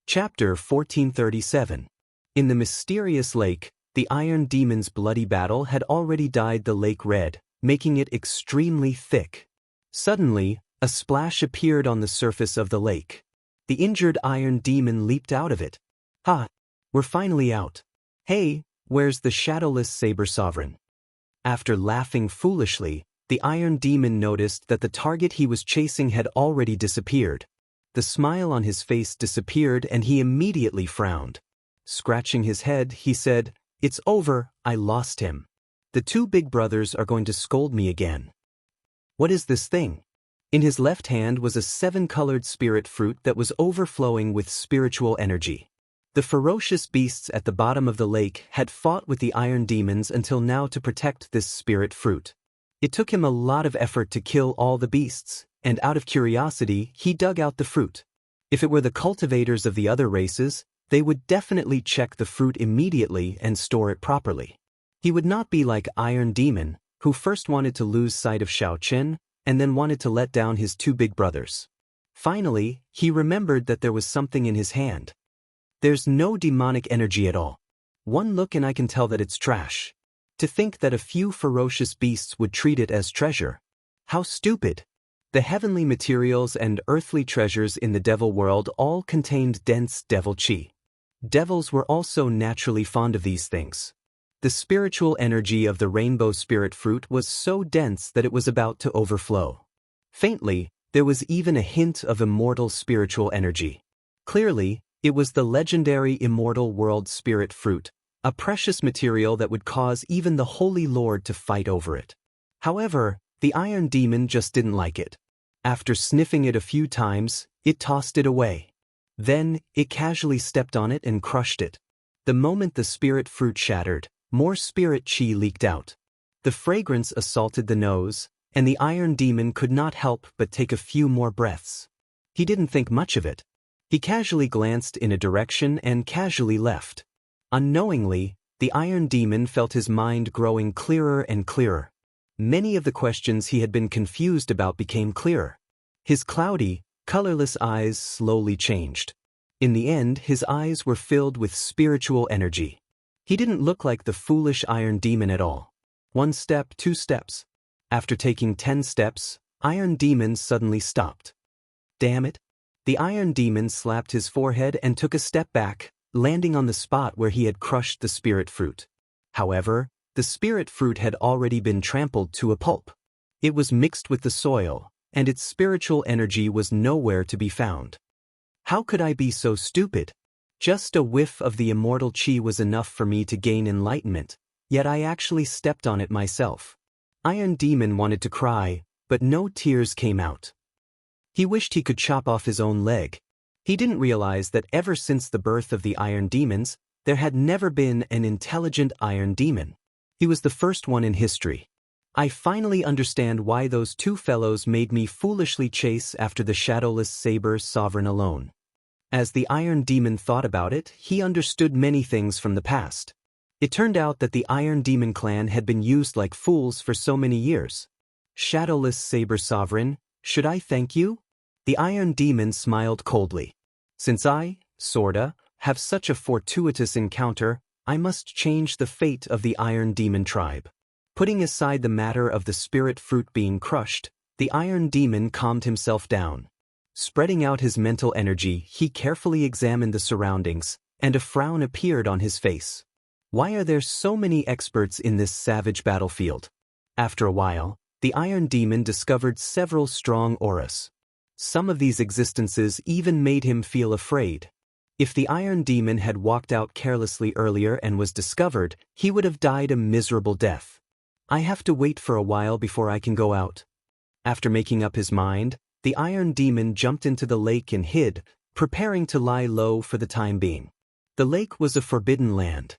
Chapter 1437. In the mysterious lake, the Iron Demon's bloody battle had already dyed the lake red, making it extremely thick. Suddenly, a splash appeared on the surface of the lake. The injured Iron Demon leaped out of it. "Ha! We're finally out. Hey, where's the shadowless Saber Sovereign?" After laughing foolishly, the Iron Demon noticed that the target he was chasing had already disappeared. The smile on his face disappeared and he immediately frowned. Scratching his head, he said, "It's over, I lost him. The two big brothers are going to scold me again." What is this thing? In his left hand was a 7-colored spirit fruit that was overflowing with spiritual energy. The ferocious beasts at the bottom of the lake had fought with the Iron Demons until now to protect this spirit fruit. It took him a lot of effort to kill all the beasts, and out of curiosity, he dug out the fruit. If it were the cultivators of the other races, they would definitely check the fruit immediately and store it properly. He would not be like Iron Demon, who first wanted to lose sight of Xiaoqin, and then wanted to let down his two big brothers. Finally, he remembered that there was something in his hand. There's no demonic energy at all. One look and I can tell that it's trash. To think that a few ferocious beasts would treat it as treasure. How stupid! The heavenly materials and earthly treasures in the devil world all contained dense devil chi. Devils were also naturally fond of these things. The spiritual energy of the rainbow spirit fruit was so dense that it was about to overflow. Faintly, there was even a hint of immortal spiritual energy. Clearly, it was the legendary immortal world spirit fruit, a precious material that would cause even the Holy Lord to fight over it. However, the Iron Demon just didn't like it. After sniffing it a few times, it tossed it away. Then, it casually stepped on it and crushed it. The moment the spirit fruit shattered, more spirit chi leaked out. The fragrance assaulted the nose, and the Iron Demon could not help but take a few more breaths. He didn't think much of it. He casually glanced in a direction and casually left. Unknowingly, the Iron Demon felt his mind growing clearer and clearer. Many of the questions he had been confused about became clearer. His cloudy, colorless eyes slowly changed. In the end, his eyes were filled with spiritual energy. He didn't look like the foolish Iron Demon at all. 1 step, 2 steps. After taking 10 steps, Iron Demon suddenly stopped. Damn it! The Iron Demon slapped his forehead and took a step back, landing on the spot where he had crushed the spirit fruit. However, the spirit fruit had already been trampled to a pulp. It was mixed with the soil, and its spiritual energy was nowhere to be found. How could I be so stupid? Just a whiff of the immortal chi was enough for me to gain enlightenment, yet I actually stepped on it myself. Iron Demon wanted to cry, but no tears came out. He wished he could chop off his own leg. He didn't realize that ever since the birth of the Iron Demons, there had never been an intelligent Iron Demon. He was the first one in history. I finally understand why those two fellows made me foolishly chase after the shadowless Saber Sovereign alone. As the Iron Demon thought about it, he understood many things from the past. It turned out that the Iron Demon clan had been used like fools for so many years. Shadowless Saber Sovereign, should I thank you? The Iron Demon smiled coldly. Since I, sorta, have such a fortuitous encounter, I must change the fate of the Iron Demon tribe. Putting aside the matter of the spirit fruit being crushed, the Iron Demon calmed himself down. Spreading out his mental energy, he carefully examined the surroundings, and a frown appeared on his face. Why are there so many experts in this savage battlefield? After a while, the Iron Demon discovered several strong auras. Some of these existences even made him feel afraid. If the Iron Demon had walked out carelessly earlier and was discovered, he would have died a miserable death. I have to wait for a while before I can go out. After making up his mind, the Iron Demon jumped into the lake and hid, preparing to lie low for the time being. The lake was a forbidden land.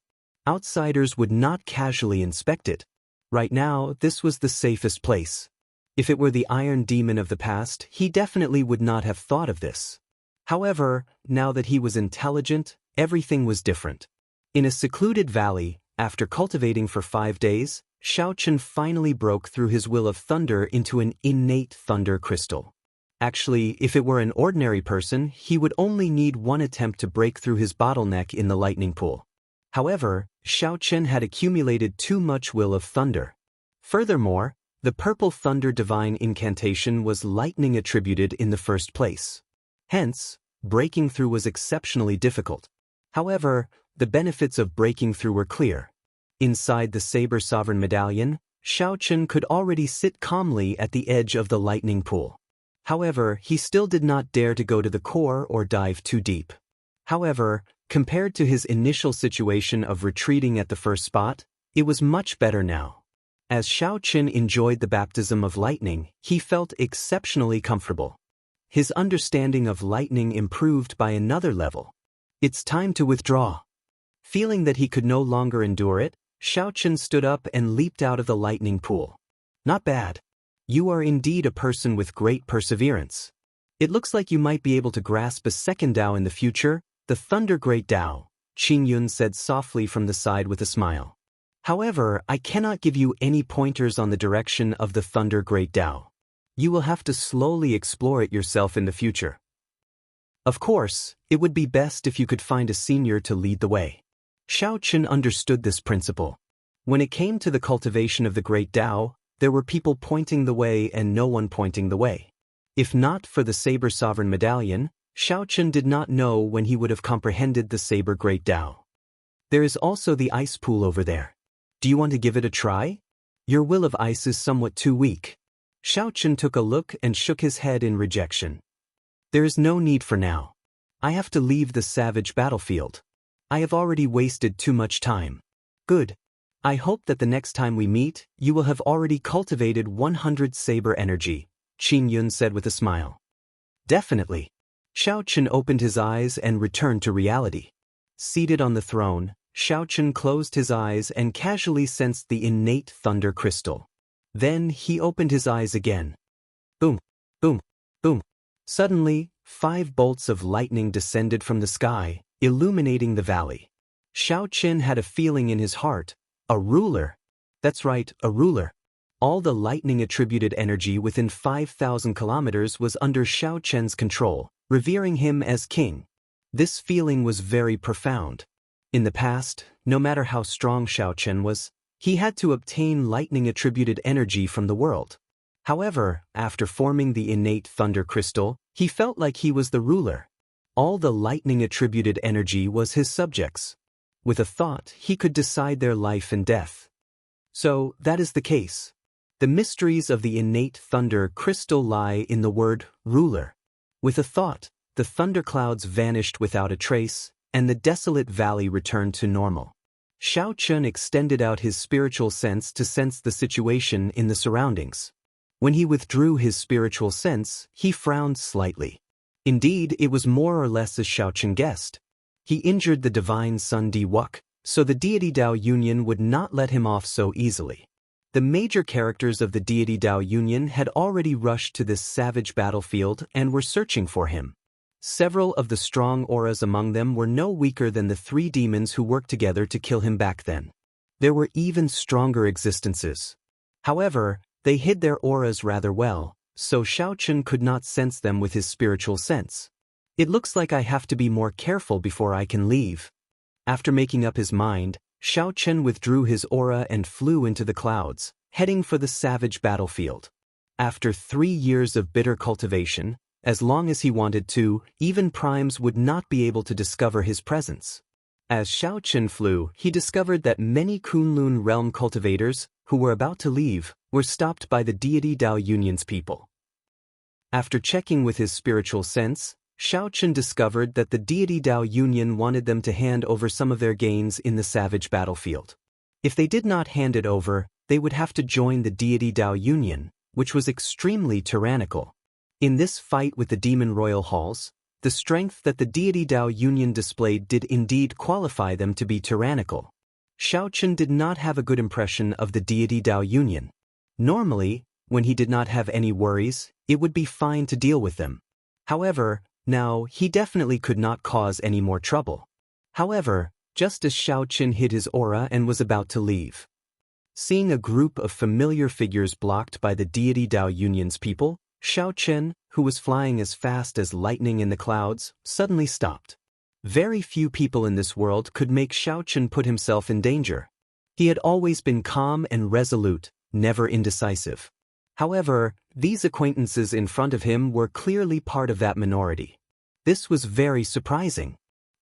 Outsiders would not casually inspect it. Right now, this was the safest place. If it were the Iron Demon of the past, he definitely would not have thought of this. However, now that he was intelligent, everything was different. In a secluded valley, after cultivating for 5 days, Xiaoqin finally broke through his will of thunder into an innate thunder crystal. Actually, if it were an ordinary person, he would only need one attempt to break through his bottleneck in the lightning pool. However, Xiao Chen had accumulated too much will of thunder. Furthermore, the purple thunder divine incantation was lightning attributed in the first place. Hence, breaking through was exceptionally difficult. However, the benefits of breaking through were clear. Inside the Saber Sovereign Medallion, Xiao Chen could already sit calmly at the edge of the lightning pool. However, he still did not dare to go to the core or dive too deep. However, compared to his initial situation of retreating at the first spot, it was much better now. As Xiao Chen enjoyed the baptism of lightning, he felt exceptionally comfortable. His understanding of lightning improved by another level. It's time to withdraw. Feeling that he could no longer endure it, Xiao Chen stood up and leaped out of the lightning pool. Not bad. You are indeed a person with great perseverance. It looks like you might be able to grasp a second Tao in the future, the Thunder Great Tao, Qing Yun said softly from the side with a smile. However, I cannot give you any pointers on the direction of the Thunder Great Tao. You will have to slowly explore it yourself in the future. Of course, it would be best if you could find a senior to lead the way. Xiao Chen understood this principle. When it came to the cultivation of the Great Tao, there were people pointing the way and no one pointing the way. If not for the Saber Sovereign Medallion, Xiao Chen did not know when he would have comprehended the Saber Great Tao. There is also the ice pool over there. Do you want to give it a try? Your will of ice is somewhat too weak. Xiao Chen took a look and shook his head in rejection. There is no need for now. I have to leave the savage battlefield. I have already wasted too much time. Good. I hope that the next time we meet, you will have already cultivated 100 saber energy, Qing Yun said with a smile. Definitely. Xiao Chen opened his eyes and returned to reality. Seated on the throne, Xiao Chen closed his eyes and casually sensed the innate thunder crystal. Then he opened his eyes again. Boom, boom, boom. Suddenly, 5 bolts of lightning descended from the sky, illuminating the valley. Xiao Chen had a feeling in his heart, a ruler. That's right, a ruler. All the lightning-attributed energy within 5,000 kilometers was under Xiao Chen's control, revering him as king. This feeling was very profound. In the past, no matter how strong Xiao Chen was, he had to obtain lightning-attributed energy from the world. However, after forming the innate thunder crystal, he felt like he was the ruler. All the lightning-attributed energy was his subjects. With a thought, he could decide their life and death. So, that is the case. The mysteries of the innate thunder crystal lie in the word ruler. With a thought, the thunderclouds vanished without a trace, and the desolate valley returned to normal. Xiao Chen extended out his spiritual sense to sense the situation in the surroundings. When he withdrew his spiritual sense, he frowned slightly. Indeed, it was more or less as Xiao Chen guessed. He injured the divine Sun Di Wuk, so the deity Dao Union would not let him off so easily. The major characters of the deity Dao Union had already rushed to this savage battlefield and were searching for him. Several of the strong auras among them were no weaker than the 3 demons who worked together to kill him back then. There were even stronger existences. However, they hid their auras rather well, so Xiao Chen could not sense them with his spiritual sense. It looks like I have to be more careful before I can leave. After making up his mind, Xiao Chen withdrew his aura and flew into the clouds, heading for the savage battlefield. After 3 years of bitter cultivation, as long as he wanted to, even primes would not be able to discover his presence. As Xiao Chen flew, he discovered that many Kunlun realm cultivators, who were about to leave, were stopped by the deity Dao Union's people. After checking with his spiritual sense, Xiao Chen discovered that the deity Dao Union wanted them to hand over some of their gains in the savage battlefield. If they did not hand it over, they would have to join the deity Dao Union, which was extremely tyrannical. In this fight with the demon royal halls, the strength that the deity Dao Union displayed did indeed qualify them to be tyrannical. Xiao Chen did not have a good impression of the deity Dao Union. Normally, when he did not have any worries, it would be fine to deal with them. However, now he definitely could not cause any more trouble. However, just as Xiao Chen hid his aura and was about to leave, seeing a group of familiar figures blocked by the deity Dao Union's people, Xiao Chen, who was flying as fast as lightning in the clouds, suddenly stopped. Very few people in this world could make Xiaochen put himself in danger. He had always been calm and resolute, never indecisive. However, these acquaintances in front of him were clearly part of that minority. This was very surprising.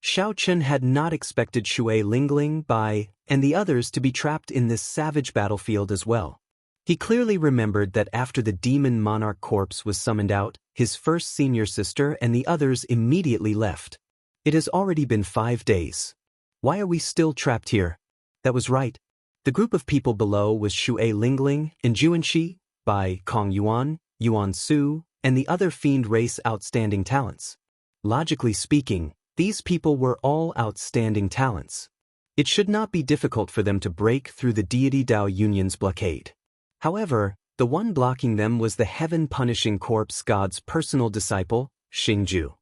Xiaochen had not expected Shui Lingling, Bai, and the others to be trapped in this savage battlefield as well. He clearly remembered that after the demon monarch corpse was summoned out, his first senior sister and the others immediately left. It has already been 5 days. Why are we still trapped here? That was right. The group of people below was Shui Lingling and Juanxi, Bai Kong Yuan, Yuan Su, and the other fiend race outstanding talents. Logically speaking, these people were all outstanding talents. It should not be difficult for them to break through the deity Dao Union's blockade. However, the one blocking them was the heaven-punishing corpse god's personal disciple, Xingju.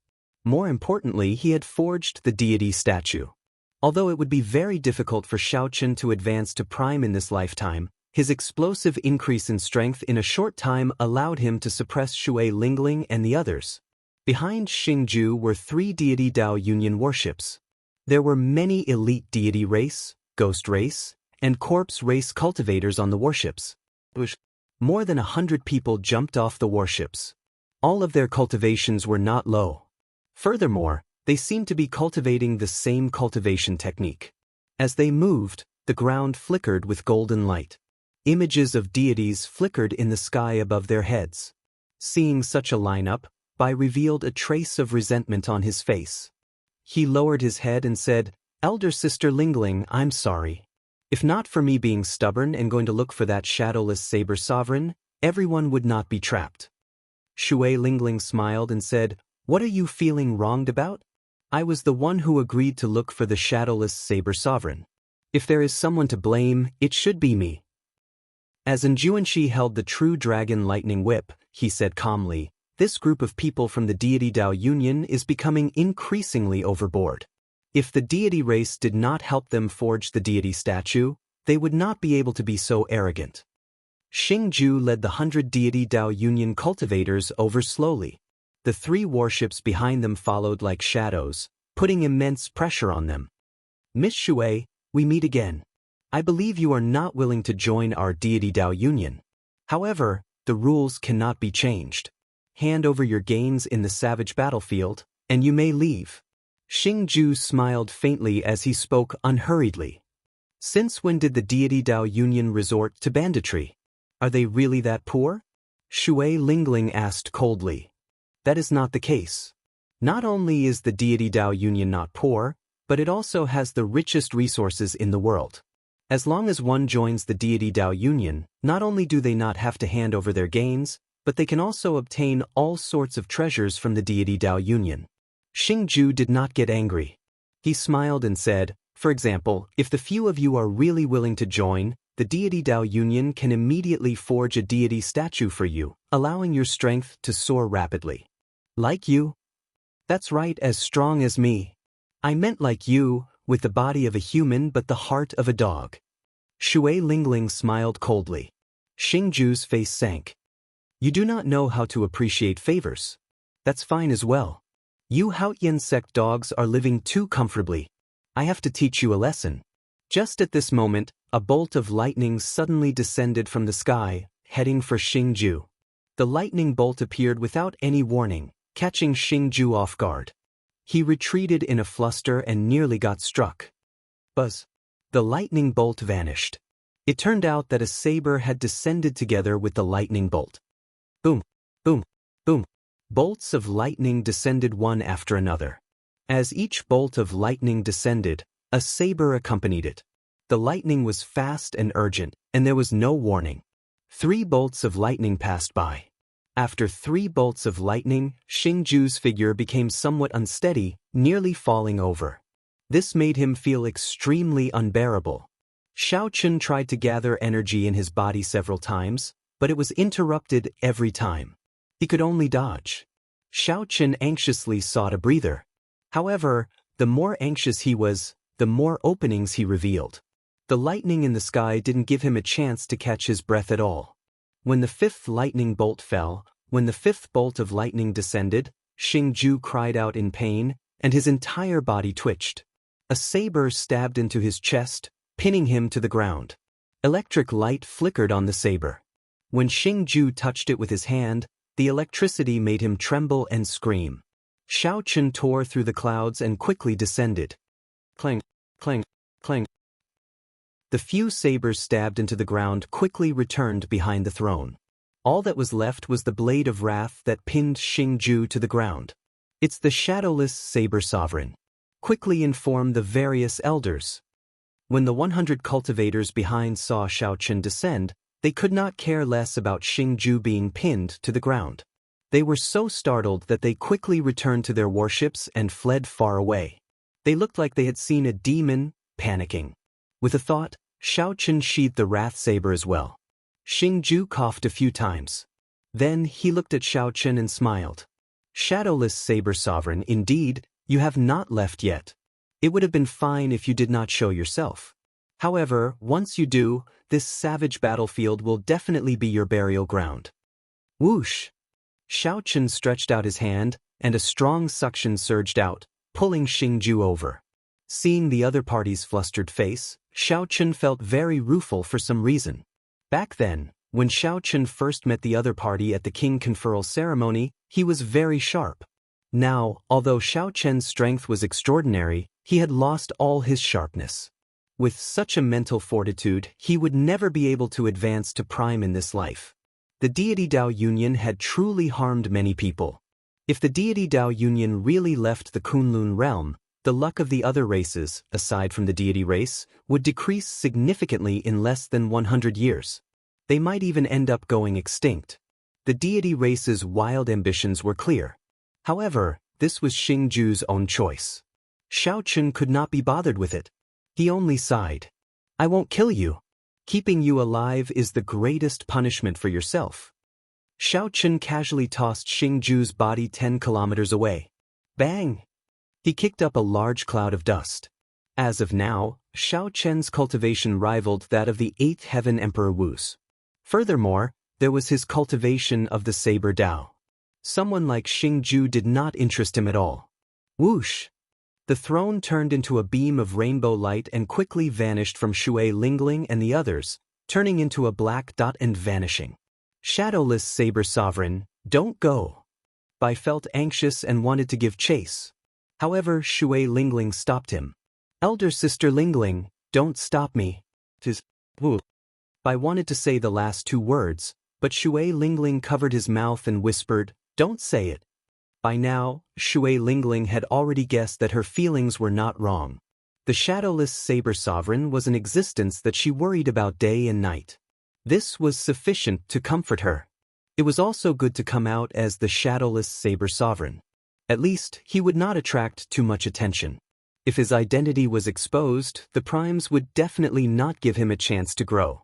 More importantly, he had forged the deity statue. Although it would be very difficult for Xiaochen to advance to prime in this lifetime, his explosive increase in strength in a short time allowed him to suppress Shui Lingling and the others. Behind Xingju were 3 deity Dao Union warships. There were many elite deity race, ghost race, and corpse race cultivators on the warships. More than 100 people jumped off the warships. All of their cultivations were not low. Furthermore, they seemed to be cultivating the same cultivation technique. As they moved, the ground flickered with golden light. Images of deities flickered in the sky above their heads. Seeing such a lineup, Bai revealed a trace of resentment on his face. He lowered his head and said, "Elder Sister Lingling, I'm sorry. If not for me being stubborn and going to look for that shadowless saber sovereign, everyone would not be trapped." Shui Lingling smiled and said, "What are you feeling wronged about? I was the one who agreed to look for the shadowless saber sovereign. If there is someone to blame, it should be me." As Juanxi held the true dragon lightning whip, he said calmly, "This group of people from the deity Dao Union is becoming increasingly overboard. If the deity race did not help them forge the deity statue, they would not be able to be so arrogant." Xingju led the 100 deity Dao Union cultivators over slowly. The 3 warships behind them followed like shadows, putting immense pressure on them. "Miss Shui, we meet again. I believe you are not willing to join our deity Dao Union. However, the rules cannot be changed. Hand over your gains in the savage battlefield, and you may leave." Xingju smiled faintly as he spoke unhurriedly. "Since when did the deity Dao Union resort to banditry? Are they really that poor?" Shui Lingling asked coldly. "That is not the case. Not only is the deity Dao Union not poor, but it also has the richest resources in the world. As long as one joins the deity Dao Union, not only do they not have to hand over their gains, but they can also obtain all sorts of treasures from the deity Dao Union." Xingju did not get angry. He smiled and said, "For example, if the few of you are really willing to join, the deity Dao Union can immediately forge a deity statue for you, allowing your strength to soar rapidly." "Like you?" "That's right, as strong as me. I meant like you, with the body of a human but the heart of a dog." Shui Lingling smiled coldly. Xingju's face sank. "You do not know how to appreciate favors. That's fine as well. You Haotian sect dogs are living too comfortably. I have to teach you a lesson." Just at this moment, a bolt of lightning suddenly descended from the sky, heading for Xingju. The lightning bolt appeared without any warning, catching Xingju off guard. He retreated in a fluster and nearly got struck. Buzz! The lightning bolt vanished. It turned out that a saber had descended together with the lightning bolt. Boom! Boom! Boom! Bolts of lightning descended one after another. As each bolt of lightning descended, a saber accompanied it. The lightning was fast and urgent, and there was no warning. 3 bolts of lightning passed by. After 3 bolts of lightning, Xingju's figure became somewhat unsteady, nearly falling over. This made him feel extremely unbearable. Xiaochen tried to gather energy in his body several times, but it was interrupted every time. He could only dodge. Xiaochen anxiously sought a breather. However, the more anxious he was, the more openings he revealed. The lightning in the sky didn't give him a chance to catch his breath at all. When the 5th lightning bolt fell, When the fifth bolt of lightning descended, Xingju cried out in pain, and his entire body twitched. A saber stabbed into his chest, pinning him to the ground. Electric light flickered on the saber. When Xingju touched it with his hand, the electricity made him tremble and scream. Shao Chen tore through the clouds and quickly descended. Clang, clang, clang. The few sabers stabbed into the ground quickly returned behind the throne. All that was left was the blade of wrath that pinned Xingju to the ground. It's the shadowless saber sovereign. Quickly inform the various elders. When the 100 cultivators behind saw Shao Chen descend, they could not care less about Xingju being pinned to the ground. They were so startled that they quickly returned to their warships and fled far away. They looked like they had seen a demon, panicking. With a thought, Shao Chen sheathed the wrath saber as well. Xingju coughed a few times. Then he looked at Shao Chen and smiled. Shadowless saber sovereign, indeed, you have not left yet. It would have been fine if you did not show yourself. However, once you do, this savage battlefield will definitely be your burial ground. Whoosh! Shao Chen stretched out his hand, and a strong suction surged out, pulling Xingju over. Seeing the other party's flustered face, Shao Chen felt very rueful for some reason. Back then, when Shao Chen first met the other party at the king conferral ceremony, he was very sharp. Now, although Shao Chen's strength was extraordinary, he had lost all his sharpness. With such a mental fortitude, he would never be able to advance to prime in this life. The deity Dao Union had truly harmed many people. If the deity Dao Union really left the Kunlun realm, the luck of the other races, aside from the deity race, would decrease significantly in less than 100 years. They might even end up going extinct. The deity race's wild ambitions were clear. However, this was Xingju's own choice. Shao Chen could not be bothered with it. He only sighed. I won't kill you. Keeping you alive is the greatest punishment for yourself. Shao Chen casually tossed Xingju's body 10 kilometers away. Bang! He kicked up a large cloud of dust. As of now, Shao Chen's cultivation rivaled that of the 8th Heaven Emperor Wu's. Furthermore, there was his cultivation of the Saber Dao. Someone like Xingju did not interest him at all. Whoosh! The throne turned into a beam of rainbow light and quickly vanished from Shui Lingling and the others, turning into a black dot and vanishing. Shadowless Saber Sovereign, don't go. Bai felt anxious and wanted to give chase. However, Shui Lingling stopped him. Elder Sister Lingling, don't stop me. Tis Wu. Bai wanted to say the last two words, but Shui Lingling covered his mouth and whispered, don't say it. By now, Shui Lingling had already guessed that her feelings were not wrong. The shadowless Saber Sovereign was an existence that she worried about day and night. This was sufficient to comfort her. It was also good to come out as the shadowless Saber Sovereign. At least, he would not attract too much attention. If his identity was exposed, the primes would definitely not give him a chance to grow.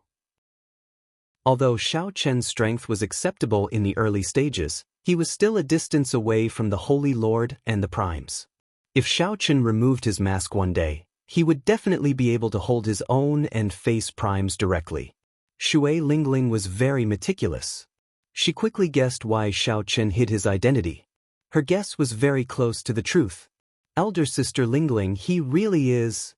Although Shao Chen's strength was acceptable in the early stages, he was still a distance away from the Holy Lord and the primes. If Shao Chen removed his mask one day, he would definitely be able to hold his own and face primes directly. Shui Lingling was very meticulous. She quickly guessed why Shao Chen hid his identity. Her guess was very close to the truth. Elder Sister Lingling, he really is,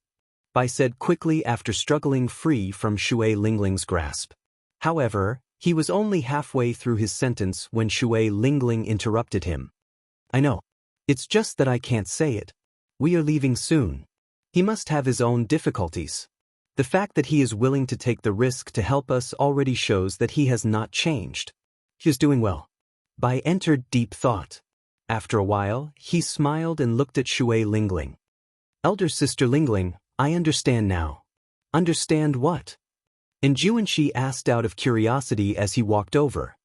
Bai said quickly after struggling free from Shui Lingling's grasp. However, he was only halfway through his sentence when Shui Lingling interrupted him. I know. It's just that I can't say it. We are leaving soon. He must have his own difficulties. The fact that he is willing to take the risk to help us already shows that he has not changed. He is doing well. Bai entered deep thought. After a while, he smiled and looked at Shui Lingling. Elder Sister Lingling, I understand now. Understand what? And Juanxi asked out of curiosity as he walked over.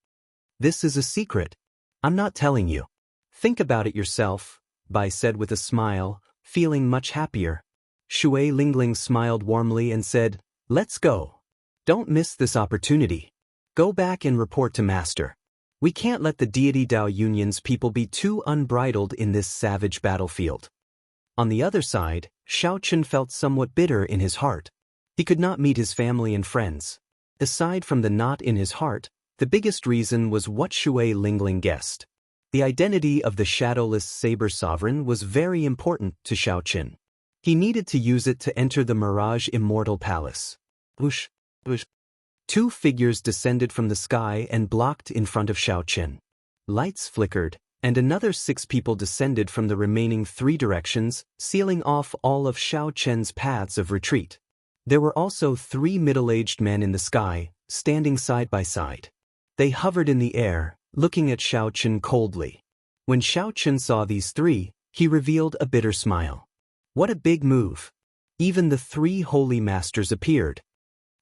This is a secret. I'm not telling you. Think about it yourself, Bai said with a smile, feeling much happier. Shui Lingling smiled warmly and said, let's go. Don't miss this opportunity. Go back and report to Master. We can't let the deity Dao Union's people be too unbridled in this savage battlefield. On the other side, Shao Chen felt somewhat bitter in his heart. He could not meet his family and friends. Aside from the knot in his heart, The biggest reason was what Shui Lingling guessed. The identity of the shadowless saber sovereign was very important to Shao Qin. He needed to use it to enter the Mirage Immortal Palace. Whoosh, whoosh. Two figures descended from the sky and blocked in front of Shao Qin. Lights flickered, and another 6 people descended from the remaining 3 directions, sealing off all of Shao Qin's paths of retreat. There were also 3 middle-aged men in the sky, standing side by side. They hovered in the air, looking at Shao Qin coldly. When Shao Qin saw these 3, he revealed a bitter smile. What a big move! Even the 3 holy masters appeared.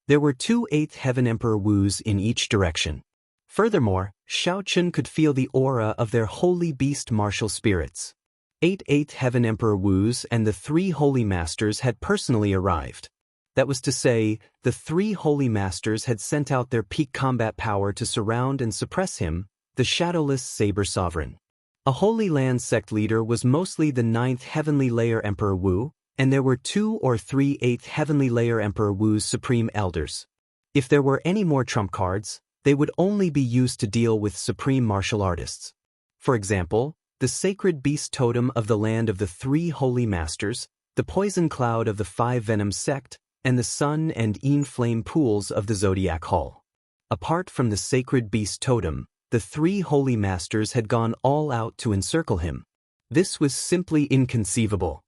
There were 2 8th Heaven Emperor Wus in each direction. Furthermore, Shao Qin could feel the aura of their holy beast martial spirits. 8th Heaven Emperor Wus and the 3 holy masters had personally arrived. That was to say, the 3 holy masters had sent out their peak combat power to surround and suppress him, the shadowless saber sovereign. A Holy Land sect leader was mostly the 9th Heavenly Layer Emperor Wu, and there were 2 or 3 8th Heavenly Layer Emperor Wu's supreme elders. If there were any more trump cards, they would only be used to deal with supreme martial artists. For example, the sacred beast totem of the land of the 3 holy masters, the poison cloud of the 5 venom sect, and the sun and Yin flame pools of the zodiac hall. Apart from the sacred beast totem, the 3 holy masters had gone all out to encircle him. This was simply inconceivable.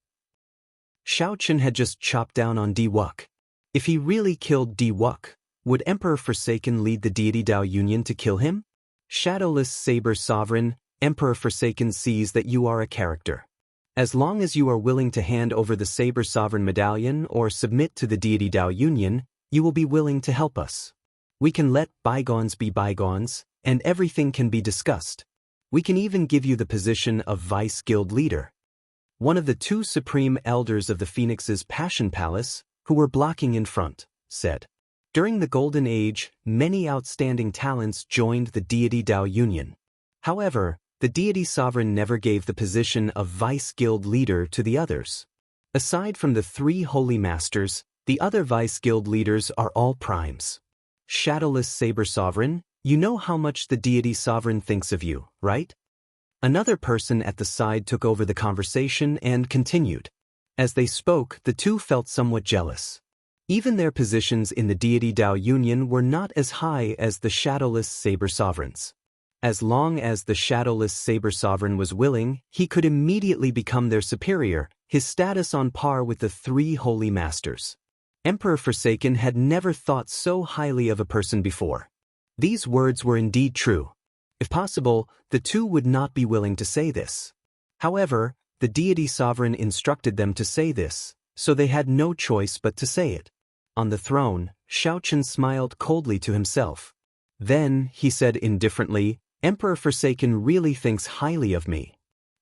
Shao Qin had just chopped down on Di Wuk. If he really killed Di Wuk, would Emperor Forsaken lead the deity Dao Union to kill him? Shadowless Saber Sovereign, Emperor Forsaken sees that you are a character. As long as you are willing to hand over the Saber Sovereign Medallion or submit to the deity Dao Union, you will be willing to help us. We can let bygones be bygones, and everything can be discussed. We can even give you the position of Vice Guild Leader. One of the 2 supreme elders of the Phoenix's Passion Palace, who were blocking in front, said. During the Golden Age, many outstanding talents joined the deity Dao Union. However, the deity sovereign never gave the position of Vice Guild Leader to the others. Aside from the 3 holy masters, the other Vice Guild leaders are all primes. Shadowless Saber Sovereign, you know how much the deity sovereign thinks of you, right? Another person at the side took over the conversation and continued. As they spoke, the 2 felt somewhat jealous. Even their positions in the deity Dao Union were not as high as the shadowless Saber Sovereigns. As long as the shadowless Saber Sovereign was willing, he could immediately become their superior, his status on par with the 3 holy masters. Emperor Forsaken had never thought so highly of a person before. These words were indeed true. If possible, the 2 would not be willing to say this. However, the deity sovereign instructed them to say this, so they had no choice but to say it. On the throne, Shao Qin smiled coldly to himself. Then, he said indifferently, Emperor Forsaken really thinks highly of me.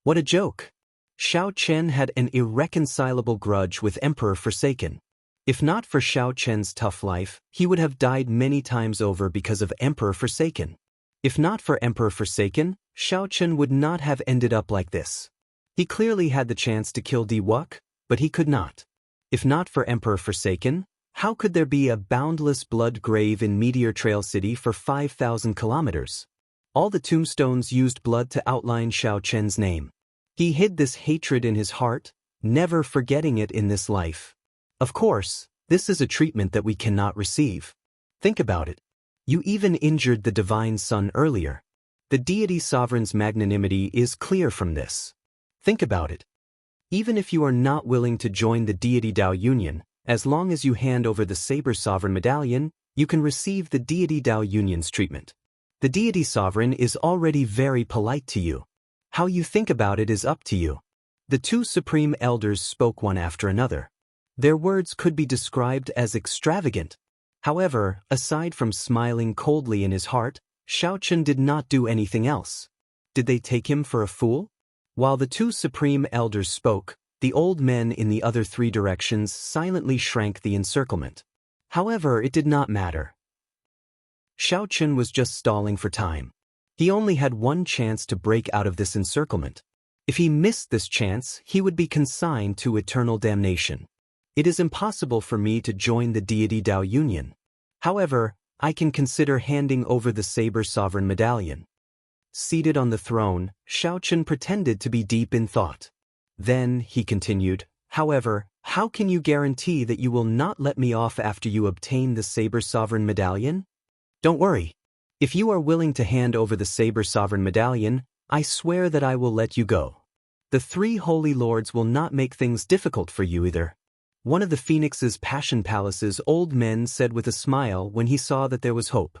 What a joke! Shao Qin had an irreconcilable grudge with Emperor Forsaken. If not for Shao Qin's tough life, he would have died many times over because of Emperor Forsaken. If not for Emperor Forsaken, Shao Qin would not have ended up like this. He clearly had the chance to kill Di Wuk, but he could not. If not for Emperor Forsaken, how could there be a boundless blood grave in Meteor Trail City for 5,000 kilometers? All the tombstones used blood to outline Shao Qin's name. He hid this hatred in his heart, never forgetting it in this life. Of course, this is a treatment that we cannot receive. Think about it. You even injured the Divine Sun earlier. The deity sovereign's magnanimity is clear from this. Think about it. Even if you are not willing to join the deity Dao Union, as long as you hand over the Saber Sovereign Medallion, you can receive the deity Dao Union's treatment. The deity sovereign is already very polite to you. How you think about it is up to you. The 2 supreme elders spoke one after another. Their words could be described as extravagant. However, aside from smiling coldly in his heart, Shao Qin did not do anything else. Did they take him for a fool? While the 2 supreme elders spoke, the old men in the other 3 directions silently shrank the encirclement. However, it did not matter. Shao Qin was just stalling for time. He only had one chance to break out of this encirclement. If he missed this chance, he would be consigned to eternal damnation. It is impossible for me to join the deity Dao Union. However, I can consider handing over the Saber Sovereign Medallion." Seated on the throne, Xiaochen pretended to be deep in thought. Then, he continued, "However, how can you guarantee that you will not let me off after you obtain the Saber Sovereign Medallion? Don't worry. If you are willing to hand over the Saber Sovereign Medallion, I swear that I will let you go. The three holy lords will not make things difficult for you either." One of the Phoenix's Passion Palace's old men said with a smile when he saw that there was hope.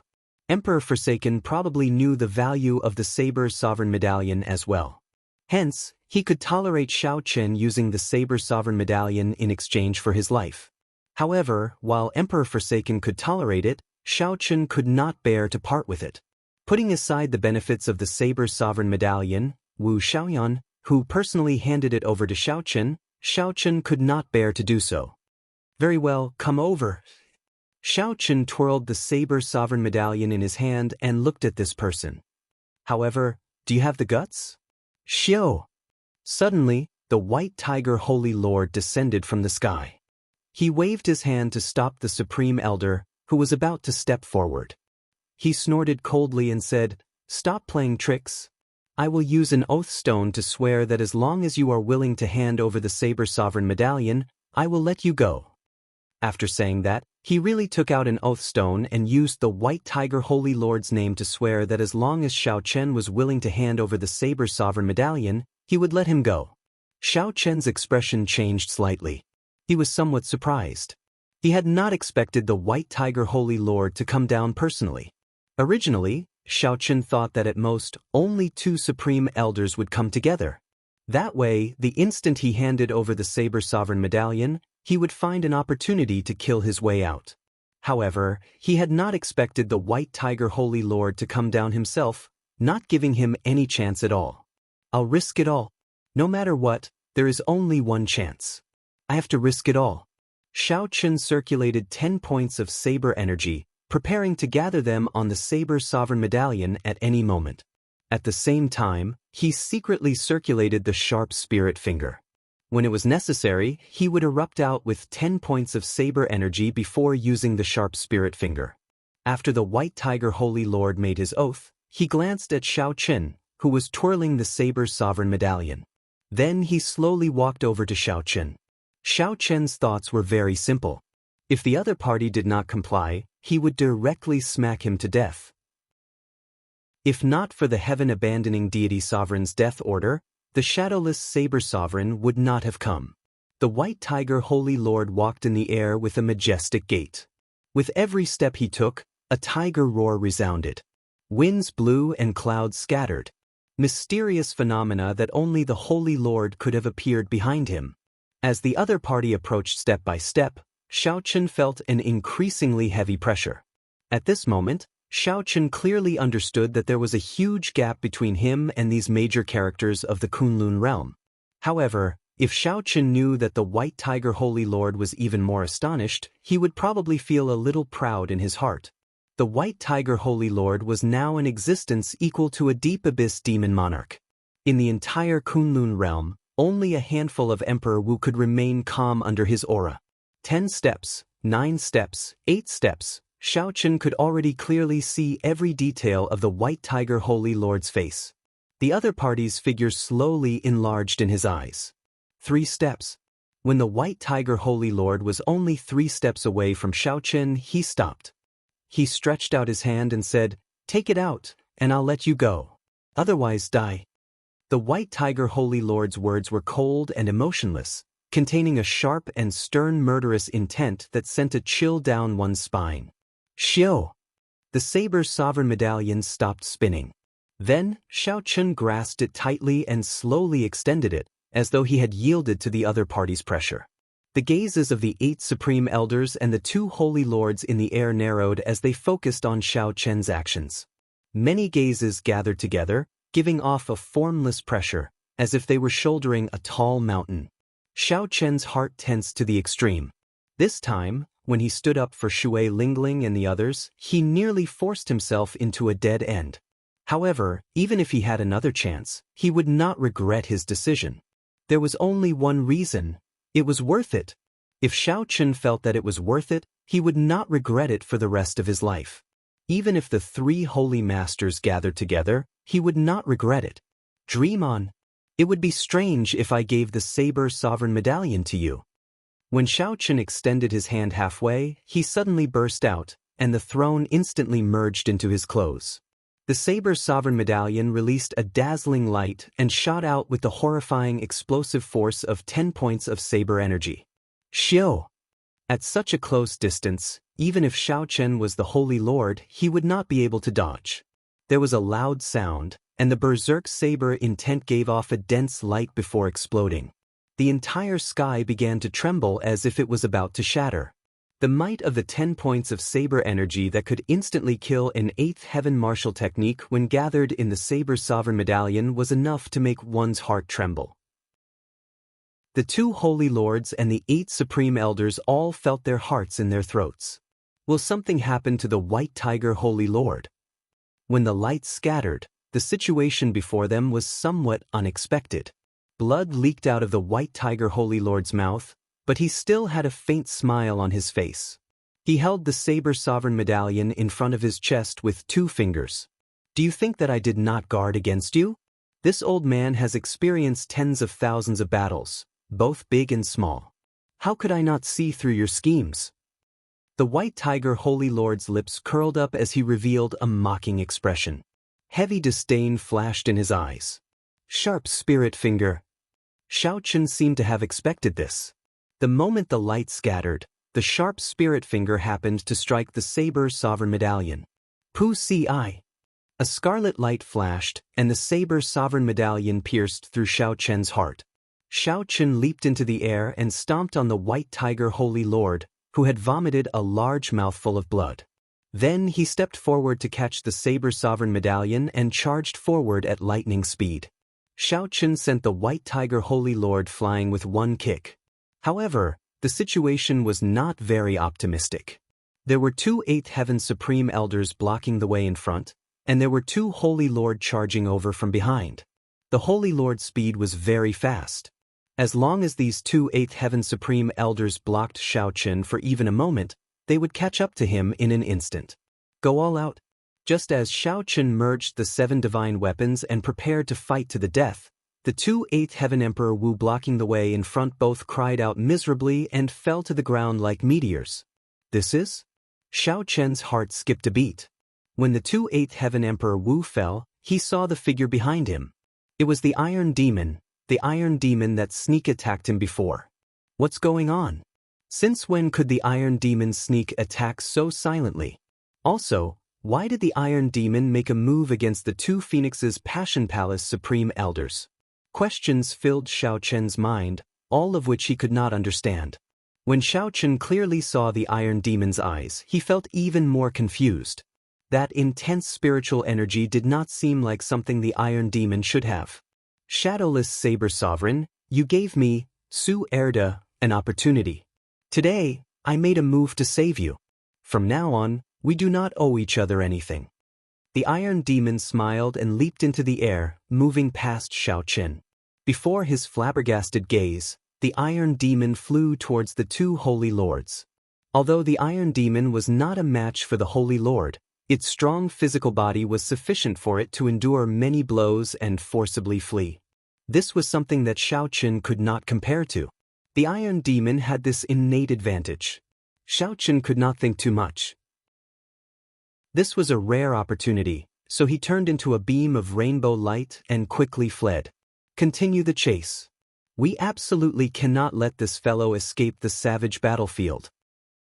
Emperor Forsaken probably knew the value of the Saber Sovereign Medallion as well. Hence, he could tolerate Xiaochen using the Saber Sovereign Medallion in exchange for his life. However, while Emperor Forsaken could tolerate it, Xiaochen could not bear to part with it. Putting aside the benefits of the Saber Sovereign Medallion, Wu Xiaoyan, who personally handed it over to Xiaochen, Xiaochen could not bear to do so. "Very well, come over." Xiaochen twirled the Saber Sovereign Medallion in his hand and looked at this person. "However, do you have the guts?" "Xiao!" Suddenly, the White Tiger Holy Lord descended from the sky. He waved his hand to stop the Supreme Elder, who was about to step forward. He snorted coldly and said, "Stop playing tricks. I will use an oath stone to swear that as long as you are willing to hand over the Saber Sovereign Medallion, I will let you go." After saying that, he really took out an oath stone and used the White Tiger Holy Lord's name to swear that as long as Xiaochen was willing to hand over the Saber Sovereign Medallion, he would let him go. Xiaochen's expression changed slightly. He was somewhat surprised. He had not expected the White Tiger Holy Lord to come down personally. Originally, Xiaochen thought that at most, only two Supreme Elders would come together. That way, the instant he handed over the Saber Sovereign Medallion, he would find an opportunity to kill his way out. However, he had not expected the White Tiger Holy Lord to come down himself, not giving him any chance at all. "I'll risk it all. No matter what, there is only one chance. I have to risk it all." Xiaochen circulated 10 points of saber energy, preparing to gather them on the Saber Sovereign Medallion at any moment. At the same time, he secretly circulated the sharp spirit finger. When it was necessary, he would erupt out with 10 points of saber energy before using the sharp spirit finger. After the White Tiger Holy Lord made his oath, he glanced at Xiaochen, who was twirling the Saber Sovereign Medallion. Then he slowly walked over to Xiaochen. Xiaochen's thoughts were very simple. If the other party did not comply, he would directly smack him to death. If not for the heaven-abandoning deity sovereign's death order, the shadowless Saber Sovereign would not have come. The White Tiger Holy Lord walked in the air with a majestic gait. With every step he took, a tiger roar resounded. Winds blew and clouds scattered. Mysterious phenomena that only the Holy Lord could have appeared behind him. As the other party approached step by step, Xiaochen felt an increasingly heavy pressure. At this moment, Xiaochen clearly understood that there was a huge gap between him and these major characters of the Kunlun realm. However, if Xiaochen knew that the White Tiger Holy Lord was even more astonished, he would probably feel a little proud in his heart. The White Tiger Holy Lord was now in existence equal to a deep abyss demon monarch. In the entire Kunlun realm, only a handful of Emperor Wu could remain calm under his aura. 10 steps, 9 steps, 8 steps, Xiaochen could already clearly see every detail of the White Tiger Holy Lord's face. The other party's figure slowly enlarged in his eyes. 3 steps. When the White Tiger Holy Lord was only 3 steps away from Xiaochen, he stopped. He stretched out his hand and said, "Take it out, and I'll let you go. Otherwise die." The White Tiger Holy Lord's words were cold and emotionless, containing a sharp and stern murderous intent that sent a chill down one's spine. "Xiao!" The Saber Sovereign Medallion stopped spinning. Then, Xiaochen grasped it tightly and slowly extended it, as though he had yielded to the other party's pressure. The gazes of the 8 Supreme Elders and the 2 Holy Lords in the air narrowed as they focused on Xiaochen's actions. Many gazes gathered together, giving off a formless pressure, as if they were shouldering a tall mountain. Xiaochen's heart tensed to the extreme. This time, when he stood up for Shui Lingling and the others, he nearly forced himself into a dead end. However, even if he had another chance, he would not regret his decision. There was only one reason. It was worth it. If Xiaochen felt that it was worth it, he would not regret it for the rest of his life. Even if the three holy masters gathered together, he would not regret it. Dream on. It would be strange if I gave the Saber Sovereign Medallion to you. When Shao Chen extended his hand halfway, he suddenly burst out, and the throne instantly merged into his clothes. The Saber Sovereign Medallion released a dazzling light and shot out with the horrifying explosive force of 10 points of saber energy. Xiao! At such a close distance, even if Shao Chen was the Holy Lord, he would not be able to dodge. There was a loud sound, and the berserk saber intent gave off a dense light before exploding. The entire sky began to tremble as if it was about to shatter. The might of the 10 points of saber energy that could instantly kill an 8th heaven martial technique when gathered in the Saber Sovereign Medallion was enough to make one's heart tremble. The 2 holy lords and the 8 supreme elders all felt their hearts in their throats. Will something happen to the White Tiger Holy Lord? When the light scattered, the situation before them was somewhat unexpected. Blood leaked out of the White Tiger Holy Lord's mouth, but he still had a faint smile on his face. He held the Saber Sovereign Medallion in front of his chest with 2 fingers. Do you think that I did not guard against you? This old man has experienced tens of thousands of battles, both big and small. How could I not see through your schemes? The White Tiger Holy Lord's lips curled up as he revealed a mocking expression. Heavy disdain flashed in his eyes. Sharp spirit finger. Shao Chen seemed to have expected this. The moment the light scattered, the sharp spirit finger happened to strike the Saber Sovereign Medallion. Pu Si. A scarlet light flashed, and the Saber Sovereign Medallion pierced through Shao Chen's heart. Shao Chen leaped into the air and stomped on the White Tiger Holy Lord, who had vomited a large mouthful of blood. Then he stepped forward to catch the Saber Sovereign Medallion and charged forward at lightning speed. Shao Chen sent the White Tiger Holy Lord flying with one kick. However, the situation was not very optimistic. There were 2 8th Heaven Supreme Elders blocking the way in front, and there were 2 Holy Lord charging over from behind. The Holy Lord's speed was very fast. As long as these 2 8th Heaven Supreme Elders blocked Shao Chen for even a moment, they would catch up to him in an instant. Go all out. Just as Shao Chen merged the 7 divine weapons and prepared to fight to the death, the 2 8th Heaven Emperor Wu blocking the way in front both cried out miserably and fell to the ground like meteors. This is? Shao Chen's heart skipped a beat. When the 2 8th Heaven Emperor Wu fell, he saw the figure behind him. It was the Iron Demon that sneak attacked him before. What's going on? Since when could the Iron Demon sneak attack so silently? Also, why did the Iron Demon make a move against the 2 Phoenix's Passion Palace Supreme Elders? Questions filled Shao Chen's mind, all of which he could not understand. When Shao Chen clearly saw the Iron Demon's eyes, he felt even more confused. That intense spiritual energy did not seem like something the Iron Demon should have. Shadowless Saber Sovereign, you gave me, Su Erda, an opportunity. Today, I made a move to save you. From now on, we do not owe each other anything. The Iron Demon smiled and leaped into the air, moving past Shao Chen. Before his flabbergasted gaze, the Iron Demon flew towards the 2 Holy Lords. Although the Iron Demon was not a match for the Holy Lord, its strong physical body was sufficient for it to endure many blows and forcibly flee. This was something that Shao Chen could not compare to. The Iron Demon had this innate advantage. Shao Chen could not think too much. This was a rare opportunity, so he turned into a beam of rainbow light and quickly fled. Continue the chase. We absolutely cannot let this fellow escape the savage battlefield.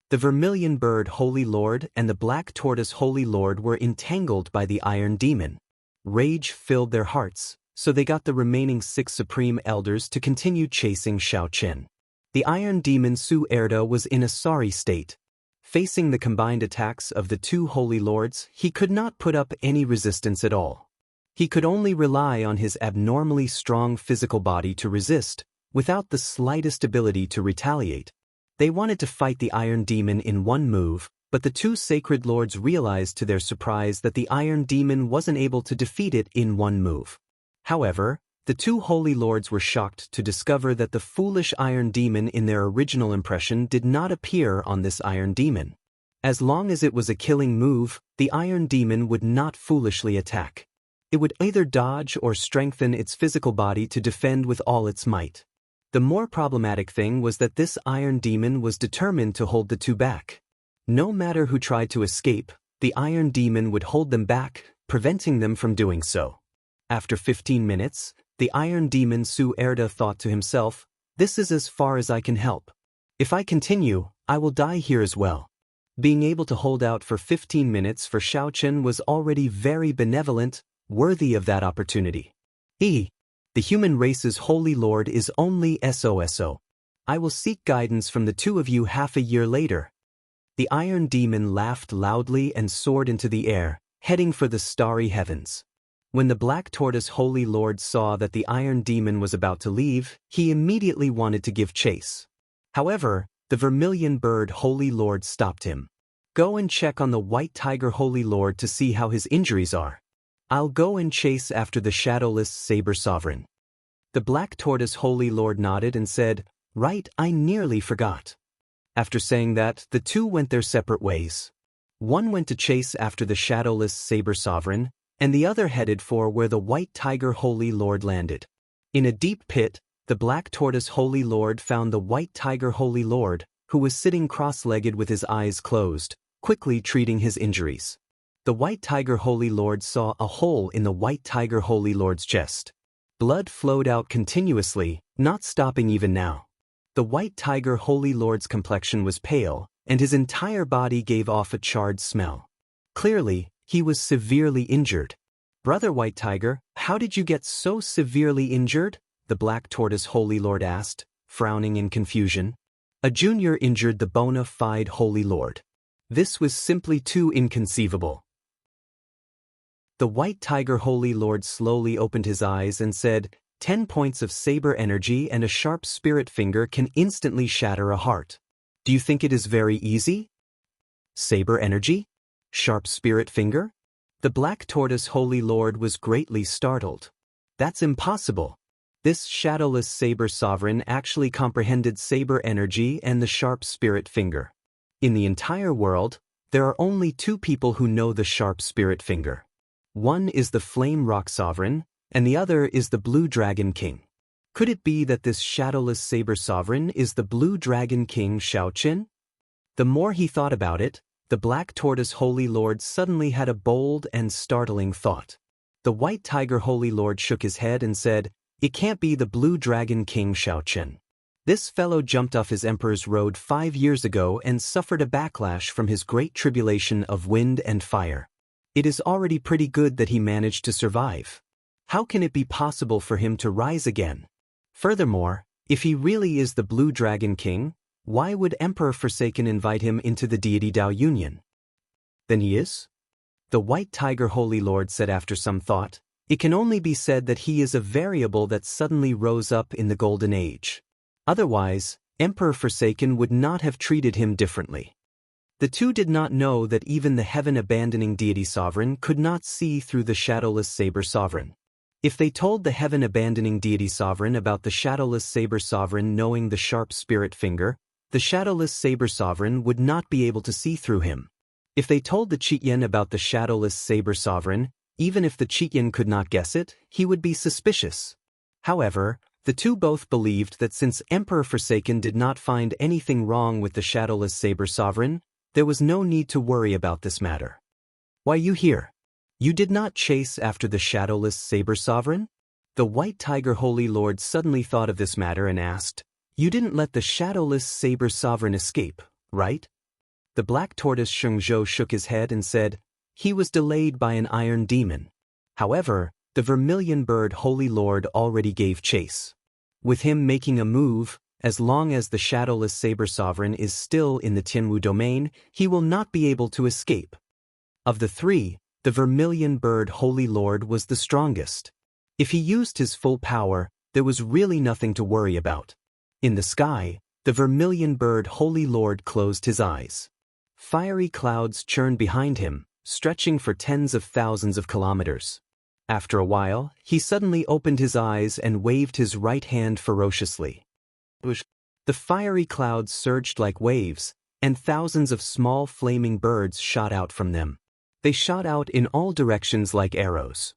The Vermilion Bird Holy Lord and the Black Tortoise Holy Lord were entangled by the Iron Demon. Rage filled their hearts, so they got the remaining 6 Supreme Elders to continue chasing Shao Chen. The Iron Demon Su Erda was in a sorry state. Facing the combined attacks of the 2 Holy Lords, he could not put up any resistance at all. He could only rely on his abnormally strong physical body to resist, without the slightest ability to retaliate. They wanted to fight the Iron Demon in one move, but the 2 Sacred Lords realized to their surprise that the Iron Demon wasn't able to defeat it in one move. However, the 2 Holy Lords were shocked to discover that the foolish Iron Demon in their original impression did not appear on this Iron Demon. As long as it was a killing move, the Iron Demon would not foolishly attack. It would either dodge or strengthen its physical body to defend with all its might. The more problematic thing was that this Iron Demon was determined to hold the two back. No matter who tried to escape, the Iron Demon would hold them back, preventing them from doing so. After 15 minutes, the Iron Demon Su Erda thought to himself, "This is as far as I can help. If I continue, I will die here as well." Being able to hold out for 15 minutes for Xiaochen was already very benevolent, worthy of that opportunity. The human race's holy lord is only SOSO. I will seek guidance from the two of you half a year later. The Iron Demon laughed loudly and soared into the air, heading for the starry heavens. When the Black Tortoise Holy Lord saw that the Iron Demon was about to leave, he immediately wanted to give chase. However, the Vermilion Bird Holy Lord stopped him. "Go and check on the White Tiger Holy Lord to see how his injuries are. I'll go and chase after the Shadowless Saber Sovereign." The Black Tortoise Holy Lord nodded and said, "Right, I nearly forgot." After saying that, the two went their separate ways. One went to chase after the Shadowless Saber Sovereign, and the other headed for where the White Tiger Holy Lord landed. In a deep pit, the Black Tortoise Holy Lord found the White Tiger Holy Lord, who was sitting cross-legged with his eyes closed, quickly treating his injuries. The White Tiger Holy Lord saw a hole in the White Tiger Holy Lord's chest. Blood flowed out continuously, not stopping even now. The White Tiger Holy Lord's complexion was pale, and his entire body gave off a charred smell. Clearly, he was severely injured. "Brother White Tiger, how did you get so severely injured?" the Black Tortoise Holy Lord asked, frowning in confusion. A junior injured the bona fide Holy Lord. This was simply too inconceivable. The White Tiger Holy Lord slowly opened his eyes and said, 10 points of saber energy and a sharp spirit finger can instantly shatter a heart. Do you think it is very easy? Saber energy? Sharp spirit finger? The Black Tortoise Holy Lord was greatly startled. That's impossible. This shadowless saber sovereign actually comprehended saber energy and the sharp spirit finger. In the entire world, there are only two people who know the sharp spirit finger. One is the Flame Rock Sovereign, and the other is the Blue Dragon King. Could it be that this shadowless saber sovereign is the Blue Dragon King Xiaochen? The more he thought about it, the Black Tortoise Holy Lord suddenly had a bold and startling thought. The White Tiger Holy Lord shook his head and said, "It can't be the Blue Dragon King Xiaochen. This fellow jumped off his Emperor's Road 5 years ago and suffered a backlash from his great tribulation of wind and fire. It is already pretty good that he managed to survive. How can it be possible for him to rise again? Furthermore, if he really is the Blue Dragon King, why would Emperor Forsaken invite him into the Deity Dao Union? Then he is? The White Tiger Holy Lord said after some thought, "It can only be said that he is a variable that suddenly rose up in the Golden Age. Otherwise, Emperor Forsaken would not have treated him differently." The two did not know that even the heaven-abandoning deity sovereign could not see through the shadowless saber sovereign. If they told the heaven-abandoning deity sovereign about the shadowless saber sovereign knowing the sharp spirit finger, the shadowless saber sovereign would not be able to see through him. If they told the Chiyan about the shadowless saber sovereign, even if the Chiyan could not guess it, he would be suspicious. However, the two both believed that since Emperor Forsaken did not find anything wrong with the shadowless saber sovereign, there was no need to worry about this matter. "Why you here? You did not chase after the shadowless saber sovereign?" The White Tiger Holy Lord suddenly thought of this matter and asked, "You didn't let the shadowless saber sovereign escape, right?" The Black Tortoise Shengzhou shook his head and said, "He was delayed by an iron demon. However, the Vermilion Bird Holy Lord already gave chase. With him making a move, as long as the shadowless saber sovereign is still in the Tianwu domain, he will not be able to escape." Of the three, the Vermilion Bird Holy Lord was the strongest. If he used his full power, there was really nothing to worry about. In the sky, the Vermilion Bird Holy Lord closed his eyes. Fiery clouds churned behind him, stretching for tens of thousands of kilometers. After a while, he suddenly opened his eyes and waved his right hand ferociously. The fiery clouds surged like waves, and thousands of small flaming birds shot out from them. They shot out in all directions like arrows.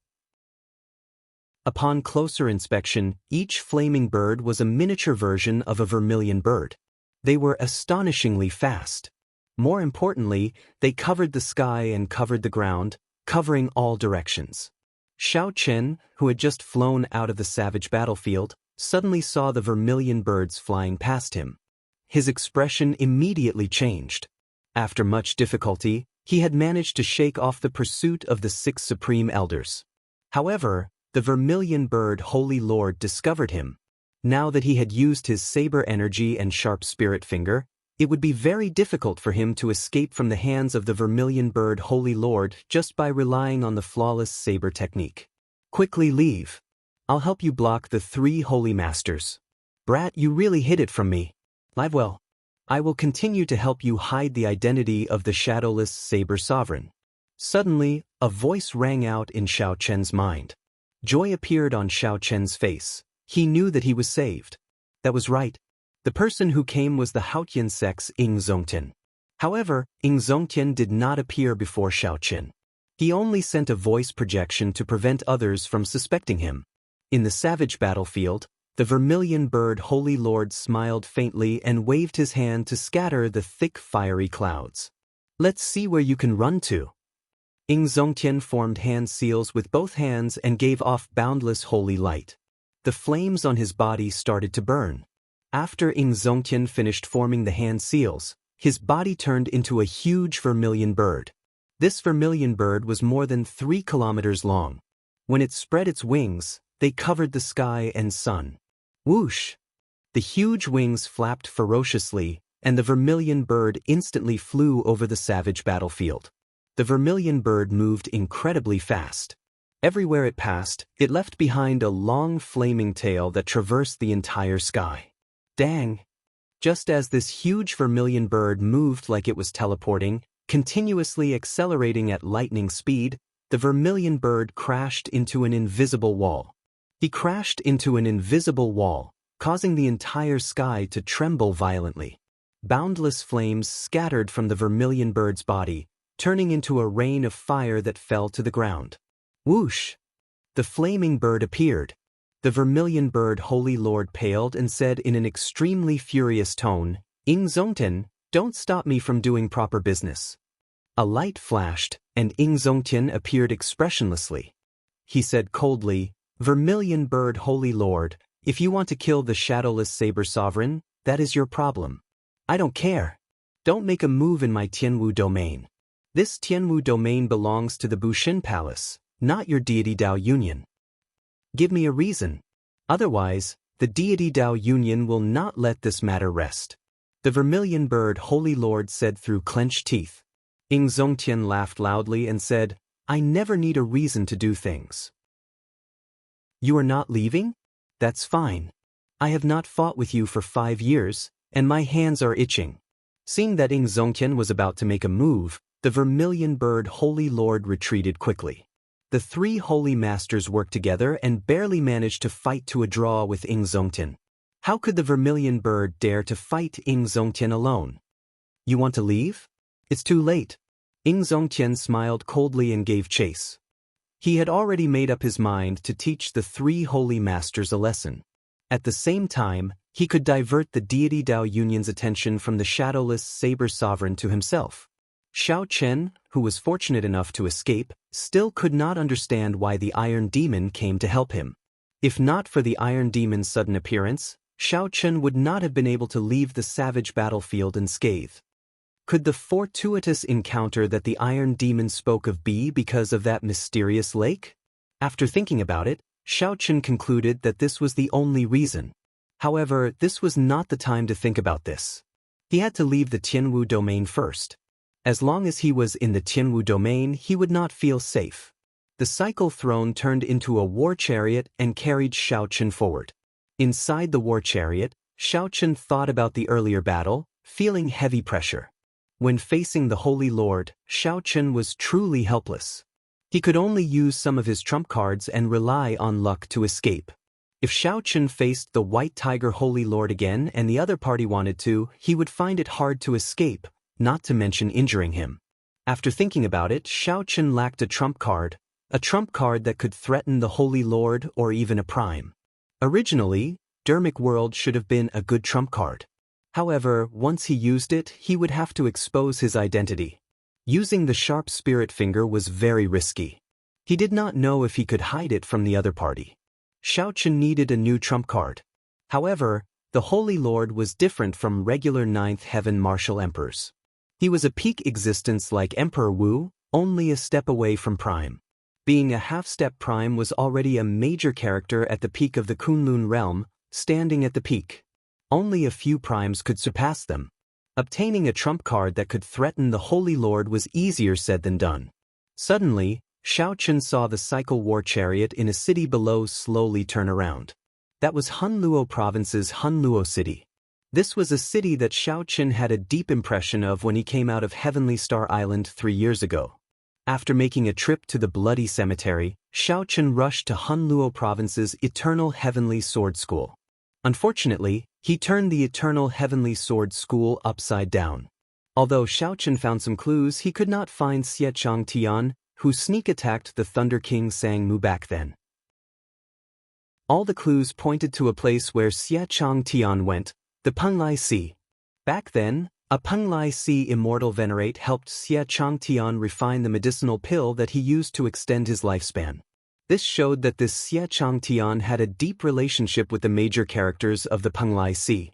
Upon closer inspection, each flaming bird was a miniature version of a vermilion bird. They were astonishingly fast. More importantly, they covered the sky and covered the ground, covering all directions. Xiao Chen, who had just flown out of the savage battlefield, suddenly saw the vermilion birds flying past him. His expression immediately changed. After much difficulty, he had managed to shake off the pursuit of the 6 supreme elders. However, the vermilion bird Holy Lord discovered him. Now that he had used his saber energy and sharp spirit finger, it would be very difficult for him to escape from the hands of the vermilion bird Holy Lord just by relying on the flawless saber technique. Quickly leave. I'll help you block the 3 holy masters. Brat, you really hid it from me. Live well. I will continue to help you hide the identity of the shadowless saber sovereign. Suddenly, a voice rang out in Xiao Chen's mind. Joy appeared on Xiao Chen's face. He knew that he was saved. That was right. The person who came was the Haotian sect's Ying Zongtian. However, Ying Zongtian did not appear before Xiao Chen. He only sent a voice projection to prevent others from suspecting him. In the savage battlefield, the vermilion bird Holy Lord smiled faintly and waved his hand to scatter the thick fiery clouds. Let's see where you can run to. Ying Zongtian formed hand seals with both hands and gave off boundless holy light. The flames on his body started to burn. After Ying Zongtian finished forming the hand seals, his body turned into a huge vermilion bird. This vermilion bird was more than 3 kilometers long. When it spread its wings, they covered the sky and sun. Whoosh! The huge wings flapped ferociously, and the vermilion bird instantly flew over the savage battlefield. The vermilion bird moved incredibly fast. Everywhere it passed, it left behind a long flaming tail that traversed the entire sky. Dang! Just as this huge vermilion bird moved like it was teleporting, continuously accelerating at lightning speed, the vermilion bird crashed into an invisible wall. He crashed into an invisible wall, causing the entire sky to tremble violently. Boundless flames scattered from the vermilion bird's body, turning into a rain of fire that fell to the ground. Whoosh! The flaming bird appeared. The vermilion bird Holy Lord paled and said in an extremely furious tone, Ying Zongtian, don't stop me from doing proper business. A light flashed, and Ying Zongtian appeared expressionlessly. He said coldly, Vermilion bird Holy Lord, if you want to kill the shadowless saber sovereign, that is your problem. I don't care. Don't make a move in my Tianwu domain. This Tianwu domain belongs to the Bushin Palace, not your deity Dao Union. Give me a reason. Otherwise, the deity Dao Union will not let this matter rest. The vermilion bird Holy Lord said through clenched teeth. Ying Zongtian laughed loudly and said, I never need a reason to do things. You are not leaving? That's fine. I have not fought with you for 5 years, and my hands are itching. Seeing that Ying Zongtian was about to make a move, the vermilion bird Holy Lord retreated quickly. The 3 holy masters worked together and barely managed to fight to a draw with Ying Zongtian. How could the vermilion bird dare to fight Ying Zongtian alone? You want to leave? It's too late. Ying Zongtian smiled coldly and gave chase. He had already made up his mind to teach the 3 holy masters a lesson. At the same time, he could divert the deity Dao Union's attention from the shadowless saber sovereign to himself. Xiao Chen, who was fortunate enough to escape, still could not understand why the Iron Demon came to help him. If not for the Iron Demon's sudden appearance, Xiao Chen would not have been able to leave the savage battlefield unscathed. Could the fortuitous encounter that the Iron Demon spoke of be because of that mysterious lake? After thinking about it, Xiao Chen concluded that this was the only reason. However, this was not the time to think about this. He had to leave the Tianwu domain first. As long as he was in the Tianwu domain, he would not feel safe. The cycle throne turned into a war chariot and carried Xiao Chen forward. Inside the war chariot, Xiao Chen thought about the earlier battle, feeling heavy pressure. When facing the Holy Lord, Xiao Chen was truly helpless. He could only use some of his trump cards and rely on luck to escape. If Xiao Chen faced the White Tiger Holy Lord again and the other party wanted to, he would find it hard to escape, not to mention injuring him. After thinking about it, Xiao Chen lacked a trump card that could threaten the Holy Lord or even a prime. Originally, Dermic World should have been a good trump card. However, once he used it, he would have to expose his identity. Using the sharp spirit finger was very risky. He did not know if he could hide it from the other party. Xiao Chen needed a new trump card. However, the Holy Lord was different from regular Ninth Heaven martial emperors. He was a peak existence like Emperor Wu, only a step away from Prime. Being a half-step Prime was already a major character at the peak of the Kunlun realm, standing at the peak. Only a few Primes could surpass them. Obtaining a trump card that could threaten the Holy Lord was easier said than done. Suddenly, Xiao Chen saw the cycle war chariot in a city below slowly turn around. That was Hunluo Province's Hunluo City. This was a city that Xiao Chen had a deep impression of when he came out of Heavenly Star Island 3 years ago. After making a trip to the Bloody Cemetery, Xiao Chen rushed to Hunluo Province's Eternal Heavenly Sword School. Unfortunately, he turned the Eternal Heavenly Sword School upside down. Although Xiao Chen found some clues, he could not find Xie Chang Tian, who sneak attacked the Thunder King Sang Mu back then. All the clues pointed to a place where Xie Chang Tian went, the Penglai Sea. Back then, a Penglai Sea immortal venerate helped Xie Chang Tian refine the medicinal pill that he used to extend his lifespan. This showed that this Xie Chang Tian had a deep relationship with the major characters of the Penglai Sea.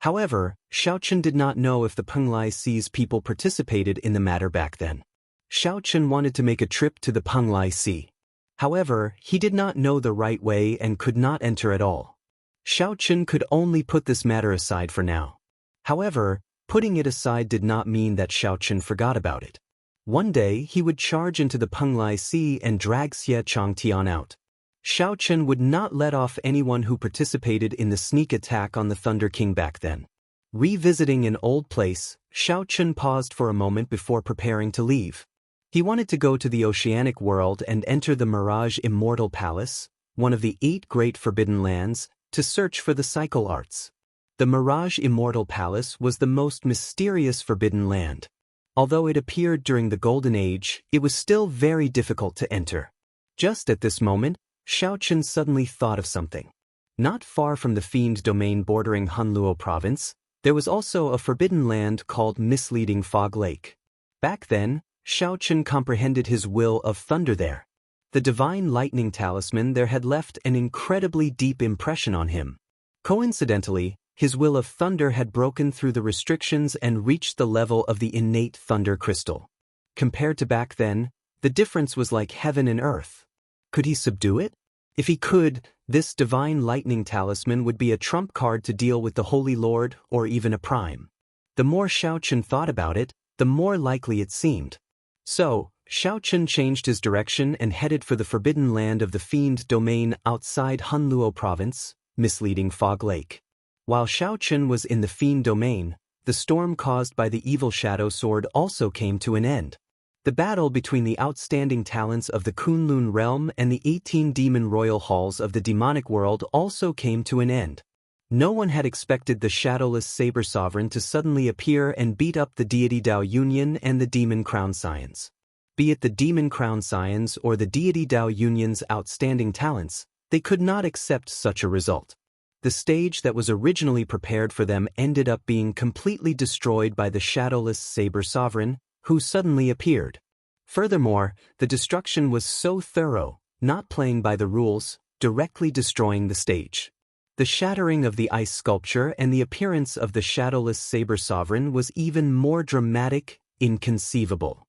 However, Xiao Chen did not know if the Penglai Sea's people participated in the matter back then. Xiao Chen wanted to make a trip to the Penglai Sea. However, he did not know the right way and could not enter at all. Xiao Chen could only put this matter aside for now. However, putting it aside did not mean that Xiao Chen forgot about it. One day, he would charge into the Penglai Sea and drag Xie Chang Tian out. Xiao Chen would not let off anyone who participated in the sneak attack on the Thunder King back then. Revisiting an old place, Xiao Chen paused for a moment before preparing to leave. He wanted to go to the oceanic world and enter the Mirage Immortal Palace, one of the 8 great forbidden lands, to search for the cycle arts. The Mirage Immortal Palace was the most mysterious forbidden land. Although it appeared during the Golden Age, it was still very difficult to enter. Just at this moment, Xiao Chen suddenly thought of something. Not far from the Fiend Domain bordering Hunluo Province, there was also a forbidden land called Misleading Fog Lake. Back then, Xiao Chen comprehended his will of thunder there. The divine lightning talisman there had left an incredibly deep impression on him. Coincidentally, his will of thunder had broken through the restrictions and reached the level of the innate thunder crystal. Compared to back then, the difference was like heaven and earth. Could he subdue it? If he could, this divine lightning talisman would be a trump card to deal with the Holy Lord or even a prime. The more Xiao Chen thought about it, the more likely it seemed. So, Xiao Chen changed his direction and headed for the forbidden land of the Fiend Domain outside Hunluo Province, Misleading Fog Lake. While Xiao Chen was in the Fiend Domain, the storm caused by the evil Shadow Sword also came to an end. The battle between the outstanding talents of the Kunlun realm and the 18 demon royal halls of the demonic world also came to an end. No one had expected the shadowless Saber Sovereign to suddenly appear and beat up the deity Dao Union and the demon Crown Scions. Be it the demon Crown Scions or the deity Dao Union's outstanding talents, they could not accept such a result. The stage that was originally prepared for them ended up being completely destroyed by the shadowless Saber Sovereign, who suddenly appeared. Furthermore, the destruction was so thorough, not playing by the rules, directly destroying the stage. The shattering of the ice sculpture and the appearance of the shadowless Saber Sovereign was even more dramatic, inconceivable.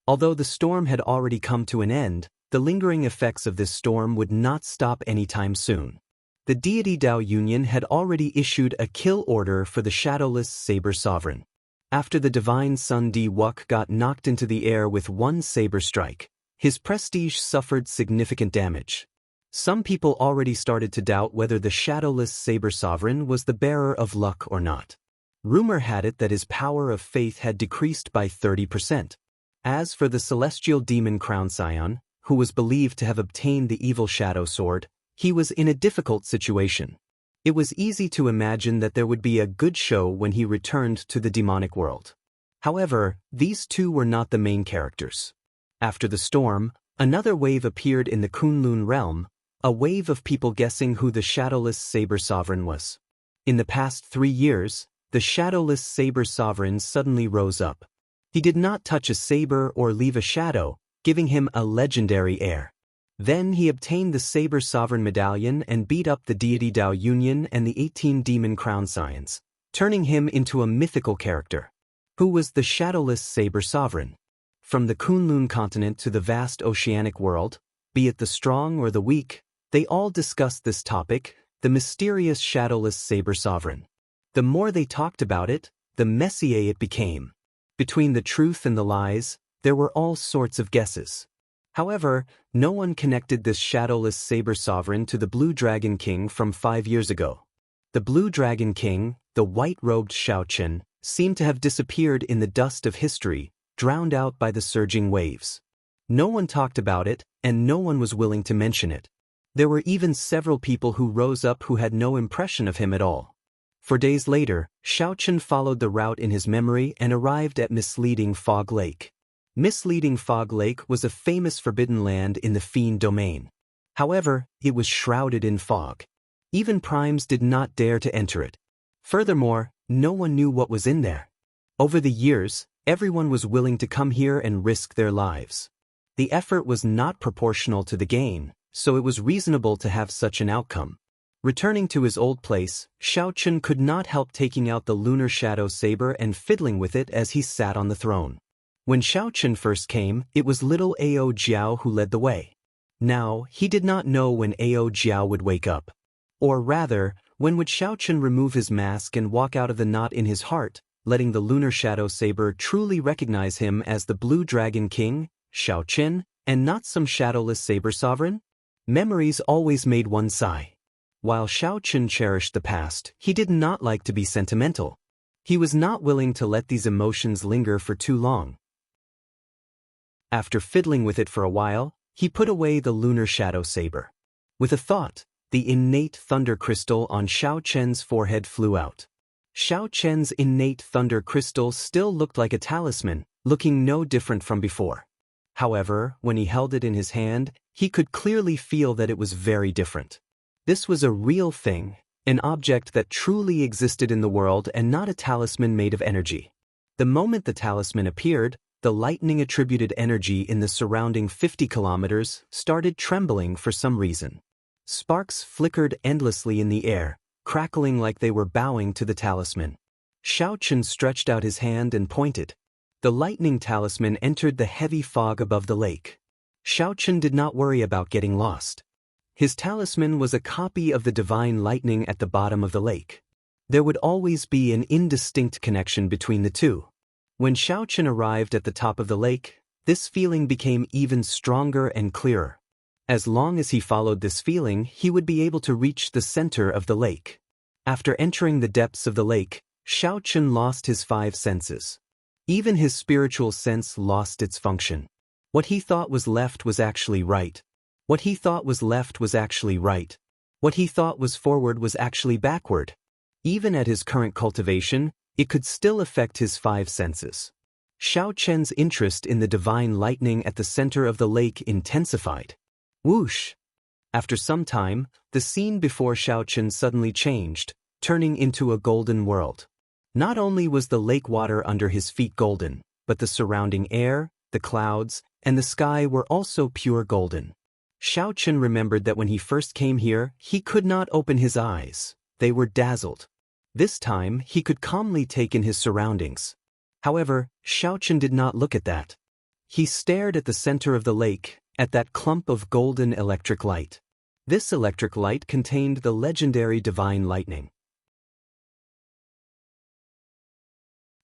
Although the storm had already come to an end, the lingering effects of this storm would not stop anytime soon. The deity Dao Union had already issued a kill order for the shadowless Saber Sovereign. After the divine Sun Di Wuk got knocked into the air with one saber strike, his prestige suffered significant damage. Some people already started to doubt whether the shadowless Saber Sovereign was the bearer of luck or not. Rumor had it that his power of faith had decreased by 30%. As for the celestial demon Crown Scion, who was believed to have obtained the evil Shadow Sword, he was in a difficult situation. It was easy to imagine that there would be a good show when he returned to the demonic world. However, these two were not the main characters. After the storm, another wave appeared in the Kunlun realm, a wave of people guessing who the shadowless Saber Sovereign was. In the past 3 years, the shadowless Saber Sovereign suddenly rose up. He did not touch a saber or leave a shadow, giving him a legendary air. Then he obtained the Saber Sovereign Medallion and beat up the deity Dao Union and the 18 demon crown scions, turning him into a mythical character. Who was the shadowless Saber Sovereign? From the Kunlun continent to the vast oceanic world, be it the strong or the weak, they all discussed this topic, the mysterious shadowless Saber Sovereign. The more they talked about it, the messier it became. Between the truth and the lies, there were all sorts of guesses. However, no one connected this shadowless Saber Sovereign to the Blue Dragon King from 5 years ago. The Blue Dragon King, the white-robed Shao Chen, seemed to have disappeared in the dust of history, drowned out by the surging waves. No one talked about it, and no one was willing to mention it. There were even several people who rose up who had no impression of him at all. For days later, Shao Chen followed the route in his memory and arrived at Misleading Fog Lake. Misleading Fog Lake was a famous forbidden land in the Fiend domain. However, it was shrouded in fog. Even primes did not dare to enter it. Furthermore, no one knew what was in there. Over the years, everyone was willing to come here and risk their lives. The effort was not proportional to the gain, so it was reasonable to have such an outcome. Returning to his old place, Shao Chen could not help taking out the lunar shadow saber and fiddling with it as he sat on the throne. When Shao Chen first came, it was little Ao Jiao who led the way. Now, he did not know when Ao Jiao would wake up. Or rather, when would Shao Chen remove his mask and walk out of the knot in his heart, letting the lunar shadow saber truly recognize him as the Blue Dragon King, Shao Chen, and not some shadowless Saber Sovereign? Memories always made one sigh. While Shao Chen cherished the past, he did not like to be sentimental. He was not willing to let these emotions linger for too long. After fiddling with it for a while, he put away the lunar shadow saber. With a thought, the innate thunder crystal on Shao Chen's forehead flew out. Shao Chen's innate thunder crystal still looked like a talisman, looking no different from before. However, when he held it in his hand, he could clearly feel that it was very different. This was a real thing, an object that truly existed in the world and not a talisman made of energy. The moment the talisman appeared, the lightning-attributed energy in the surrounding 50 kilometers started trembling for some reason. Sparks flickered endlessly in the air, crackling like they were bowing to the talisman. Shao Chen stretched out his hand and pointed. The lightning talisman entered the heavy fog above the lake. Shao Chen did not worry about getting lost. His talisman was a copy of the divine lightning at the bottom of the lake. There would always be an indistinct connection between the two. When Shao Chen arrived at the top of the lake, this feeling became even stronger and clearer. As long as he followed this feeling, he would be able to reach the center of the lake. After entering the depths of the lake, Shao Chen lost his 5 senses. Even his spiritual sense lost its function. What he thought was left was actually right. What he thought was left was actually right. What he thought was forward was actually backward. Even at his current cultivation, it could still affect his 5 senses. Shao Chen's interest in the divine lightning at the center of the lake intensified. Whoosh! After some time, the scene before Shao Chen suddenly changed, turning into a golden world. Not only was the lake water under his feet golden, but the surrounding air, the clouds, and the sky were also pure golden. Shao Chen remembered that when he first came here, he could not open his eyes. They were dazzled. This time, he could calmly take in his surroundings. However, Shao Chen did not look at that. He stared at the center of the lake, at that clump of golden electric light. This electric light contained the legendary divine lightning.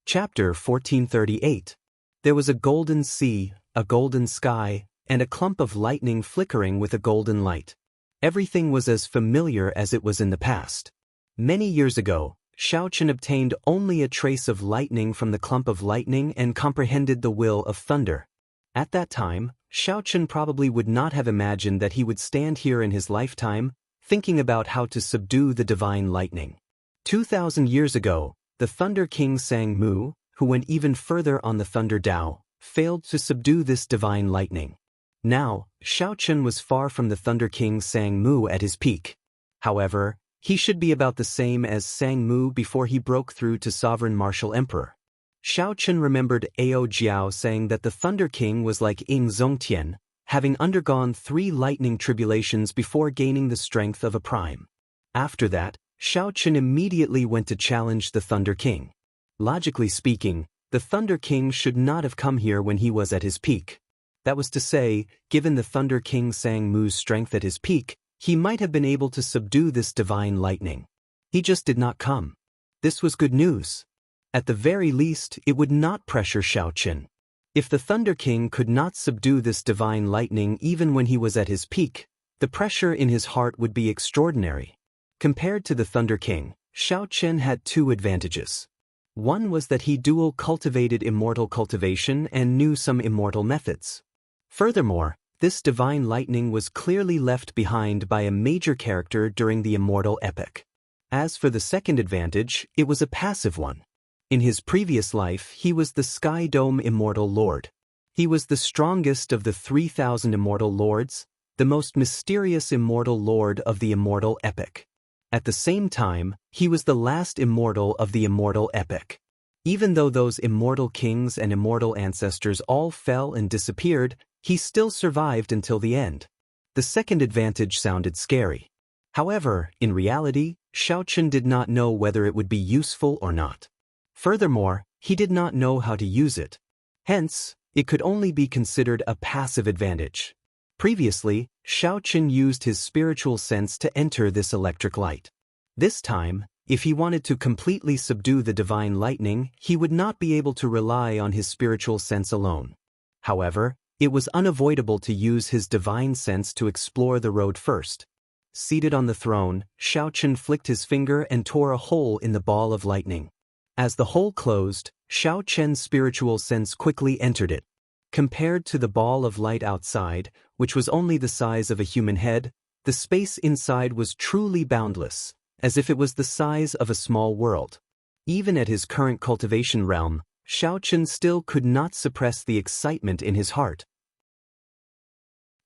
Chapter 1438. There was a golden sea, a golden sky, and a clump of lightning flickering with a golden light. Everything was as familiar as it was in the past. Many years ago, Shao Chen obtained only a trace of lightning from the clump of lightning and comprehended the will of thunder. At that time, Shao Chen probably would not have imagined that he would stand here in his lifetime, thinking about how to subdue the divine lightning. 2,000 years ago, the Thunder King Sang Mu, who went even further on the Thunder Dao, failed to subdue this divine lightning. Now, Shao Chun was far from the Thunder King Sang Mu at his peak. However, he should be about the same as Sang Mu before he broke through to Sovereign Martial Emperor. Shao Chun remembered Ao Jiao saying that the Thunder King was like Ying Zongtian, having undergone 3 lightning tribulations before gaining the strength of a prime. After that, Shao Chun immediately went to challenge the Thunder King. Logically speaking, the Thunder King should not have come here when he was at his peak. That was to say, given the Thunder King Sang Mu's strength at his peak, he might have been able to subdue this divine lightning. He just did not come. This was good news. At the very least, it would not pressure Shao Chun. If the Thunder King could not subdue this divine lightning even when he was at his peak, the pressure in his heart would be extraordinary. Compared to the Thunder King, Shao Chun had 2 advantages. One was that he dual cultivated immortal cultivation and knew some immortal methods. Furthermore, this divine lightning was clearly left behind by a major character during the immortal epic. As for the second advantage, it was a passive one. In his previous life, he was the Sky Dome Immortal Lord. He was the strongest of the 3,000 immortal lords, the most mysterious immortal lord of the immortal epic. At the same time, he was the last immortal of the immortal epic. Even though those immortal kings and immortal ancestors all fell and disappeared, he still survived until the end. The second advantage sounded scary. However, in reality, Shao Chun did not know whether it would be useful or not. Furthermore, he did not know how to use it. Hence, it could only be considered a passive advantage. Previously, Shao Chun used his spiritual sense to enter this electric light. This time, if he wanted to completely subdue the divine lightning, he would not be able to rely on his spiritual sense alone. However, it was unavoidable to use his divine sense to explore the road first. Seated on the throne, Shao Chun flicked his finger and tore a hole in the ball of lightning. As the hole closed, Shao Chun's spiritual sense quickly entered it. Compared to the ball of light outside, which was only the size of a human head, the space inside was truly boundless, as if it was the size of a small world. Even at his current cultivation realm, Shao Chun still could not suppress the excitement in his heart.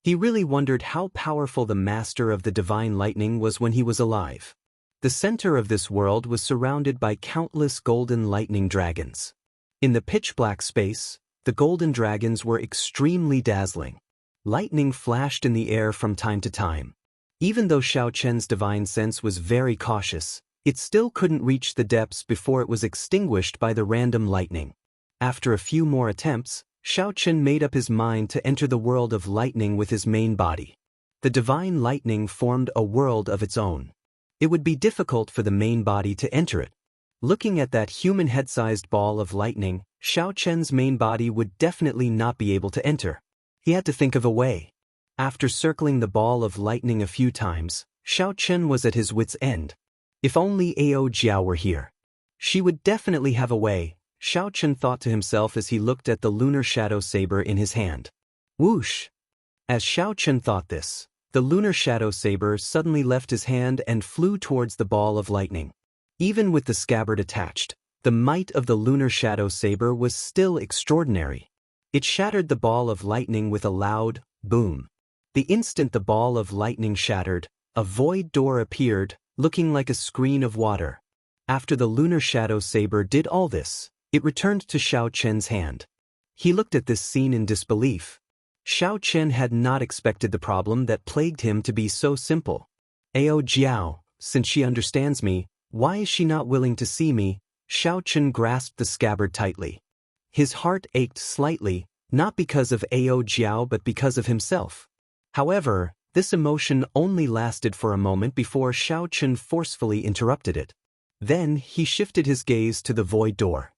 He really wondered how powerful the master of the divine lightning was when he was alive. The center of this world was surrounded by countless golden lightning dragons. In the pitch-black space, the golden dragons were extremely dazzling. Lightning flashed in the air from time to time. Even though Shao Chun's divine sense was very cautious, it still couldn't reach the depths before it was extinguished by the random lightning. After a few more attempts, Shao Chun made up his mind to enter the world of lightning with his main body. The divine lightning formed a world of its own. It would be difficult for the main body to enter it. Looking at that human head-sized ball of lightning, Shao Chun's main body would definitely not be able to enter. He had to think of a way. After circling the ball of lightning a few times, Shao Chun was at his wit's end. If only Ao Jiao were here. She would definitely have a way, Shao Chun thought to himself as he looked at the lunar shadow saber in his hand. Whoosh! As Shao Chun thought this, the lunar shadow saber suddenly left his hand and flew towards the ball of lightning. Even with the scabbard attached, the might of the lunar shadow saber was still extraordinary. It shattered the ball of lightning with a loud boom. The instant the ball of lightning shattered, a void door appeared, looking like a screen of water. After the lunar shadow saber did all this, it returned to Shao Chun's hand. He looked at this scene in disbelief. Shao Chun had not expected the problem that plagued him to be so simple. Ao Jiao, since she understands me, why is she not willing to see me? Shao Chun grasped the scabbard tightly. His heart ached slightly, not because of Ao Jiao but because of himself. However, this emotion only lasted for a moment before Shao Chun forcefully interrupted it. Then he shifted his gaze to the void door.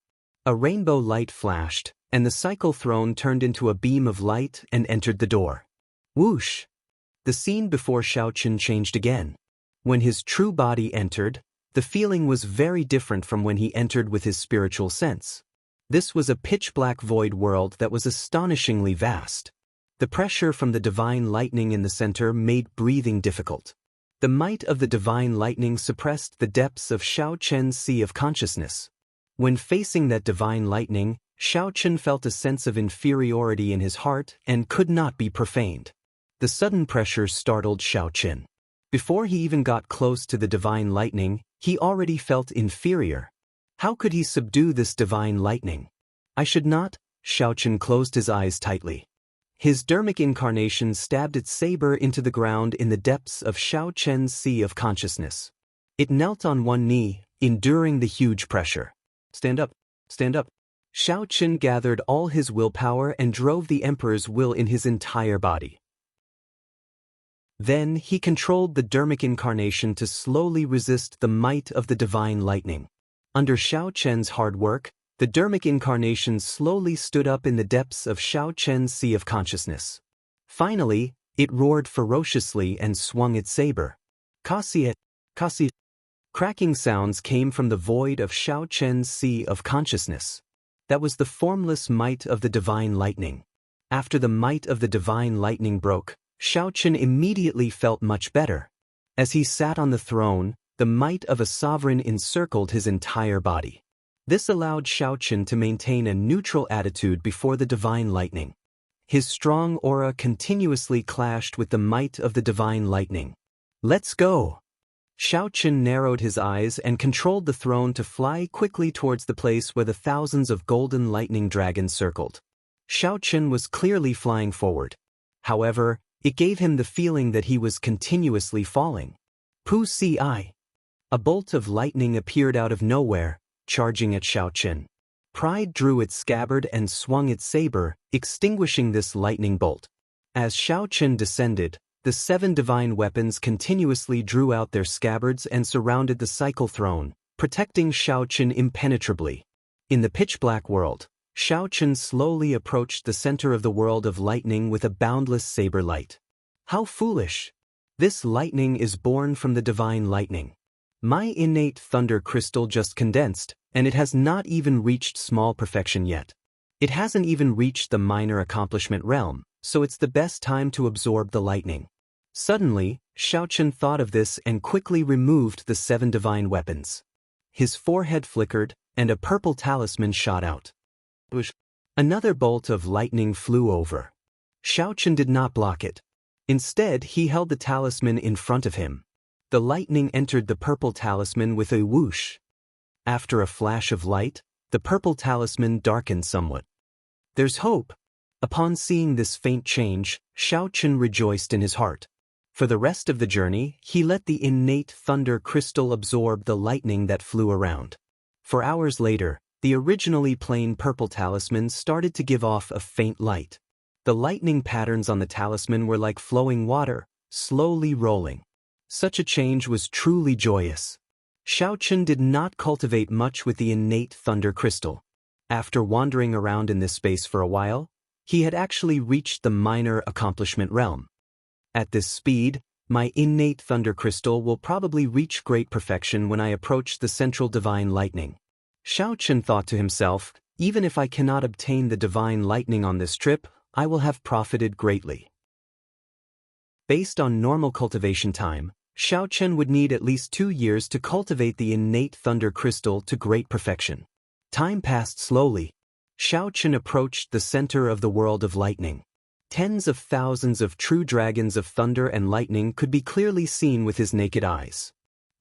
A rainbow light flashed, and the cycle throne turned into a beam of light and entered the door. Whoosh! The scene before Shao Chun changed again. When his true body entered, the feeling was very different from when he entered with his spiritual sense. This was a pitch-black void world that was astonishingly vast. The pressure from the divine lightning in the center made breathing difficult. The might of the divine lightning suppressed the depths of Xiao Chen's sea of consciousness. When facing that divine lightning, Xiao Chen felt a sense of inferiority in his heart and could not be profaned. The sudden pressure startled Xiao Chen. Before he even got close to the divine lightning, he already felt inferior. How could he subdue this divine lightning? I should not. Xiao Chen closed his eyes tightly. His dermic incarnation stabbed its saber into the ground in the depths of Xiao Chen's sea of consciousness. It knelt on one knee, enduring the huge pressure. Stand up, stand up. Xiao Chen gathered all his willpower and drove the emperor's will in his entire body. Then he controlled the dermic incarnation to slowly resist the might of the divine lightning. Under Xiao Chen's hard work, the dermic incarnation slowly stood up in the depths of Xiao Chen's sea of consciousness. Finally, it roared ferociously and swung its saber. Kasi. Cracking sounds came from the void of Xiao Chen's sea of consciousness. That was the formless might of the divine lightning. After the might of the divine lightning broke, Xiao Chen immediately felt much better. As he sat on the throne, the might of a sovereign encircled his entire body. This allowed Xiao Chen to maintain a neutral attitude before the divine lightning. His strong aura continuously clashed with the might of the divine lightning. Let's go! Xiao Chen narrowed his eyes and controlled the throne to fly quickly towards the place where the thousands of golden lightning dragons circled. Xiao Chen was clearly flying forward. However, it gave him the feeling that he was continuously falling. Pu Si. A bolt of lightning appeared out of nowhere, charging at Xiao Chen. Pride drew its scabbard and swung its saber, extinguishing this lightning bolt. As Xiao Chen descended, the 7 divine weapons continuously drew out their scabbards and surrounded the cycle throne, protecting Xiao Chen impenetrably. In the pitch-black world, Xiao Chen slowly approached the center of the world of lightning with a boundless saber light. How foolish! This lightning is born from the divine lightning. My innate thunder crystal just condensed, and it has not even reached small perfection yet. It hasn't even reached the minor accomplishment realm, so it's the best time to absorb the lightning. Suddenly, Xiao Chen thought of this and quickly removed the 7 divine weapons. His forehead flickered, and a purple talisman shot out. Another bolt of lightning flew over. Xiao Chen did not block it. Instead, he held the talisman in front of him. The lightning entered the purple talisman with a whoosh. After a flash of light, the purple talisman darkened somewhat. There's hope. Upon seeing this faint change, Xiao Chen rejoiced in his heart. For the rest of the journey, he let the innate thunder crystal absorb the lightning that flew around. For hours later, the originally plain purple talisman started to give off a faint light. The lightning patterns on the talisman were like flowing water, slowly rolling. Such a change was truly joyous. Xiao Chen did not cultivate much with the innate thunder crystal. After wandering around in this space for a while, he had actually reached the minor accomplishment realm. At this speed, my innate thunder crystal will probably reach great perfection when I approach the central divine lightning. Xiao Chen thought to himself, even if I cannot obtain the divine lightning on this trip, I will have profited greatly. Based on normal cultivation time, Xiao Chen would need at least 2 years to cultivate the innate thunder crystal to great perfection. Time passed slowly. Xiao Chen approached the center of the world of lightning. Tens of thousands of true dragons of thunder and lightning could be clearly seen with his naked eyes.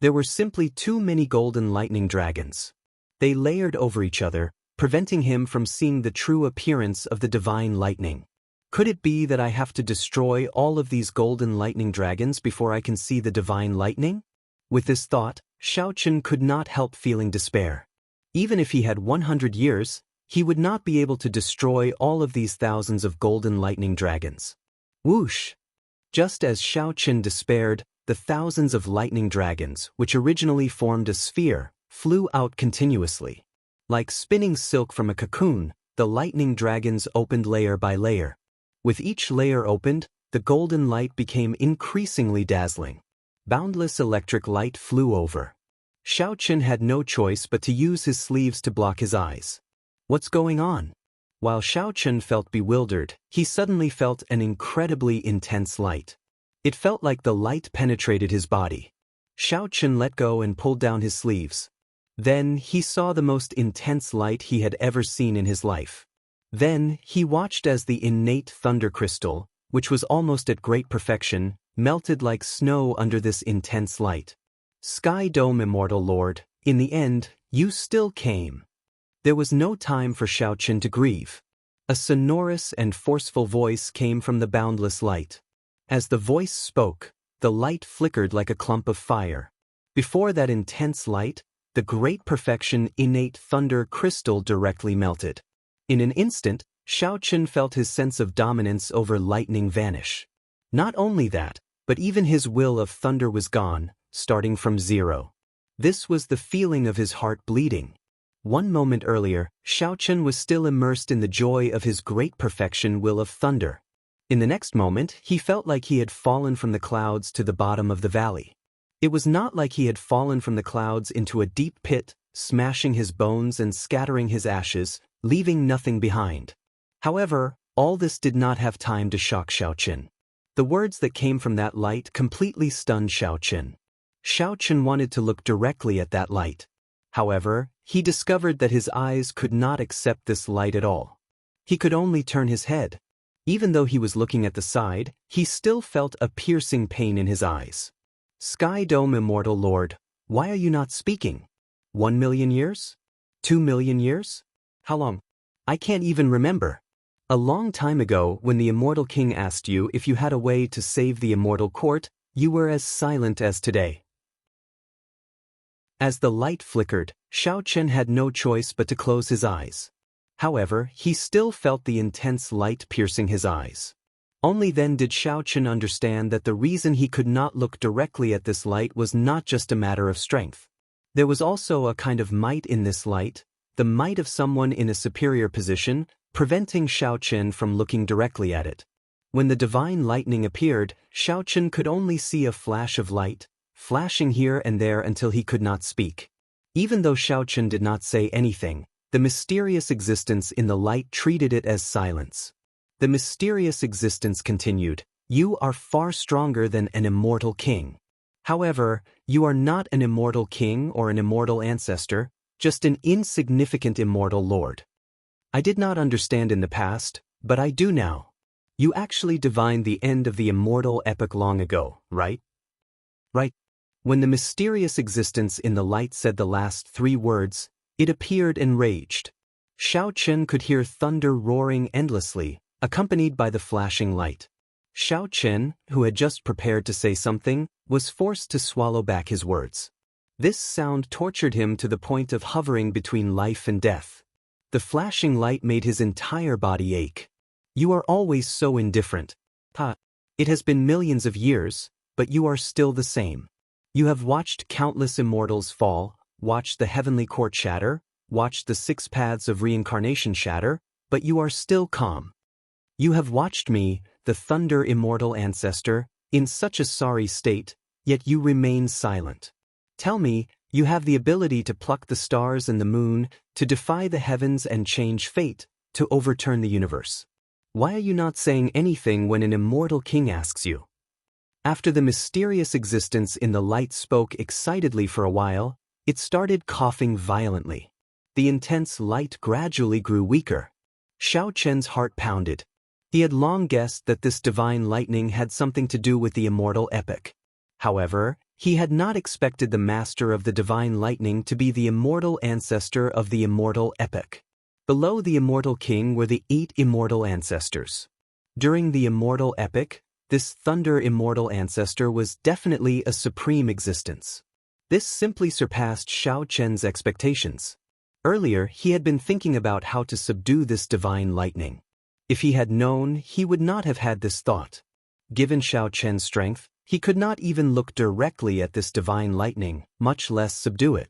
There were simply too many golden lightning dragons. They layered over each other, preventing him from seeing the true appearance of the divine lightning. Could it be that I have to destroy all of these golden lightning dragons before I can see the divine lightning? With this thought, Xiao Chen could not help feeling despair. Even if he had 100 years, he would not be able to destroy all of these thousands of golden lightning dragons. Whoosh! Just as Xiao Chen despaired, the thousands of lightning dragons, which originally formed a sphere, flew out continuously. Like spinning silk from a cocoon, the lightning dragons opened layer by layer. With each layer opened, the golden light became increasingly dazzling. Boundless electric light flew over. Xiao Chen had no choice but to use his sleeves to block his eyes. What's going on? While Xiao Chen felt bewildered, he suddenly felt an incredibly intense light. It felt like the light penetrated his body. Xiao Chen let go and pulled down his sleeves. Then he saw the most intense light he had ever seen in his life. Then he watched as the innate thunder crystal, which was almost at great perfection, melted like snow under this intense light. Sky Dome Immortal Lord, in the end, you still came. There was no time for Xiao Chen to grieve. A sonorous and forceful voice came from the boundless light. As the voice spoke, the light flickered like a clump of fire. Before that intense light, the great perfection innate thunder crystal directly melted. In an instant, Xiao Chen felt his sense of dominance over lightning vanish. Not only that, but even his will of thunder was gone, starting from zero. This was the feeling of his heart bleeding. One moment earlier, Xiao Chen was still immersed in the joy of his great perfection will of thunder. In the next moment, he felt like he had fallen from the clouds to the bottom of the valley. It was not like he had fallen from the clouds into a deep pit, smashing his bones and scattering his ashes, leaving nothing behind. However, all this did not have time to shock Xiao Chen. The words that came from that light completely stunned Xiao Chen. Xiao Chen wanted to look directly at that light. However, he discovered that his eyes could not accept this light at all. He could only turn his head. Even though he was looking at the side, he still felt a piercing pain in his eyes. Sky Dome Immortal Lord, why are you not speaking? 1 million years? 2 million years? How long? I can't even remember. A long time ago, when the Immortal King asked you if you had a way to save the Immortal Court, you were as silent as today. As the light flickered, Xiao Chen had no choice but to close his eyes. However, he still felt the intense light piercing his eyes. Only then did Xiao Chen understand that the reason he could not look directly at this light was not just a matter of strength. There was also a kind of might in this light, the might of someone in a superior position, preventing Xiao Chen from looking directly at it. When the divine lightning appeared, Xiao Chen could only see a flash of light, flashing here and there until he could not speak. Even though Xiao Chen did not say anything, the mysterious existence in the light treated it as silence. The mysterious existence continued, you are far stronger than an immortal king. However, you are not an immortal king or an immortal ancestor, just an insignificant immortal lord. I did not understand in the past, but I do now. You actually divined the end of the immortal epoch long ago, right? Right. When the mysterious existence in the light said the last 3 words, it appeared enraged. Xiao Chen could hear thunder roaring endlessly, accompanied by the flashing light. Xiao Chen, who had just prepared to say something, was forced to swallow back his words. This sound tortured him to the point of hovering between life and death. The flashing light made his entire body ache. You are always so indifferent. It has been millions of years, but you are still the same. You have watched countless immortals fall, watched the heavenly court shatter, watched the 6 paths of reincarnation shatter, but you are still calm. You have watched me, the thunder immortal ancestor, in such a sorry state, yet you remain silent. Tell me, you have the ability to pluck the stars and the moon, to defy the heavens and change fate, to overturn the universe. Why are you not saying anything when an immortal king asks you? After the mysterious existence in the light spoke excitedly for a while, it started coughing violently. The intense light gradually grew weaker. Xiao Chen's heart pounded. He had long guessed that this divine lightning had something to do with the immortal epoch. However, he had not expected the master of the divine lightning to be the immortal ancestor of the immortal epoch. Below the immortal king were the 8 immortal ancestors. During the immortal epoch, this thunder immortal ancestor was definitely a supreme existence. This simply surpassed Xiao Chen's expectations. Earlier, he had been thinking about how to subdue this divine lightning. If he had known, he would not have had this thought. Given Xiao Chen's strength, he could not even look directly at this divine lightning, much less subdue it.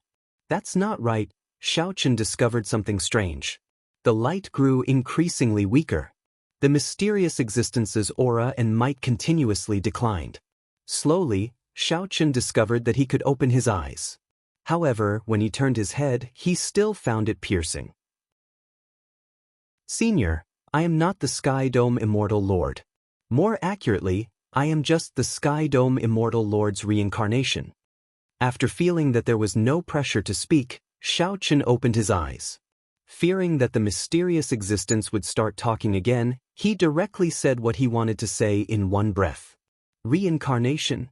That's not right. Xiao Chen discovered something strange. The light grew increasingly weaker. The mysterious existence's aura and might continuously declined. Slowly, Xiao Chen discovered that he could open his eyes. However, when he turned his head, he still found it piercing. Senior, I am not the Sky Dome Immortal Lord. More accurately, I am just the Sky Dome Immortal Lord's reincarnation. After feeling that there was no pressure to speak, Xiao Chen opened his eyes. Fearing that the mysterious existence would start talking again, he directly said what he wanted to say in one breath. Reincarnation?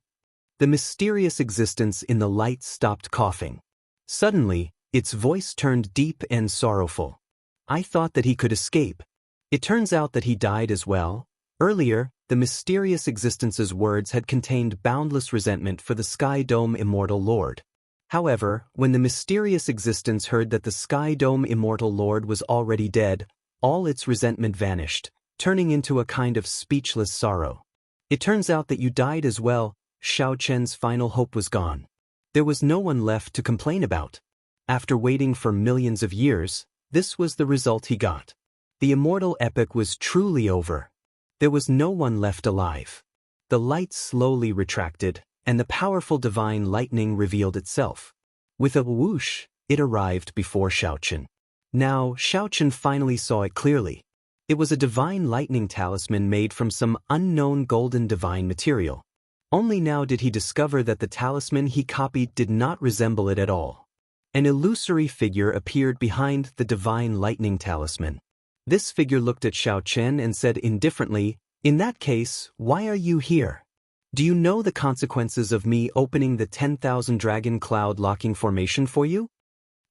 The mysterious existence in the light stopped coughing. Suddenly, its voice turned deep and sorrowful. I thought that he could escape. It turns out that he died as well. Earlier, the mysterious existence's words had contained boundless resentment for the Sky Dome Immortal Lord. However, when the mysterious existence heard that the Sky Dome Immortal Lord was already dead, all its resentment vanished, turning into a kind of speechless sorrow. It turns out that you died as well. Xiao Chen's final hope was gone. There was no one left to complain about. After waiting for millions of years, this was the result he got. The immortal epic was truly over. There was no one left alive. The light slowly retracted, and the powerful divine lightning revealed itself. With a whoosh, it arrived before Xiao Chen. Now, Xiao Chen finally saw it clearly. It was a divine lightning talisman made from some unknown golden divine material. Only now did he discover that the talisman he copied did not resemble it at all. An illusory figure appeared behind the divine lightning talisman. This figure looked at Xiao Chen and said indifferently, "In that case, why are you here? Do you know the consequences of me opening the 10,000 dragon cloud locking formation for you?"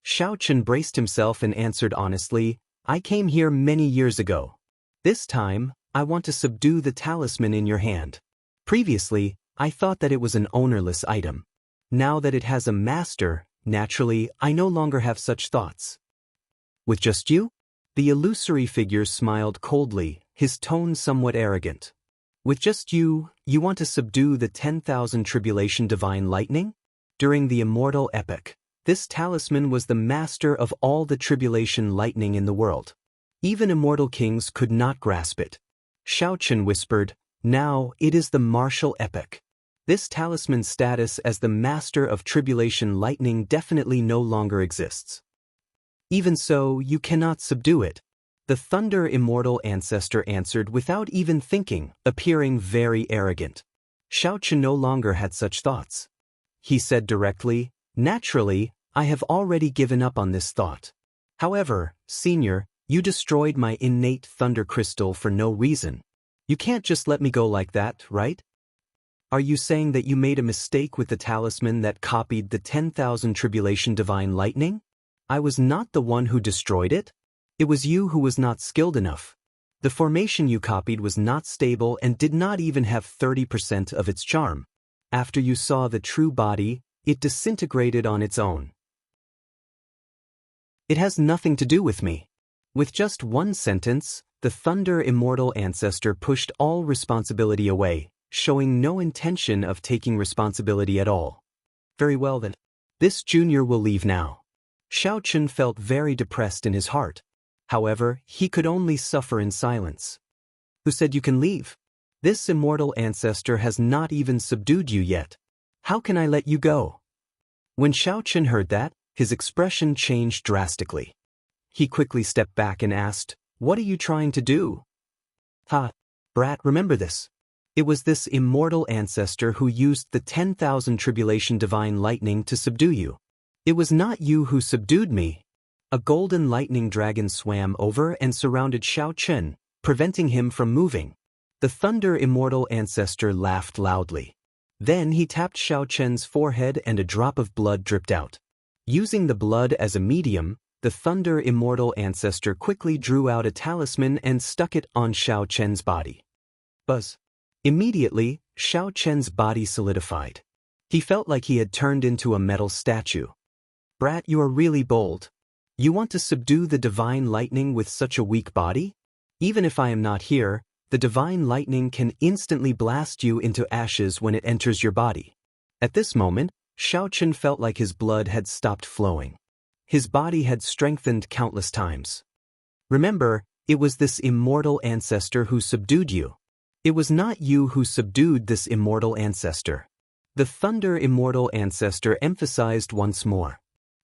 Xiao Chen braced himself and answered honestly, "I came here many years ago. This time, I want to subdue the talisman in your hand. Previously, I thought that it was an ownerless item. Now that it has a master, naturally, I no longer have such thoughts." "With just you?" The illusory figure smiled coldly, his tone somewhat arrogant. "With just you, you want to subdue the 10,000 tribulation divine lightning?" During the immortal epic, this talisman was the master of all the tribulation lightning in the world. Even immortal kings could not grasp it. Xiao Chen whispered, "Now it is the martial epic. This talisman's status as the master of tribulation lightning definitely no longer exists. Even so, you cannot subdue it." The Thunder Immortal Ancestor answered without even thinking, appearing very arrogant. Xiao Chen no longer had such thoughts. He said directly, "Naturally, I have already given up on this thought. However, Senior, you destroyed my innate thunder crystal for no reason. You can't just let me go like that, right? Are you saying that you made a mistake with the talisman that copied the 10,000 tribulation divine lightning? I was not the one who destroyed it. It was you who was not skilled enough. The formation you copied was not stable and did not even have 30% of its charm. After you saw the true body, it disintegrated on its own. It has nothing to do with me." With just one sentence, the Thunder Immortal Ancestor pushed all responsibility away, showing no intention of taking responsibility at all. "Very well then. This junior will leave now." Xiao Chen felt very depressed in his heart. However, he could only suffer in silence. "Who said you can leave? This immortal ancestor has not even subdued you yet. How can I let you go?" When Xiao Chen heard that, his expression changed drastically. He quickly stepped back and asked, "What are you trying to do?" "Ha, brat, remember this. It was this immortal ancestor who used the 10,000 tribulation divine lightning to subdue you. It was not you who subdued me." A golden lightning dragon swam over and surrounded Xiao Chen, preventing him from moving. The Thunder Immortal Ancestor laughed loudly. Then he tapped Xiao Chen's forehead and a drop of blood dripped out. Using the blood as a medium, the Thunder Immortal Ancestor quickly drew out a talisman and stuck it on Xiao Chen's body. Buzz. Immediately, Xiao Chen's body solidified. He felt like he had turned into a metal statue. "Brat, you are really bold. You want to subdue the divine lightning with such a weak body? Even if I am not here, the divine lightning can instantly blast you into ashes when it enters your body." At this moment, Xiao Chen felt like his blood had stopped flowing. His body had strengthened countless times. "Remember, it was this immortal ancestor who subdued you. It was not you who subdued this immortal ancestor." The Thunder Immortal Ancestor emphasized once more.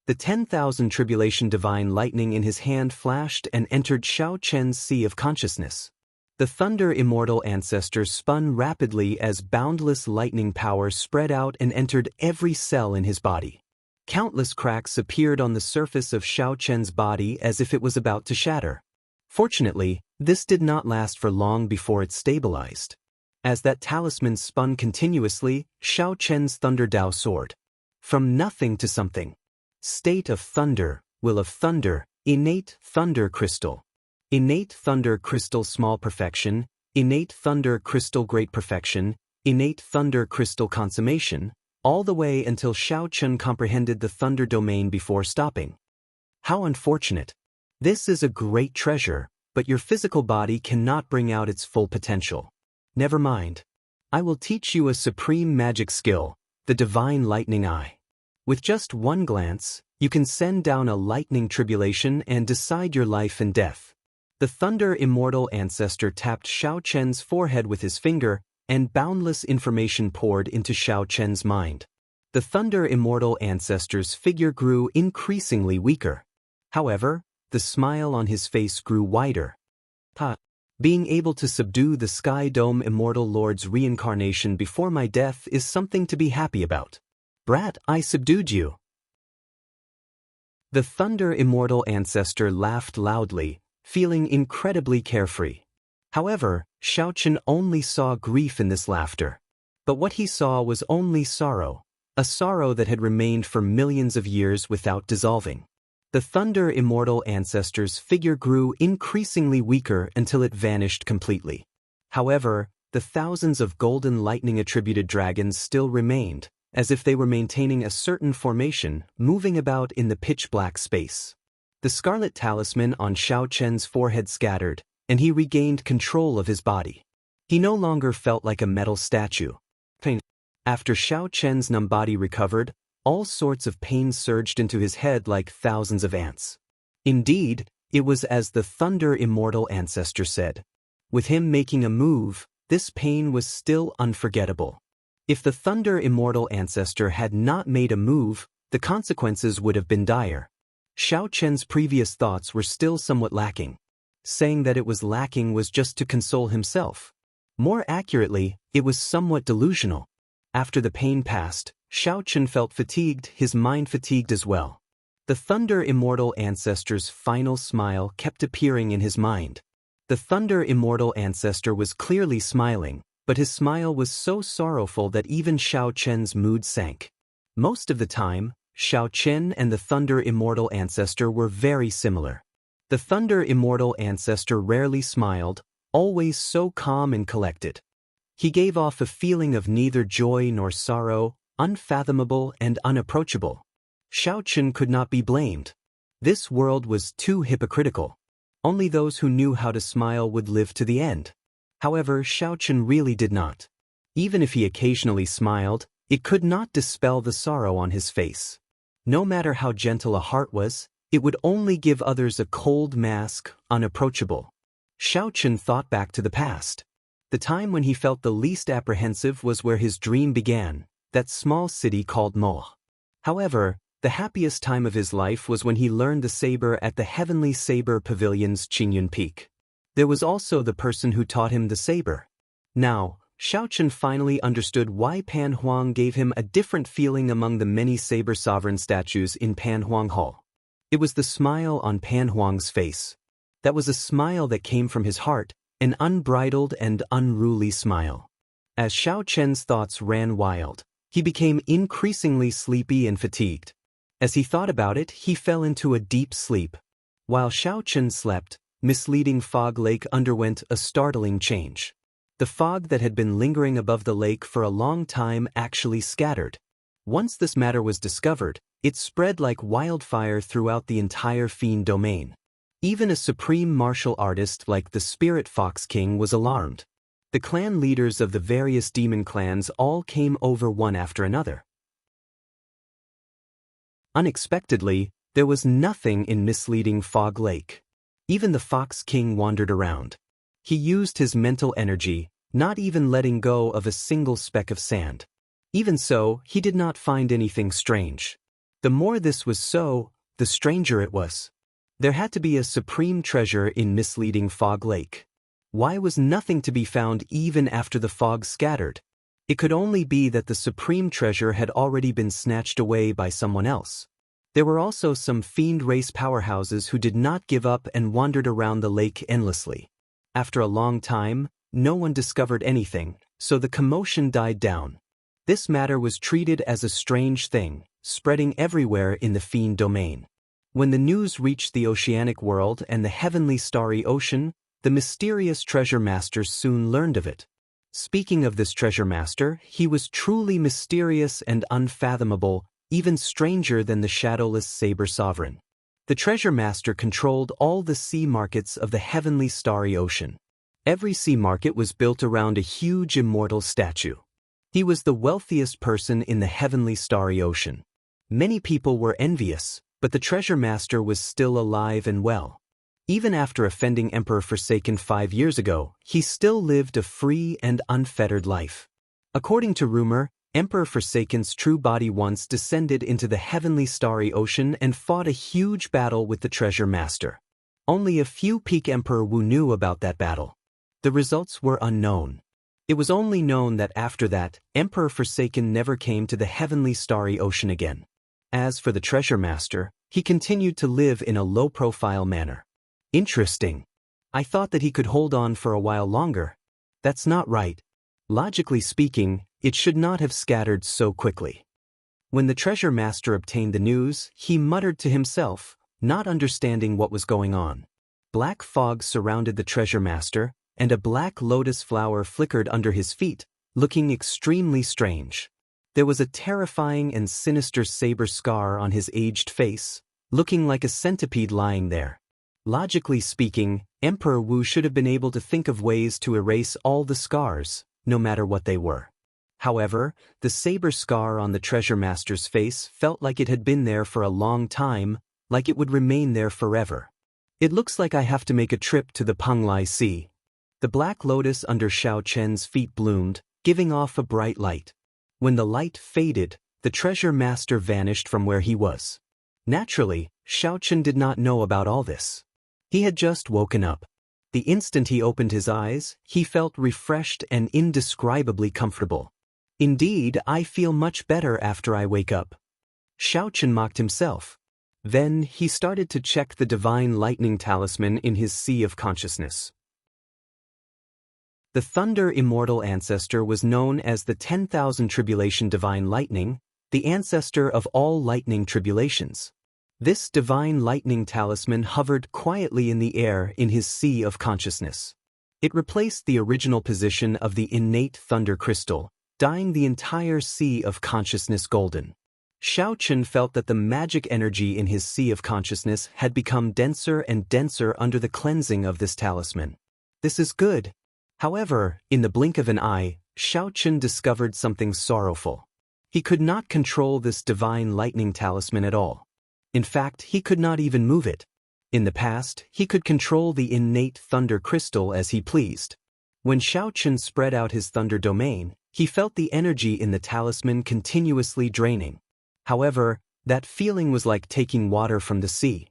The 10,000 tribulation divine lightning in his hand flashed and entered Xiao Chen's sea of consciousness. The Thunder Immortal Ancestor spun rapidly as boundless lightning power spread out and entered every cell in his body. Countless cracks appeared on the surface of Xiao Chen's body as if it was about to shatter. Fortunately, this did not last for long before it stabilized. As that talisman spun continuously, Xiao Chen's Thunder Dao soared. From nothing to something. State of Thunder, Will of Thunder, Innate Thunder Crystal. Innate Thunder Crystal Small Perfection, Innate Thunder Crystal Great Perfection, Innate Thunder Crystal Consummation, all the way until Xiao Chen comprehended the Thunder domain before stopping. How unfortunate. This is a great treasure, but your physical body cannot bring out its full potential. Never mind. I will teach you a supreme magic skill, the Divine Lightning Eye. With just one glance, you can send down a lightning tribulation and decide your life and death. The Thunder Immortal Ancestor tapped Xiao Chen's forehead with his finger, and boundless information poured into Xiao Chen's mind. The Thunder Immortal Ancestor's figure grew increasingly weaker. However, the smile on his face grew wider. Being able to subdue the Sky Dome Immortal Lord's reincarnation before my death is something to be happy about. Brat, I subdued you. The Thunder Immortal Ancestor laughed loudly, feeling incredibly carefree. However, Xiao Chen only saw grief in this laughter. But what he saw was only sorrow, a sorrow that had remained for millions of years without dissolving. The Thunder Immortal Ancestor's figure grew increasingly weaker until it vanished completely. However, the thousands of golden lightning-attributed dragons still remained, as if they were maintaining a certain formation, moving about in the pitch-black space. The scarlet talisman on Xiao Chen's forehead scattered, and he regained control of his body. He no longer felt like a metal statue. After Xiao Chen's numb body recovered, all sorts of pain surged into his head like thousands of ants. Indeed, it was as the Thunder Immortal Ancestor said. With him making a move, this pain was still unforgettable. If the Thunder Immortal Ancestor had not made a move, the consequences would have been dire. Xiao Chen's previous thoughts were still somewhat lacking. Saying that it was lacking was just to console himself. More accurately, it was somewhat delusional. After the pain passed, Xiao Chen felt fatigued, his mind fatigued as well. The Thunder Immortal Ancestor's final smile kept appearing in his mind. The Thunder Immortal Ancestor was clearly smiling, but his smile was so sorrowful that even Xiao Chen's mood sank. Most of the time, Xiao Chen and the Thunder Immortal Ancestor were very similar. The Thunder Immortal Ancestor rarely smiled, always so calm and collected. He gave off a feeling of neither joy nor sorrow, unfathomable and unapproachable. Xiao Chen could not be blamed. This world was too hypocritical. Only those who knew how to smile would live to the end. However, Xiao Chen really did not. Even if he occasionally smiled, it could not dispel the sorrow on his face. No matter how gentle a heart was, it would only give others a cold mask, unapproachable. Xiao Chen thought back to the past. The time when he felt the least apprehensive was where his dream began, that small city called Mo. However, the happiest time of his life was when he learned the saber at the Heavenly Saber Pavilion's Qingyun Peak. There was also the person who taught him the saber. Now, Xiao Chen finally understood why Pan Huang gave him a different feeling among the many saber sovereign statues in Pan Huang Hall. It was the smile on Pan Huang's face. That was a smile that came from his heart, an unbridled and unruly smile. As Xiao Chen's thoughts ran wild, he became increasingly sleepy and fatigued. As he thought about it, he fell into a deep sleep. While Xiao Chen slept, misleading Fog Lake underwent a startling change. The fog that had been lingering above the lake for a long time actually scattered. Once this matter was discovered, it spread like wildfire throughout the entire Fiend domain. Even a supreme martial artist like the Spirit Fox King was alarmed. The clan leaders of the various demon clans all came over one after another. Unexpectedly, there was nothing in misleading Fog Lake. Even the Fox King wandered around. He used his mental energy, not even letting go of a single speck of sand. Even so, he did not find anything strange. The more this was so, the stranger it was. There had to be a supreme treasure in misleading Fog Lake. Why was nothing to be found even after the fog scattered? It could only be that the supreme treasure had already been snatched away by someone else. There were also some fiend race powerhouses who did not give up and wandered around the lake endlessly. After a long time, no one discovered anything, so the commotion died down. This matter was treated as a strange thing, spreading everywhere in the fiend domain. When the news reached the oceanic world and the heavenly starry ocean, the mysterious treasure master soon learned of it. Speaking of this treasure master, he was truly mysterious and unfathomable, even stranger than the shadowless saber sovereign. The treasure master controlled all the sea markets of the heavenly starry ocean. Every sea market was built around a huge immortal statue. He was the wealthiest person in the heavenly starry ocean. Many people were envious, but the treasure master was still alive and well. Even after offending Emperor Forsaken 5 years ago, he still lived a free and unfettered life. According to rumor, Emperor Forsaken's true body once descended into the heavenly starry ocean and fought a huge battle with the treasure master. Only a few Peak Emperor Wu knew about that battle. The results were unknown. It was only known that after that, Emperor Forsaken never came to the heavenly starry ocean again. As for the treasure master, he continued to live in a low-profile manner. Interesting. I thought that he could hold on for a while longer. That's not right. Logically speaking, it should not have scattered so quickly. When the treasure master obtained the news, he muttered to himself, not understanding what was going on. Black fog surrounded the treasure master, and a black lotus flower flickered under his feet, looking extremely strange. There was a terrifying and sinister saber scar on his aged face, looking like a centipede lying there. Logically speaking, Emperor Wu should have been able to think of ways to erase all the scars, no matter what they were. However, the saber scar on the treasure master's face felt like it had been there for a long time, like it would remain there forever. It looks like I have to make a trip to the Penglai Sea. The black lotus under Xiao Chen's feet bloomed, giving off a bright light. When the light faded, the treasure master vanished from where he was. Naturally, Xiao Chen did not know about all this. He had just woken up. The instant he opened his eyes, he felt refreshed and indescribably comfortable. Indeed, I feel much better after I wake up. Xiao Chen mocked himself. Then he started to check the divine lightning talisman in his sea of consciousness. The Thunder Immortal Ancestor was known as the 10,000 Tribulation Divine Lightning, the ancestor of all lightning tribulations. This divine lightning talisman hovered quietly in the air in his sea of consciousness. It replaced the original position of the innate thunder crystal, dyeing the entire sea of consciousness golden. Xiao Chen felt that the magic energy in his sea of consciousness had become denser and denser under the cleansing of this talisman. This is good. However, in the blink of an eye, Xiao Chen discovered something sorrowful. He could not control this divine lightning talisman at all. In fact, he could not even move it. In the past, he could control the innate thunder crystal as he pleased. When Xiao Chen spread out his thunder domain, he felt the energy in the talisman continuously draining. However, that feeling was like taking water from the sea.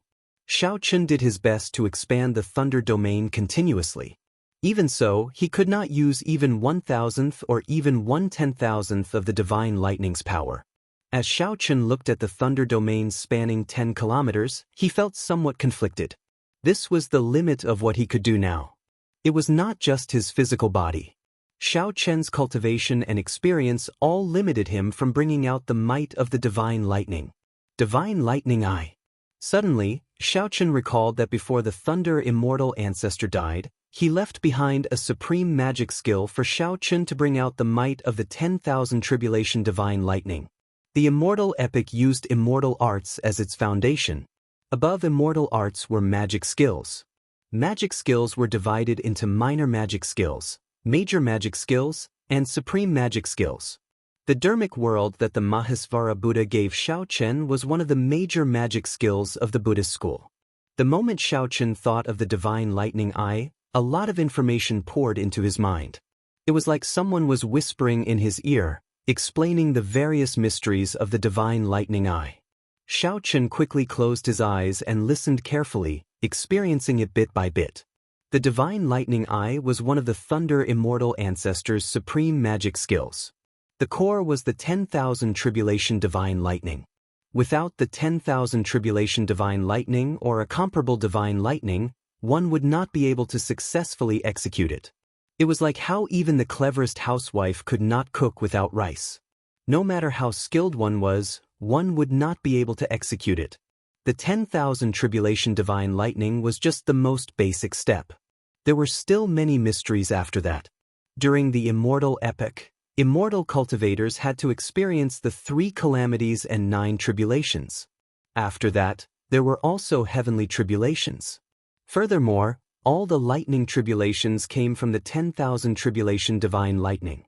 Xiao Chen did his best to expand the thunder domain continuously. Even so, he could not use even 1,000th or even 1/10,000th of the divine lightning's power. As Xiao Chen looked at the thunder domain spanning 10 kilometers, he felt somewhat conflicted. This was the limit of what he could do now. It was not just his physical body. Xiao Chen's cultivation and experience all limited him from bringing out the might of the divine lightning. Divine lightning eye. Suddenly, Xiao Chen recalled that before the Thunder Immortal Ancestor died, he left behind a supreme magic skill for Xiao Chen to bring out the might of the 10,000 Tribulation Divine Lightning. The Immortal Epic used immortal arts as its foundation. Above immortal arts were magic skills. Magic skills were divided into minor magic skills, major magic skills, and supreme magic skills. The Dharmic world that the Mahasvara Buddha gave Xiao Chen was one of the major magic skills of the Buddhist school. The moment Xiao Chen thought of the divine lightning eye, a lot of information poured into his mind. It was like someone was whispering in his ear, explaining the various mysteries of the divine lightning eye. Xiao Chen quickly closed his eyes and listened carefully, experiencing it bit by bit. The Divine Lightning Eye was one of the Thunder Immortal Ancestor's supreme magic skills. The core was the 10,000 Tribulation Divine Lightning. Without the 10,000 Tribulation Divine Lightning or a comparable Divine Lightning, one would not be able to successfully execute it. It was like how even the cleverest housewife could not cook without rice. No matter how skilled one would not be able to execute it. The 10,000 Tribulation Divine Lightning was just the most basic step. There were still many mysteries after that. During the Immortal Epoch, immortal cultivators had to experience the 3 calamities and 9 tribulations. After that, there were also heavenly tribulations. Furthermore, all the lightning tribulations came from the 10,000 Tribulation Divine Lightning.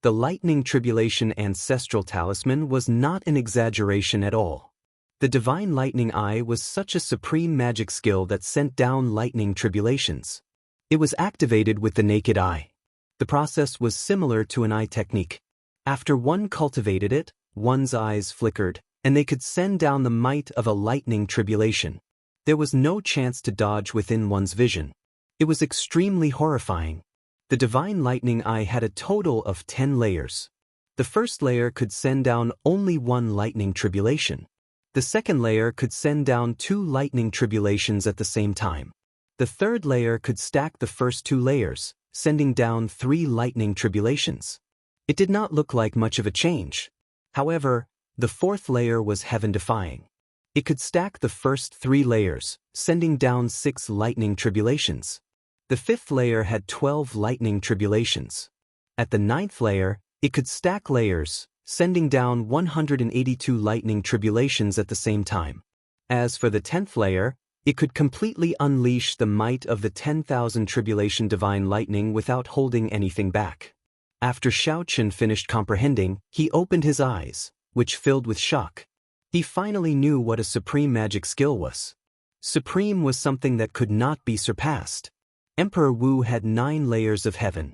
The Lightning Tribulation Ancestral Talisman was not an exaggeration at all. The Divine Lightning Eye was such a supreme magic skill that sent down lightning tribulations. It was activated with the naked eye. The process was similar to an eye technique. After one cultivated it, one's eyes flickered, and they could send down the might of a lightning tribulation. There was no chance to dodge within one's vision. It was extremely horrifying. The Divine Lightning Eye had a total of 10 layers. The first layer could send down only one lightning tribulation. The second layer could send down 2 lightning tribulations at the same time. The third layer could stack the first 2 layers, sending down 3 lightning tribulations. It did not look like much of a change. However, the fourth layer was heaven-defying. It could stack the first 3 layers, sending down 6 lightning tribulations. The fifth layer had 12 lightning tribulations. At the 9th layer, it could stack layers, sending down 182 lightning tribulations at the same time. As for the 10th layer, it could completely unleash the might of the 10,000 Tribulation Divine Lightning without holding anything back. After Xiao Chen finished comprehending, he opened his eyes, which filled with shock. He finally knew what a supreme magic skill was. Supreme was something that could not be surpassed. Emperor Wu had 9 layers of heaven.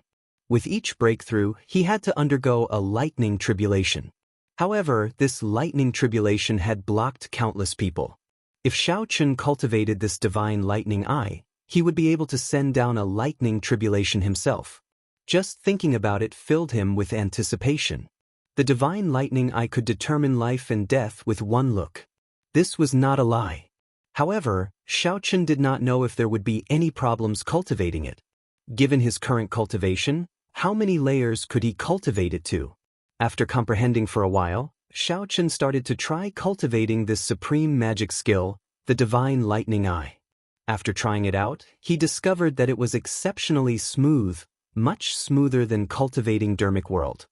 With each breakthrough, he had to undergo a lightning tribulation. However, this lightning tribulation had blocked countless people. If Xiao Chen cultivated this Divine Lightning Eye, he would be able to send down a lightning tribulation himself. Just thinking about it filled him with anticipation. The Divine Lightning Eye could determine life and death with one look. This was not a lie. However, Xiao Chen did not know if there would be any problems cultivating it. Given his current cultivation, how many layers could he cultivate it to? After comprehending for a while, Xiao Chen started to try cultivating this supreme magic skill, the Divine Lightning Eye. After trying it out, he discovered that it was exceptionally smooth, much smoother than cultivating Dermic World.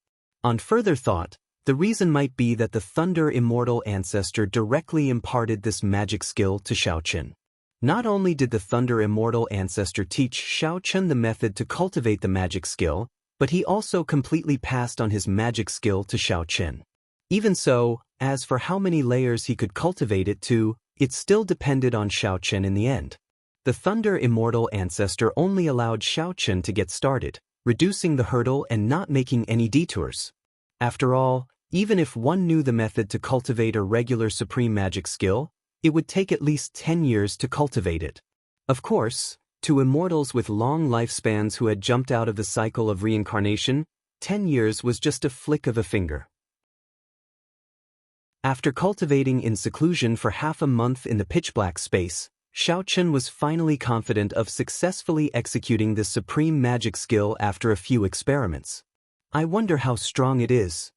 On further thought, the reason might be that the Thunder Immortal Ancestor directly imparted this magic skill to Xiao Chen. Not only did the Thunder Immortal Ancestor teach Xiao Chen the method to cultivate the magic skill, but he also completely passed on his magic skill to Xiao Chen. Even so, as for how many layers he could cultivate it to, it still depended on Xiao Chen in the end. The Thunder Immortal Ancestor only allowed Xiao Chen to get started, reducing the hurdle and not making any detours. After all, even if one knew the method to cultivate a regular supreme magic skill, it would take at least 10 years to cultivate it. Of course, to immortals with long lifespans who had jumped out of the cycle of reincarnation, 10 years was just a flick of a finger. After cultivating in seclusion for half a month in the pitch-black space, Xiao Chen was finally confident of successfully executing this supreme magic skill after a few experiments. I wonder how strong it is.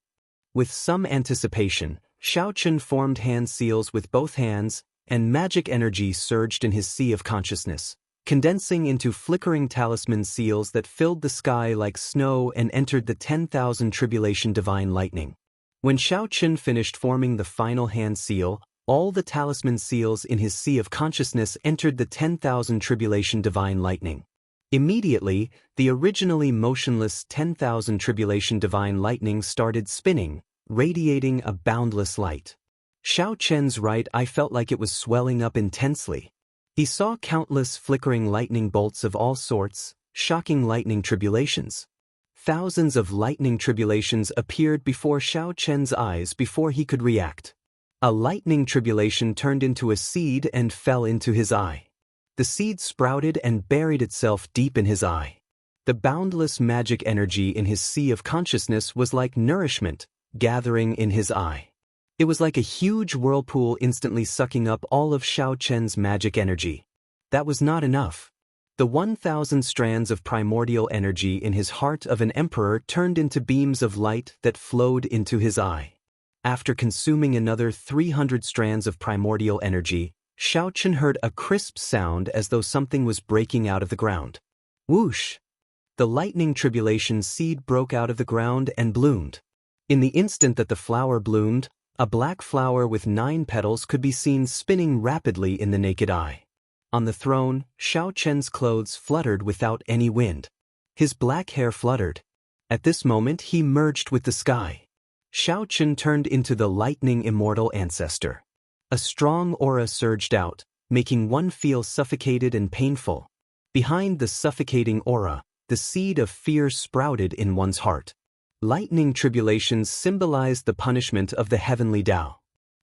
With some anticipation, Xiao Chen formed hand seals with both hands, and magic energy surged in his sea of consciousness, condensing into flickering talisman seals that filled the sky like snow and entered the 10,000 Tribulation Divine Lightning. When Xiao Chen finished forming the final hand seal, all the talisman seals in his sea of consciousness entered the 10,000 Tribulation Divine Lightning. Immediately, the originally motionless 10,000 Tribulation Divine Lightning started spinning, radiating a boundless light. Xiao Chen's right eye felt like it was swelling up intensely. He saw countless flickering lightning bolts of all sorts, shocking lightning tribulations. Thousands of lightning tribulations appeared before Xiao Chen's eyes before he could react. A lightning tribulation turned into a seed and fell into his eye. The seed sprouted and buried itself deep in his eye. The boundless magic energy in his sea of consciousness was like nourishment, gathering in his eye. It was like a huge whirlpool instantly sucking up all of Xiao Chen's magic energy. That was not enough. The 1,000 strands of primordial energy in his heart of an emperor turned into beams of light that flowed into his eye. After consuming another 300 strands of primordial energy, Xiao Chen heard a crisp sound as though something was breaking out of the ground. Whoosh! The lightning tribulation seed broke out of the ground and bloomed. In the instant that the flower bloomed, a black flower with 9 petals could be seen spinning rapidly in the naked eye. On the throne, Xiao Chen's clothes fluttered without any wind. His black hair fluttered. At this moment he merged with the sky. Xiao Chen turned into the lightning immortal ancestor. A strong aura surged out, making one feel suffocated and painful. Behind the suffocating aura, the seed of fear sprouted in one's heart. Lightning tribulations symbolized the punishment of the heavenly Tao.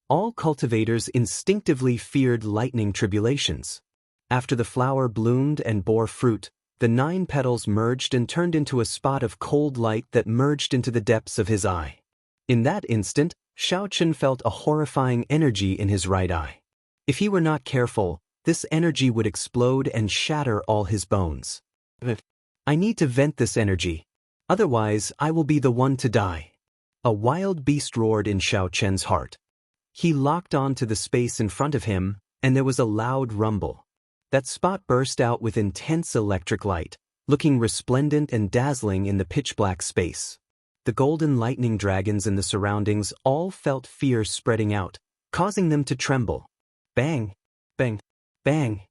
All cultivators instinctively feared lightning tribulations. After the flower bloomed and bore fruit, the 9 petals merged and turned into a spot of cold light that merged into the depths of his eye. In that instant, Xiao Chen felt a horrifying energy in his right eye. If he were not careful, this energy would explode and shatter all his bones. I need to vent this energy. Otherwise, I will be the one to die. A wild beast roared in Xiao Chen's heart. He locked on to the space in front of him, and there was a loud rumble. That spot burst out with intense electric light, looking resplendent and dazzling in the pitch-black space. The golden lightning dragons in the surroundings all felt fear spreading out, causing them to tremble. Bang! Bang! Bang!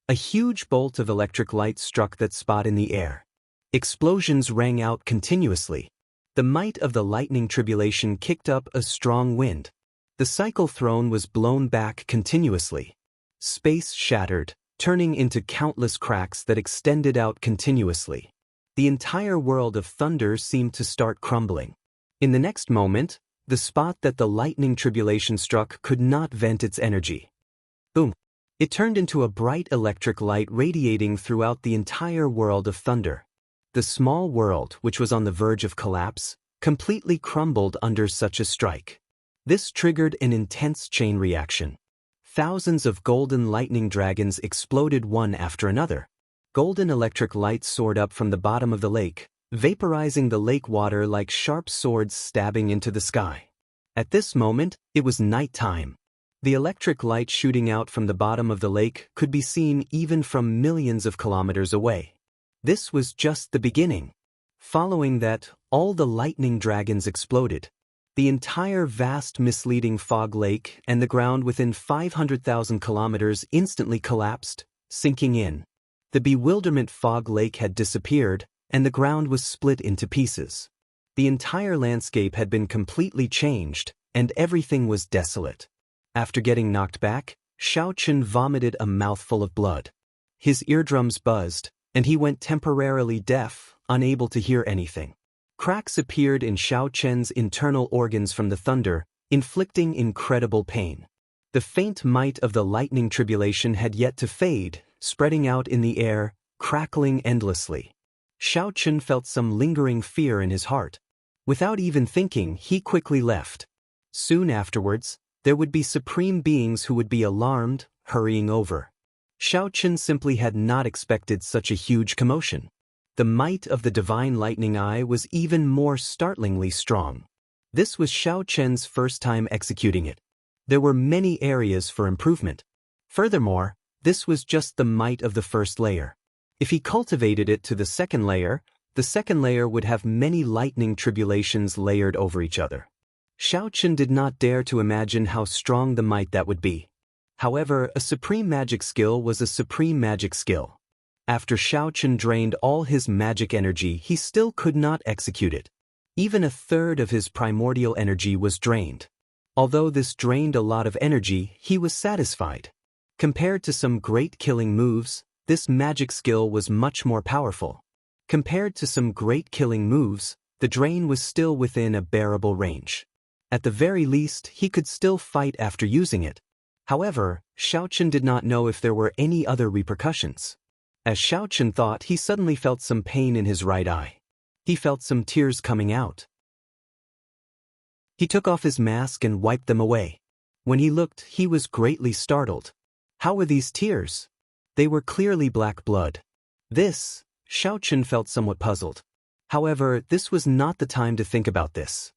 A huge bolt of electric light struck that spot in the air. Explosions rang out continuously. The might of the lightning tribulation kicked up a strong wind. The cycle throne was blown back continuously. Space shattered, turning into countless cracks that extended out continuously. The entire world of thunder seemed to start crumbling. In the next moment, the spot that the lightning tribulation struck could not vent its energy. Boom! It turned into a bright electric light radiating throughout the entire world of thunder. The small world, which was on the verge of collapse, completely crumbled under such a strike. This triggered an intense chain reaction. Thousands of golden lightning dragons exploded one after another. Golden electric light soared up from the bottom of the lake, vaporizing the lake water like sharp swords stabbing into the sky. At this moment, it was nighttime. The electric light shooting out from the bottom of the lake could be seen even from millions of kilometers away. This was just the beginning. Following that, all the lightning dragons exploded. The entire vast misleading fog lake and the ground within 500,000 kilometers instantly collapsed, sinking in. The bewilderment fog lake had disappeared, and the ground was split into pieces. The entire landscape had been completely changed, and everything was desolate. After getting knocked back, Xiao Chen vomited a mouthful of blood. His eardrums buzzed, and he went temporarily deaf, unable to hear anything. Cracks appeared in Xiao Chen's internal organs from the thunder, inflicting incredible pain. The faint might of the lightning tribulation had yet to fade, spreading out in the air, crackling endlessly. Xiao Chen felt some lingering fear in his heart. Without even thinking, he quickly left. Soon afterwards, there would be supreme beings who would be alarmed, hurrying over. Xiao Chen simply had not expected such a huge commotion. The might of the divine lightning eye was even more startlingly strong. This was Xiao Chen's first time executing it. There were many areas for improvement. Furthermore, this was just the might of the first layer. If he cultivated it to the second layer would have many lightning tribulations layered over each other. Xiao Chen did not dare to imagine how strong the might that would be. However, a supreme magic skill was a supreme magic skill. After Xiao Chen drained all his magic energy, he still could not execute it. Even a third of his primordial energy was drained. Although this drained a lot of energy, he was satisfied. Compared to some great killing moves, this magic skill was much more powerful. Compared to some great killing moves, the drain was still within a bearable range. At the very least, he could still fight after using it. However, Xiaochen did not know if there were any other repercussions. As Xiaochen thought, he suddenly felt some pain in his right eye. He felt some tears coming out. He took off his mask and wiped them away. When he looked, he was greatly startled. How were these tears? They were clearly black blood. Xiaochen felt somewhat puzzled. However, this was not the time to think about this.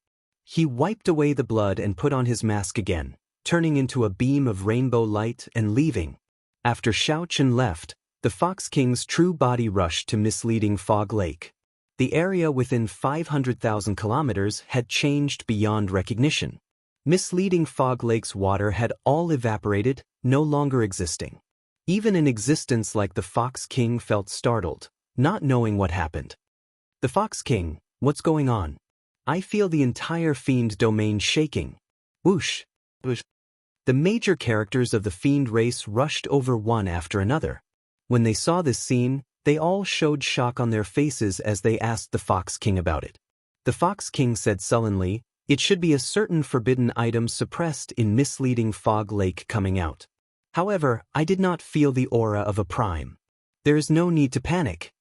He wiped away the blood and put on his mask again, turning into a beam of rainbow light and leaving. After Xiaochen left, the Fox King's true body rushed to misleading Fog Lake. The area within 500,000 kilometers had changed beyond recognition. Misleading Fog Lake's water had all evaporated, no longer existing. Even an existence like the Fox King felt startled, not knowing what happened. The Fox King, what's going on? I feel the entire Fiend domain shaking. Whoosh! Whoosh! The major characters of the Fiend race rushed over one after another. When they saw this scene, they all showed shock on their faces as they asked the Fox King about it. The Fox King said sullenly, "It should be a certain forbidden item suppressed in misleading Fog Lake coming out. However, I did not feel the aura of a prime. There is no need to panic.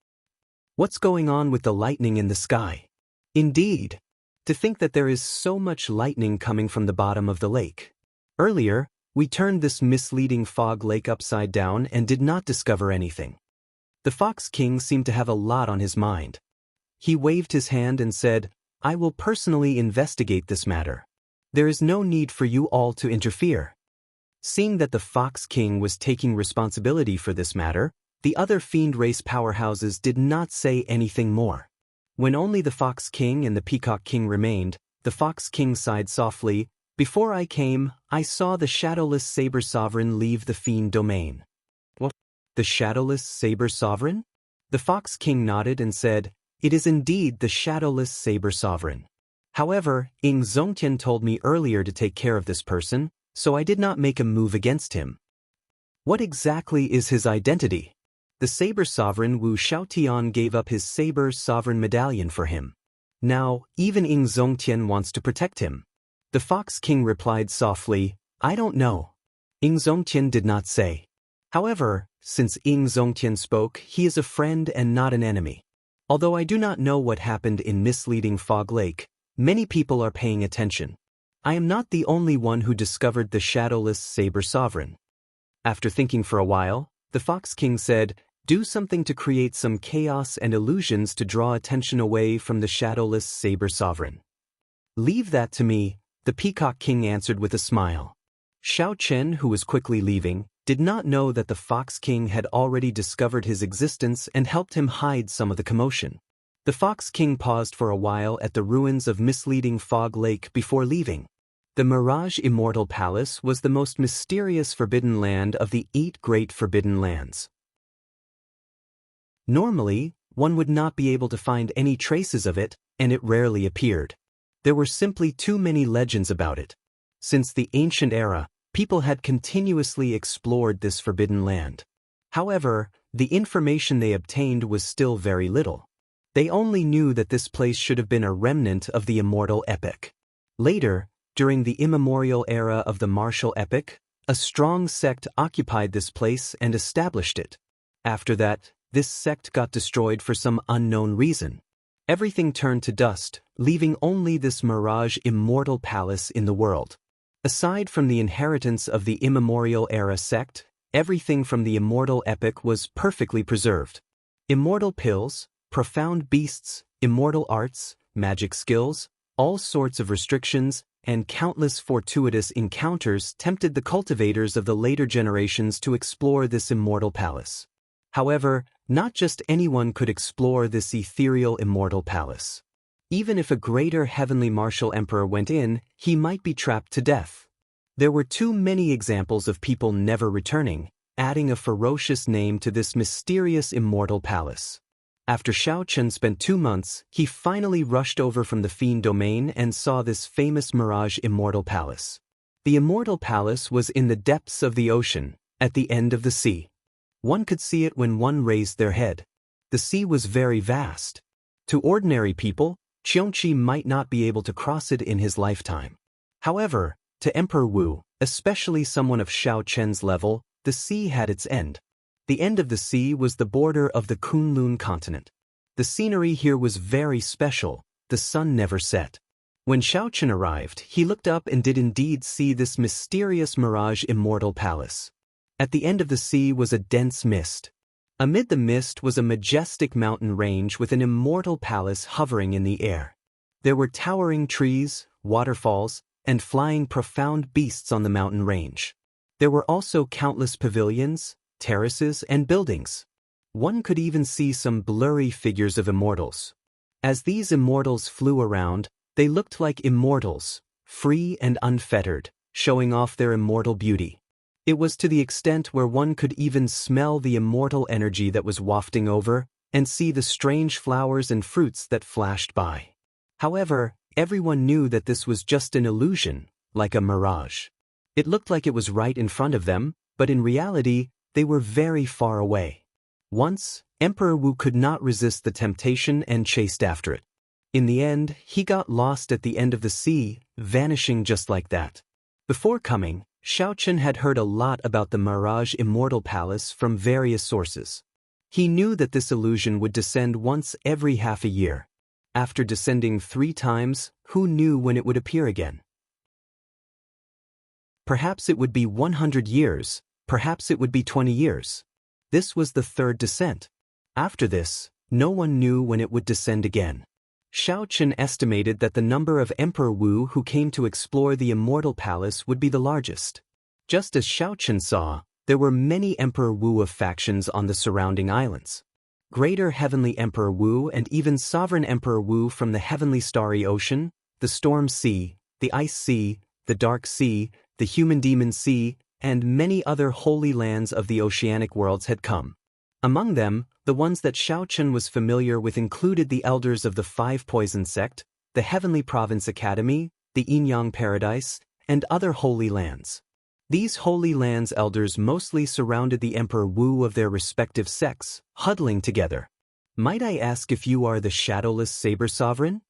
What's going on with the lightning in the sky? Indeed. To think that there is so much lightning coming from the bottom of the lake. Earlier, we turned this misleading Fog Lake upside down and did not discover anything." The Fox King seemed to have a lot on his mind. He waved his hand and said, "I will personally investigate this matter. There is no need for you all to interfere." Seeing that the Fox King was taking responsibility for this matter, the other Fiend race powerhouses did not say anything more. When only the Fox King and the Peacock King remained, the Fox King sighed softly, "Before I came, I saw the Shadowless Saber Sovereign leave the Fiend domain." What? The Shadowless Saber Sovereign? The Fox King nodded and said, "It is indeed the Shadowless Saber Sovereign. However, Ying Zongtian told me earlier to take care of this person, so I did not make a move against him." What exactly is his identity? The Saber Sovereign Wu Xiaotian gave up his Saber Sovereign medallion for him. Now, even Ying Zongtian wants to protect him. The Fox King replied softly, "I don't know." Ying Zongtian did not say. However, since Ying Zongtian spoke, he is a friend and not an enemy. Although I do not know what happened in misleading Fog Lake, many people are paying attention. I am not the only one who discovered the Shadowless Saber Sovereign. After thinking for a while, the Fox King said, "Do something to create some chaos and illusions to draw attention away from the Shadowless Saber Sovereign." "Leave that to me," the Peacock King answered with a smile. Xiaochen, who was quickly leaving, did not know that the Fox King had already discovered his existence and helped him hide some of the commotion. The Fox King paused for a while at the ruins of misleading Fog Lake before leaving. The Mirage Immortal Palace was the most mysterious forbidden land of the 8 great forbidden lands. Normally, one would not be able to find any traces of it, and it rarely appeared. There were simply too many legends about it. Since the ancient era, people had continuously explored this forbidden land. However, the information they obtained was still very little. They only knew that this place should have been a remnant of the immortal epic. Later, during the immemorial era of the martial epic, a strong sect occupied this place and established it. After that, this sect got destroyed for some unknown reason. Everything turned to dust, leaving only this Mirage Immortal Palace in the world. Aside from the inheritance of the immemorial era sect, everything from the immortal epic was perfectly preserved. Immortal pills, profound beasts, immortal arts, magic skills, all sorts of restrictions, and countless fortuitous encounters tempted the cultivators of the later generations to explore this immortal palace. However, not just anyone could explore this ethereal immortal palace. Even if a greater heavenly martial emperor went in, he might be trapped to death. There were too many examples of people never returning, adding a ferocious name to this mysterious immortal palace. After Xiaochen spent 2 months, he finally rushed over from the Fiend domain and saw this famous Mirage Immortal Palace. The Immortal Palace was in the depths of the ocean, at the end of the sea. One could see it when one raised their head. The sea was very vast. To ordinary people, Qiongqi might not be able to cross it in his lifetime. However, to Emperor Wu, Especially someone of Xiao Chen's level, the sea had its end. The end of the sea was the border of the Kunlun continent. The scenery here was very special, the sun never set. When Xiao Chen arrived, he looked up and did indeed see this mysterious mirage immortal palace. At the end of the sea was a dense mist. Amid the mist was a majestic mountain range with an immortal palace hovering in the air. There were towering trees, waterfalls, and flying profound beasts on the mountain range. There were also countless pavilions, terraces, and buildings. One could even see some blurry figures of immortals. As these immortals flew around, they looked like immortals, free and unfettered, showing off their immortal beauty. It was to the extent where one could even smell the immortal energy that was wafting over and see the strange flowers and fruits that flashed by. However, everyone knew that this was just an illusion, like a mirage. It looked like it was right in front of them, but in reality, they were very far away. Once, Emperor Wu could not resist the temptation and chased after it. In the end, he got lost at the end of the sea, vanishing just like that. Before coming, Xiao Chen had heard a lot about the Mirage Immortal Palace from various sources. He knew that this illusion would descend once every half a year. After descending 3 times, who knew when it would appear again? Perhaps it would be 100 years, perhaps it would be 20 years. This was the 3rd descent. After this, no one knew when it would descend again. Xiao Chen estimated that the number of Emperor Wu who came to explore the Immortal Palace would be the largest. Just as Xiao Chen saw, there were many Emperor Wu of factions on the surrounding islands. Greater Heavenly Emperor Wu and even Sovereign Emperor Wu from the Heavenly Starry Ocean, the Storm Sea, the Ice Sea, the Dark Sea, the Human Demon Sea, and many other holy lands of the oceanic worlds had come. Among them, the ones that Xiao Chen was familiar with included the elders of the 5 Poison Sect, the Heavenly Province Academy, the Yin-Yang Paradise, and other holy lands. These holy lands' elders mostly surrounded the Emperor Wu of their respective sects, huddling together. Might I ask if you are the shadowless Saber Sovereign?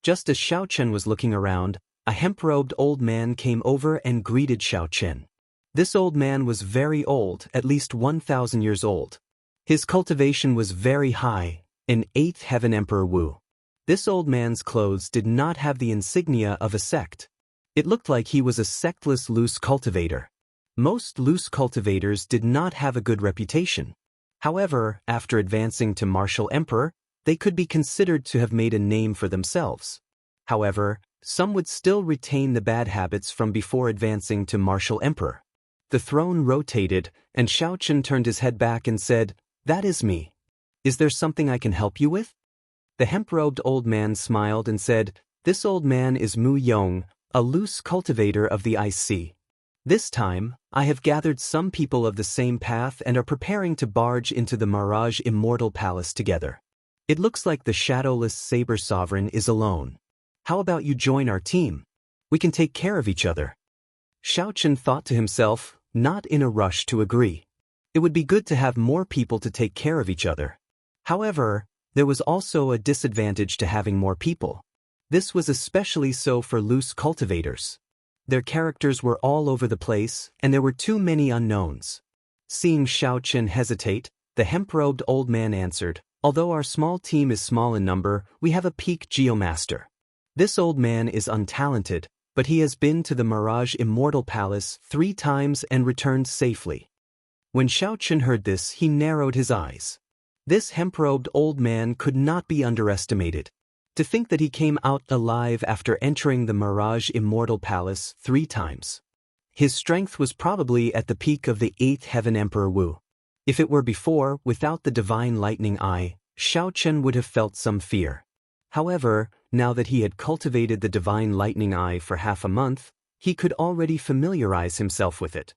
Just as Xiao Chen was looking around, a hemp-robed old man came over and greeted Xiao Chen. This old man was very old, at least 1,000 years old. His cultivation was very high, an 8th Heaven Emperor Wu. This old man's clothes did not have the insignia of a sect. It looked like he was a sectless loose cultivator. Most loose cultivators did not have a good reputation. However, after advancing to Martial Emperor, they could be considered to have made a name for themselves. However, some would still retain the bad habits from before advancing to Martial Emperor. The throne rotated, and Xiao Chen turned his head back and said, "That is me. Is there something I can help you with?" The hemp-robed old man smiled and said, "This old man is Mu Yong, a loose cultivator of the Ice Sea. This time, I have gathered some people of the same path and are preparing to barge into the Mirage Immortal Palace together. It looks like the shadowless Saber Sovereign is alone. How about you join our team? We can take care of each other." Xiao Chen thought to himself, not in a rush to agree. It would be good to have more people to take care of each other. However, there was also a disadvantage to having more people. This was especially so for loose cultivators. Their characters were all over the place, and there were too many unknowns. Seeing Xiao Chen hesitate, the hemp-robed old man answered, "Although our small team is small in number, we have a peak geomaster. This old man is untalented, but he has been to the Mirage Immortal Palace 3 times and returned safely." When Xiao Chen heard this, he narrowed his eyes. This hemp-robed old man could not be underestimated. To think that he came out alive after entering the Mirage Immortal Palace 3 times. His strength was probably at the peak of the 8th Heaven Emperor Wu. If it were before, without the Divine Lightning Eye, Xiao Chen would have felt some fear. However, now that he had cultivated the Divine Lightning Eye for half a month, he could already familiarize himself with it.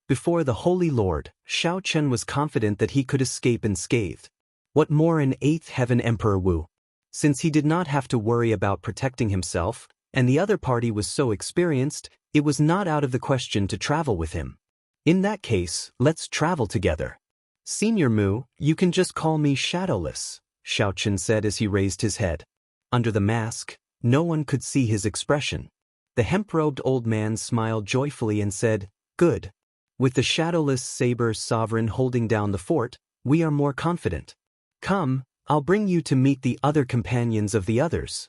Before the Holy Lord, Xiao Chen was confident that he could escape unscathed. What more an 8th Heaven Emperor Wu? Since he did not have to worry about protecting himself, and the other party was so experienced, it was not out of the question to travel with him. In that case, let's travel together. "Senior Mu, you can just call me Shadowless," Xiao Chen said as he raised his head. Under the mask, no one could see his expression. The hemp-robed old man smiled joyfully and said, "Good. With the shadowless saber sovereign holding down the fort, we are more confident. Come, I'll bring you to meet the other companions of the others."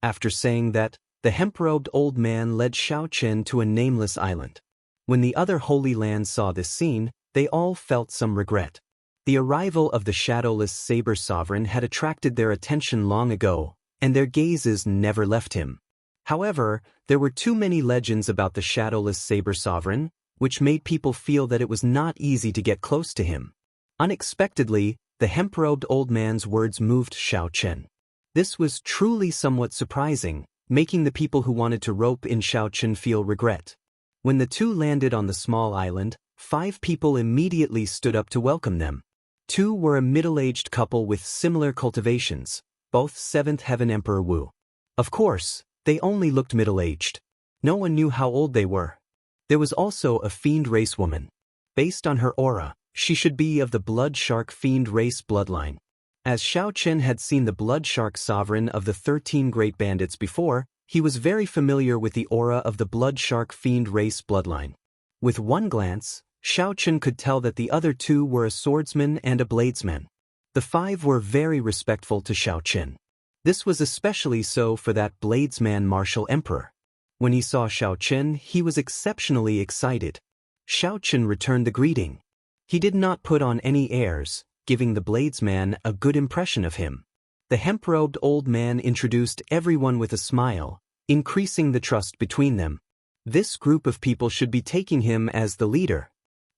After saying that, the hemp-robed old man led Xiao Chen to a nameless island. When the other Holy Lands saw this scene, they all felt some regret. The arrival of the shadowless saber sovereign had attracted their attention long ago, and their gazes never left him. However, there were too many legends about the shadowless saber sovereign, which made people feel that it was not easy to get close to him. Unexpectedly, the hemp-robed old man's words moved Xiao Chen. This was truly somewhat surprising, making the people who wanted to rope in Xiao Chen feel regret. When the two landed on the small island, 5 people immediately stood up to welcome them. 2 were a middle-aged couple with similar cultivations, both 7th Heaven Emperor Wu. Of course, they only looked middle-aged. No one knew how old they were. There was also a fiend race woman. Based on her aura, she should be of the blood shark fiend race bloodline. As Xiao Chen had seen the blood shark sovereign of the 13 great bandits before, he was very familiar with the aura of the blood shark fiend race bloodline. With one glance, Xiao Chen could tell that the other 2 were a swordsman and a bladesman. The 5 were very respectful to Xiao Chen. This was especially so for that bladesman martial emperor. When he saw Xiao Chen, he was exceptionally excited. Xiao Chen returned the greeting. He did not put on any airs, giving the bladesman a good impression of him. The hemp-robed old man introduced everyone with a smile, increasing the trust between them. This group of people should be taking him as the leader.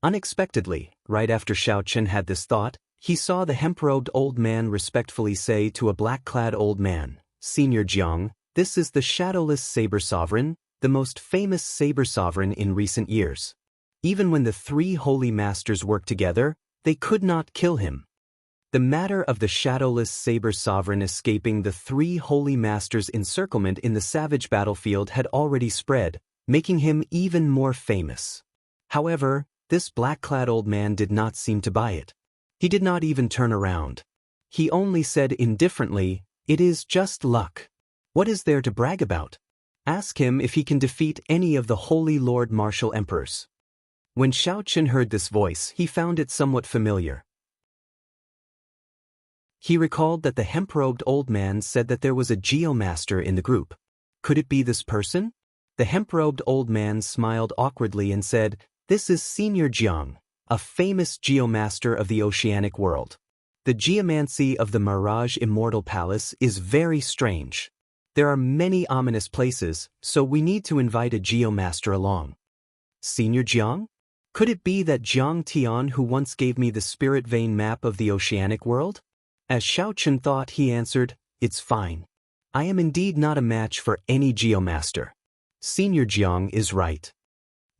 Unexpectedly, right after Xiao Chen had this thought, he saw the hemp-robed old man respectfully say to a black-clad old man, "Senior Jiang, this is the shadowless saber sovereign, the most famous saber sovereign in recent years. Even when the 3 holy masters worked together, they could not kill him." The matter of the shadowless saber sovereign escaping the 3 holy masters' encirclement in the savage battlefield had already spread, making him even more famous. However, this black-clad old man did not seem to buy it. He did not even turn around. He only said indifferently, "It is just luck. What is there to brag about? Ask him if he can defeat any of the Holy Lord Martial Emperors." When Xiao Chen heard this voice, he found it somewhat familiar. He recalled that the hemp-robed old man said that there was a geomaster in the group. Could it be this person? The hemp-robed old man smiled awkwardly and said, "This is Senior Jiang, a famous geomaster of the oceanic world. The geomancy of the Mirage Immortal Palace is very strange. There are many ominous places, so we need to invite a geomaster along." Senior Jiang? Could it be that Jiang Tian who once gave me the spirit vein map of the oceanic world? As Xiao Chen thought, he answered, "It's fine. I am indeed not a match for any geomaster. Senior Jiang is right."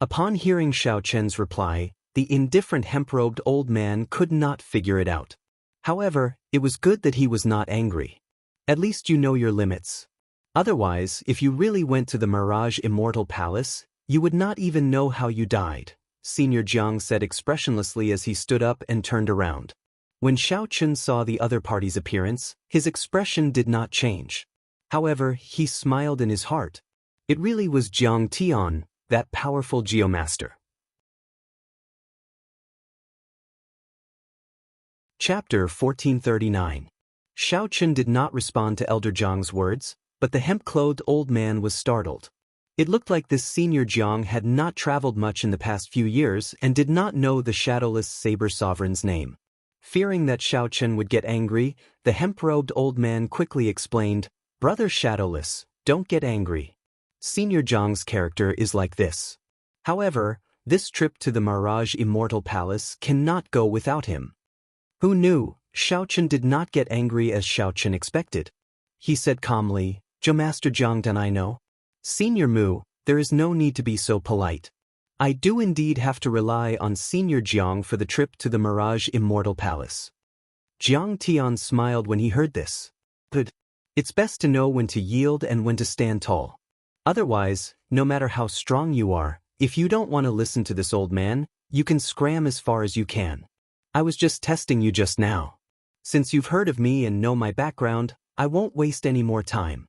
Upon hearing Xiao Chen's reply, the indifferent hemp-robed old man could not figure it out. However, it was good that he was not angry. At least you know your limits. Otherwise, if you really went to the Mirage Immortal Palace, you would not even know how you died, Senior Jiang said expressionlessly as he stood up and turned around. When Xiao Chen saw the other party's appearance, his expression did not change. However, he smiled in his heart. It really was Jiang Tian, that powerful geomaster. Chapter 1439. Xiao Chen did not respond to Elder Jiang's words, but the hemp-clothed old man was startled. It looked like this Senior Jiang had not traveled much in the past few years and did not know the shadowless saber sovereign's name. Fearing that Xiao Chen would get angry, the hemp-robed old man quickly explained, "Brother Shadowless, don't get angry. Senior Jiang's character is like this. However, this trip to the Mirage Immortal Palace cannot go without him." Who knew? Xiao Chen did not get angry as Xiao Chen expected. He said calmly, "Geomaster Jiang, don't I know? Senior Mu, there is no need to be so polite. I do indeed have to rely on Senior Jiang for the trip to the Mirage Immortal Palace." Jiang Tian smiled when he heard this. "Good. It's best to know when to yield and when to stand tall. Otherwise, no matter how strong you are, if you don't want to listen to this old man, you can scram as far as you can. I was just testing you just now. Since you've heard of me and know my background, I won't waste any more time."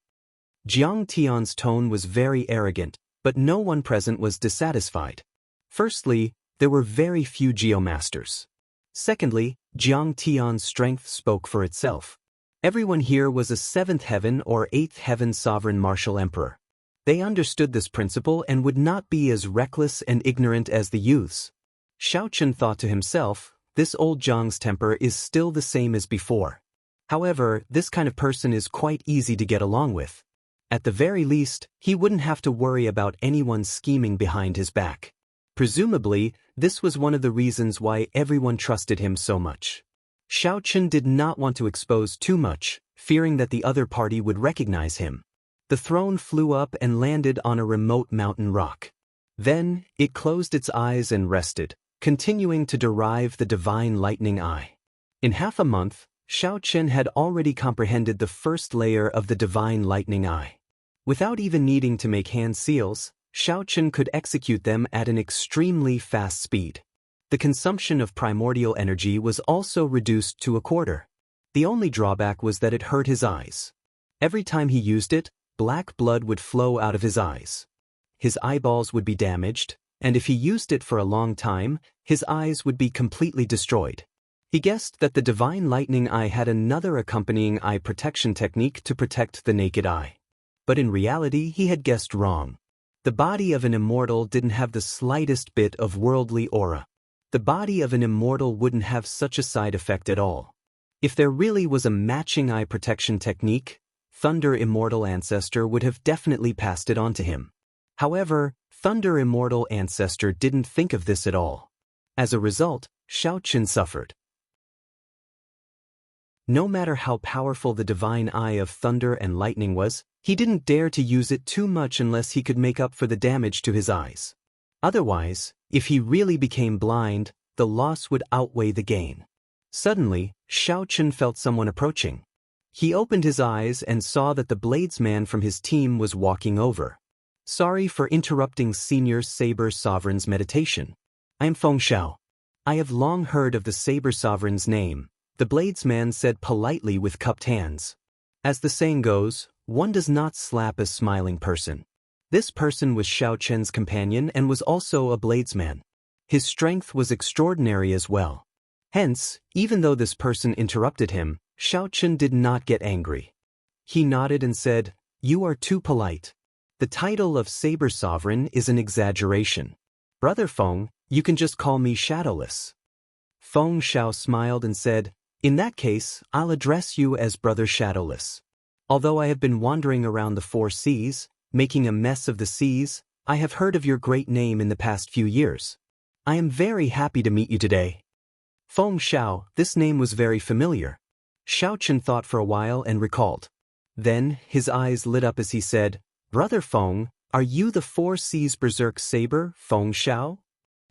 Jiang Tian's tone was very arrogant, but no one present was dissatisfied. Firstly, there were very few geomasters. Secondly, Jiang Tian's strength spoke for itself. Everyone here was a 7th heaven or 8th heaven sovereign martial emperor. They understood this principle and would not be as reckless and ignorant as the youths. Xiao Chen thought to himself, this old Jiang's temper is still the same as before. However, this kind of person is quite easy to get along with. At the very least, he wouldn't have to worry about anyone scheming behind his back. Presumably, this was one of the reasons why everyone trusted him so much. Xiao Chen did not want to expose too much, fearing that the other party would recognize him. The throne flew up and landed on a remote mountain rock. Then, it closed its eyes and rested, continuing to derive the divine lightning eye. In half a month, Xiao Chen had already comprehended the first layer of the divine lightning eye. Without even needing to make hand seals, Xiao Chen could execute them at an extremely fast speed. The consumption of primordial energy was also reduced to a quarter. The only drawback was that it hurt his eyes. Every time he used it, black blood would flow out of his eyes. His eyeballs would be damaged, and if he used it for a long time, his eyes would be completely destroyed. He guessed that the divine lightning eye had another accompanying eye protection technique to protect the naked eye. But in reality, he had guessed wrong. The body of an immortal didn't have the slightest bit of worldly aura. The body of an immortal wouldn't have such a side effect at all. If there really was a matching eye protection technique, Thunder Immortal Ancestor would have definitely passed it on to him. However, Thunder Immortal Ancestor didn't think of this at all. As a result, Xiao Chen suffered. No matter how powerful the divine eye of thunder and lightning was, he didn't dare to use it too much unless he could make up for the damage to his eyes. Otherwise, if he really became blind, the loss would outweigh the gain. Suddenly, Xiao Chen felt someone approaching. He opened his eyes and saw that the bladesman from his team was walking over. Sorry for interrupting Senior Saber Sovereign's meditation. I am Feng Xiao. I have long heard of the Saber Sovereign's name, the bladesman said politely with cupped hands. As the saying goes, one does not slap a smiling person. This person was Xiao Chen's companion and was also a bladesman. His strength was extraordinary as well. Hence, even though this person interrupted him, Xiao Chen did not get angry. He nodded and said, "You are too polite. The title of Saber Sovereign is an exaggeration. Brother Feng, you can just call me Shadowless." Feng Xiao smiled and said, "In that case, I'll address you as Brother Shadowless. Although I have been wandering around the 4 seas, making a mess of the seas, I have heard of your great name in the past few years. I am very happy to meet you today." Feng Xiao, this name was very familiar. Xiao Chen thought for a while and recalled. Then, his eyes lit up as he said, "Brother Feng, are you the 4 Seas Berserk Saber, Feng Xiao?"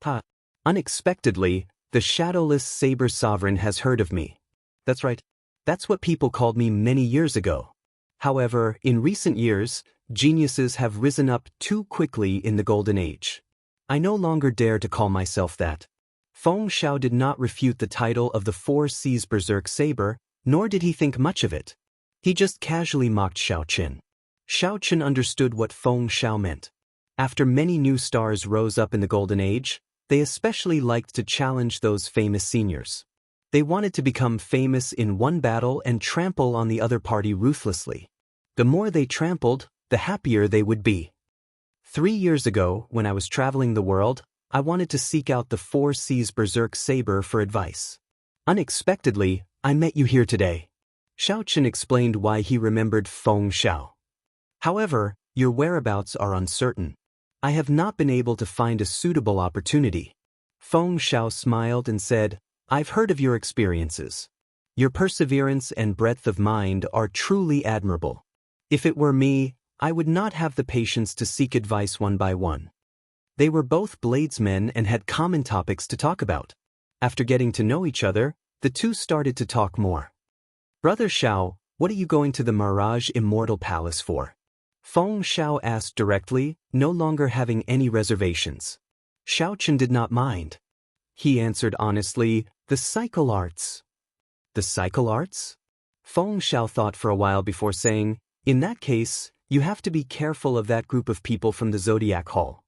Ha! Unexpectedly, the Shadowless Saber Sovereign has heard of me. That's right. That's what people called me many years ago. However, in recent years, geniuses have risen up too quickly in the Golden Age. I no longer dare to call myself that. Feng Xiao did not refute the title of the 4 Seas Berserk Saber, nor did he think much of it. He just casually mocked Xiao Chen. Xiao Chen understood what Feng Xiao meant. After many new stars rose up in the Golden Age, they especially liked to challenge those famous seniors. They wanted to become famous in one battle and trample on the other party ruthlessly. The more they trampled, the happier they would be. 3 years ago, when I was traveling the world, I wanted to seek out the 4 Seas Berserk Saber for advice. Unexpectedly, I met you here today. Xiao Chen explained why he remembered Feng Xiao. However, your whereabouts are uncertain. I have not been able to find a suitable opportunity. Feng Xiao smiled and said, I've heard of your experiences. Your perseverance and breadth of mind are truly admirable. If it were me, I would not have the patience to seek advice one by one. They were both bladesmen and had common topics to talk about. After getting to know each other, the two started to talk more. Brother Xiao, what are you going to the Mirage Immortal Palace for? Feng Xiao asked directly, no longer having any reservations. Xiao Chen did not mind. He answered honestly, the cycle arts. The cycle arts? Feng Xiao thought for a while before saying, in that case, You have to be careful of that group of people from the Zodiac Hall.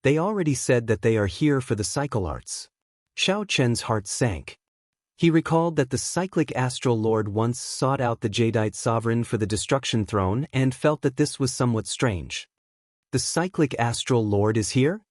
They already said that they are here for the cycle arts. Xiao Chen's heart sank. He recalled that the cyclic astral lord once sought out the Jadeite sovereign for the destruction throne and felt that this was somewhat strange. The cyclic astral lord is here?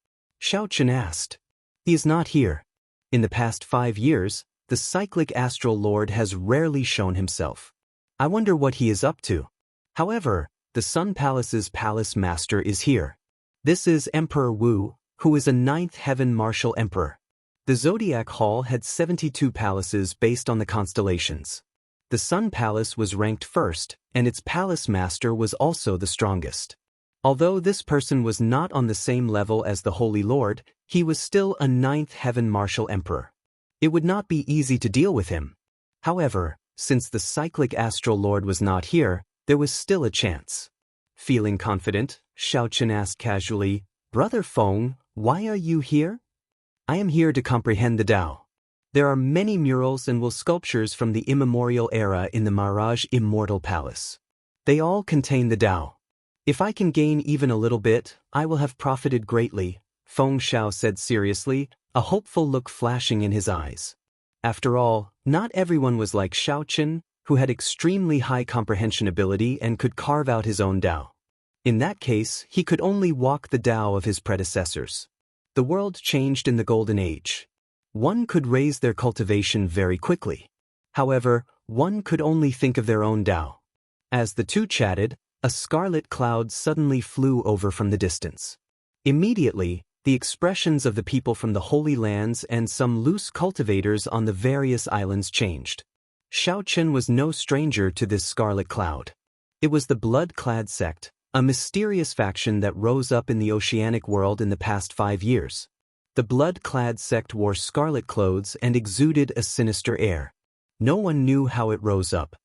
Xiao Chen asked. He is not here. In the past 5 years, the cyclic astral lord has rarely shown himself. I wonder what he is up to. However, the Sun Palace's palace master is here. This is Emperor Wu, who is a 9th heaven martial emperor. The Zodiac Hall had 72 palaces based on the constellations. The Sun Palace was ranked first, and its palace master was also the strongest. Although this person was not on the same level as the Holy Lord, he was still a 9th heaven martial emperor. It would not be easy to deal with him. However, since the cyclic astral lord was not here, there was still a chance. Feeling confident, Xiao Chen asked casually, "Brother Feng, why are you here?" "I am here to comprehend the Tao. There are many murals and sculptures from the immemorial era in the Mirage Immortal Palace. They all contain the Tao. If I can gain even a little bit, I will have profited greatly," Feng Xiao said seriously, a hopeful look flashing in his eyes. After all, not everyone was like Xiao Chen, who had extremely high comprehension ability and could carve out his own Tao. In that case, he could only walk the Tao of his predecessors. The world changed in the Golden Age. One could raise their cultivation very quickly. However, one could only think of their own Tao. As the two chatted, a scarlet cloud suddenly flew over from the distance. Immediately, the expressions of the people from the Holy Lands and some loose cultivators on the various islands changed. Xiao Chen was no stranger to this scarlet cloud. It was the blood-clad sect, a mysterious faction that rose up in the oceanic world in the past 5 years. The blood-clad sect wore scarlet clothes and exuded a sinister air. No one knew how it rose up.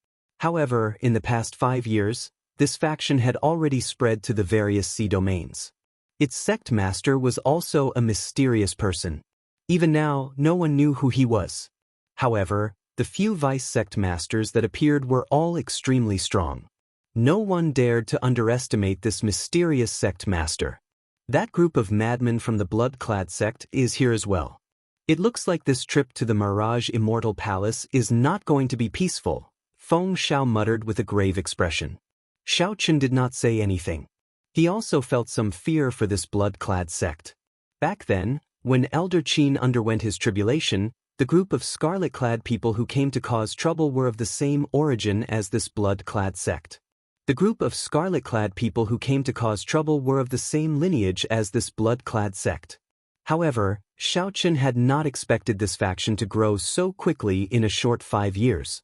However, in the past 5 years, this faction had already spread to the various sea domains. Its sect master was also a mysterious person. Even now, no one knew who he was. However, the few vice sect masters that appeared were all extremely strong. No one dared to underestimate this mysterious sect master. That group of madmen from the blood-clad sect is here as well. It looks like this trip to the Mirage Immortal Palace is not going to be peaceful, Feng Xiao muttered with a grave expression. Xiao Chen did not say anything. He also felt some fear for this blood-clad sect. Back then, when Elder Qin underwent his tribulation, the group of scarlet-clad people who came to cause trouble were of the same origin as this blood-clad sect. The group of scarlet-clad people who came to cause trouble were of the same lineage as this blood-clad sect. However, Xiao Chen had not expected this faction to grow so quickly in a short 5 years.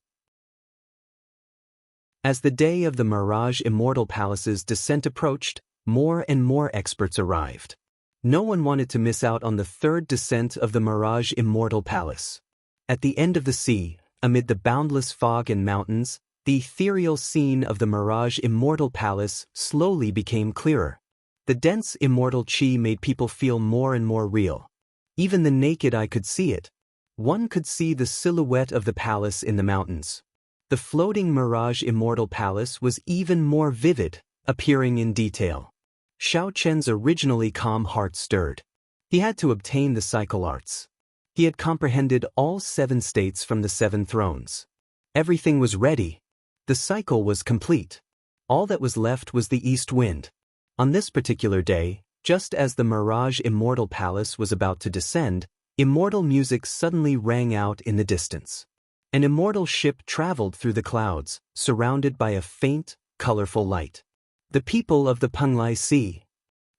As the day of the Mirage Immortal Palace's descent approached, more and more experts arrived. No one wanted to miss out on the third descent of the Mirage Immortal Palace. At the end of the sea, amid the boundless fog and mountains, the ethereal scene of the Mirage Immortal Palace slowly became clearer. The dense immortal chi made people feel more and more real. Even the naked eye could see it. One could see the silhouette of the palace in the mountains. The floating Mirage Immortal Palace was even more vivid, appearing in detail. Xiao Chen's originally calm heart stirred. He had to obtain the cycle arts. He had comprehended all 7 states from the 7 thrones. Everything was ready. The cycle was complete. All that was left was the east wind. On this particular day, just as the Mirage Immortal Palace was about to descend, immortal music suddenly rang out in the distance. An immortal ship traveled through the clouds, surrounded by a faint, colorful light. The people of the Penglai Sea.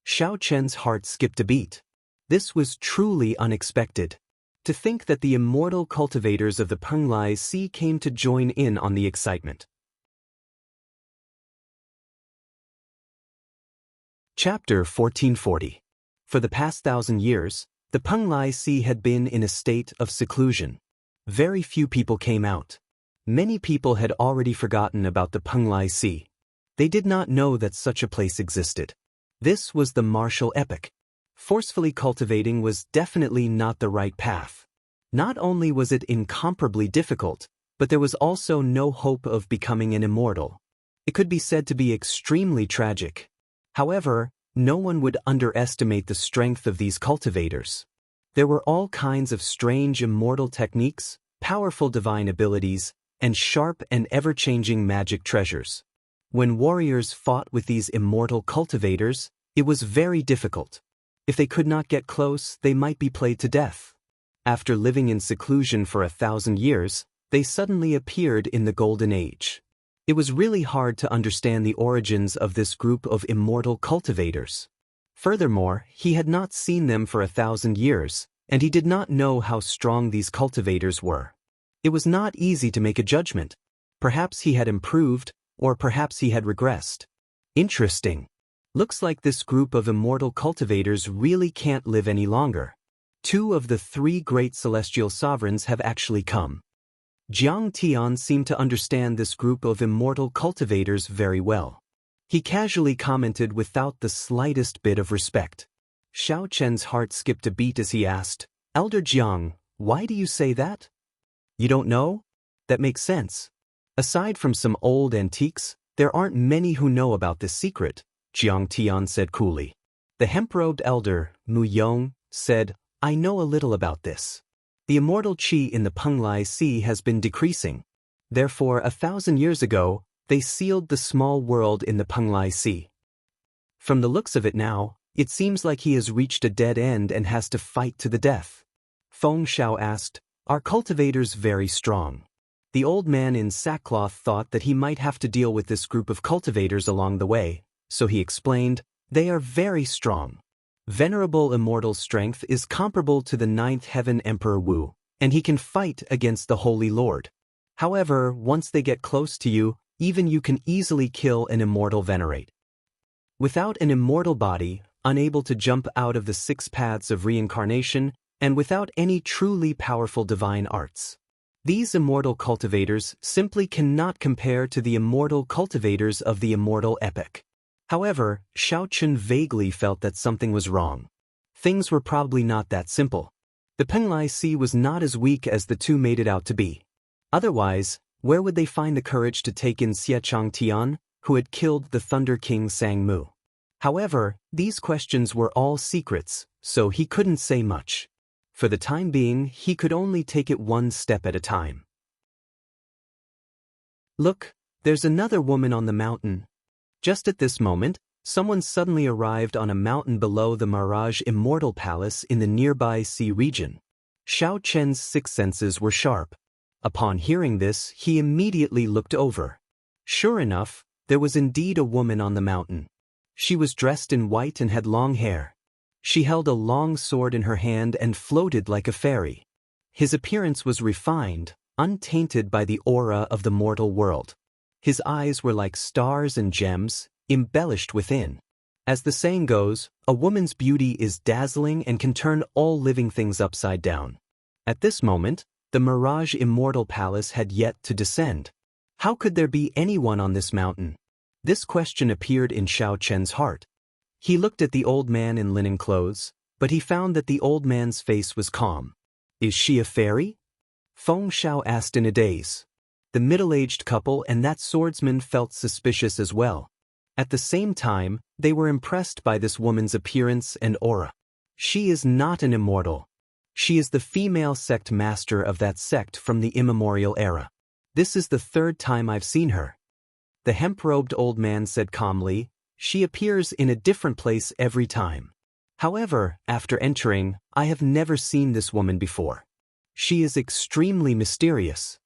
Xiao Chen's heart skipped a beat. This was truly unexpected. To think that the immortal cultivators of the Penglai Sea came to join in on the excitement. Chapter 1440. For the past 1,000 years, the Penglai Sea had been in a state of seclusion. Very few people came out. Many people had already forgotten about the Penglai Sea. They did not know that such a place existed. This was the martial epoch. Forcefully cultivating was definitely not the right path. Not only was it incomparably difficult, but there was also no hope of becoming an immortal. It could be said to be extremely tragic. However, no one would underestimate the strength of these cultivators. There were all kinds of strange immortal techniques, powerful divine abilities, and sharp and ever-changing magic treasures. When warriors fought with these immortal cultivators, it was very difficult. If they could not get close, they might be played to death. After living in seclusion for 1,000 years, they suddenly appeared in the Golden Age. It was really hard to understand the origins of this group of immortal cultivators. Furthermore, he had not seen them for 1,000 years, and he did not know how strong these cultivators were. It was not easy to make a judgment. Perhaps he had improved, or perhaps he had regressed. Interesting. Looks like this group of immortal cultivators really can't live any longer. 2 of the 3 great celestial sovereigns have actually come. Jiang Tian seemed to understand this group of immortal cultivators very well. He casually commented without the slightest bit of respect. Xiao Chen's heart skipped a beat as he asked, "Elder Jiang, why do you say that?" "You don't know? That makes sense. Aside from some old antiques, there aren't many who know about this secret," Jiang Tian said coolly. The hemp-robed elder, Mu Yong, said, "I know a little about this. The immortal qi in the Penglai Sea has been decreasing. Therefore, 1,000 years ago, they sealed the small world in the Penglai Sea. From the looks of it now, it seems like he has reached a dead end and has to fight to the death." Feng Xiao asked, "Are cultivators very strong?" The old man in sackcloth thought that he might have to deal with this group of cultivators along the way, so he explained, "They are very strong. Venerable immortal strength is comparable to the 9th heaven Emperor Wu, and he can fight against the Holy Lord. However, once they get close to you, even you can easily kill an immortal venerate. Without an immortal body, unable to jump out of the 6 paths of reincarnation, and without any truly powerful divine arts. These immortal cultivators simply cannot compare to the immortal cultivators of the immortal epic." However, Xiao Chun vaguely felt that something was wrong. Things were probably not that simple. The Penglai Sea was not as weak as the 2 made it out to be. Otherwise, where would they find the courage to take in Xiechang Tian, who had killed the Thunder King Sang Mu? However, these questions were all secrets, so he couldn't say much. For the time being, he could only take it one step at a time. "Look, there's another woman on the mountain." Just at this moment, someone suddenly arrived on a mountain below the Mirage Immortal Palace in the nearby sea region. Xiao Chen's 6 senses were sharp. Upon hearing this, he immediately looked over. Sure enough, there was indeed a woman on the mountain. She was dressed in white and had long hair. She held a long sword in her hand and floated like a fairy. His appearance was refined, untainted by the aura of the mortal world. His eyes were like stars and gems, embellished within. As the saying goes, a woman's beauty is dazzling and can turn all living things upside down. At this moment, the Mirage Immortal Palace had yet to descend. How could there be anyone on this mountain? This question appeared in Xiao Chen's heart. He looked at the old man in linen clothes, but he found that the old man's face was calm. "Is she a fairy?" Feng Xiao asked in a daze. The middle-aged couple and that swordsman felt suspicious as well. At the same time, they were impressed by this woman's appearance and aura. She is not an immortal. She is the female sect master of that sect from the immemorial era. This is the 3rd time I've seen her. The hemp-robed old man said calmly, "She appears in a different place every time. However, after entering, I have never seen this woman before. She is extremely mysterious."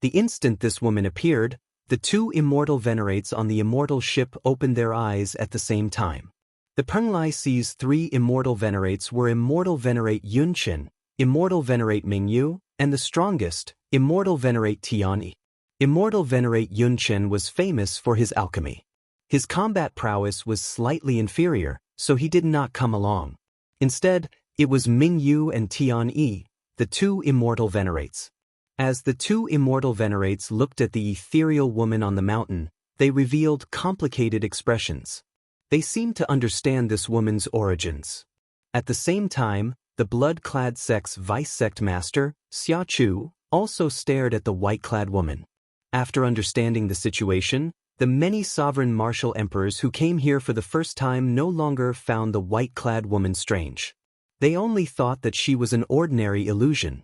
The instant this woman appeared, the 2 immortal venerates on the immortal ship opened their eyes at the same time. The Penglai Sea's 3 immortal venerates were Immortal Venerate Yunchen, Immortal Venerate Mingyu, and the strongest, Immortal Venerate Tianyi. Immortal Venerate Yunchen was famous for his alchemy. His combat prowess was slightly inferior, so he did not come along. Instead, it was Mingyu and Tianyi, the 2 immortal venerates. As the 2 immortal venerates looked at the ethereal woman on the mountain, they revealed complicated expressions. They seemed to understand this woman's origins. At the same time, the blood-clad sect's vice-sect master, Xia Chu, also stared at the white-clad woman. After understanding the situation, The many sovereign martial emperors who came here for the first time no longer found the white-clad woman strange. They only thought that she was an ordinary illusion.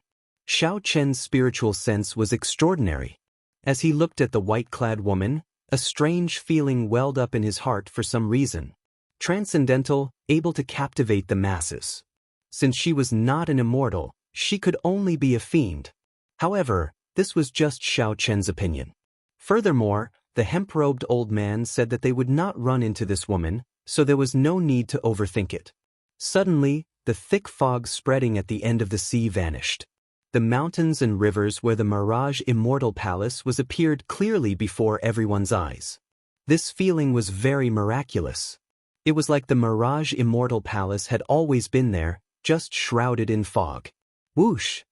Xiao Chen's spiritual sense was extraordinary. As he looked at the white-clad woman, a strange feeling welled up in his heart for some reason. Transcendental, able to captivate the masses. Since she was not an immortal, she could only be a fiend. However, this was just Xiao Chen's opinion. Furthermore, the hemp-robed old man said that they would not run into this woman, so there was no need to overthink it. Suddenly, the thick fog spreading at the end of the sea vanished. The mountains and rivers where the Mirage Immortal Palace was appeared clearly before everyone's eyes. This feeling was very miraculous. It was like the Mirage Immortal Palace had always been there, just shrouded in fog. Whoosh!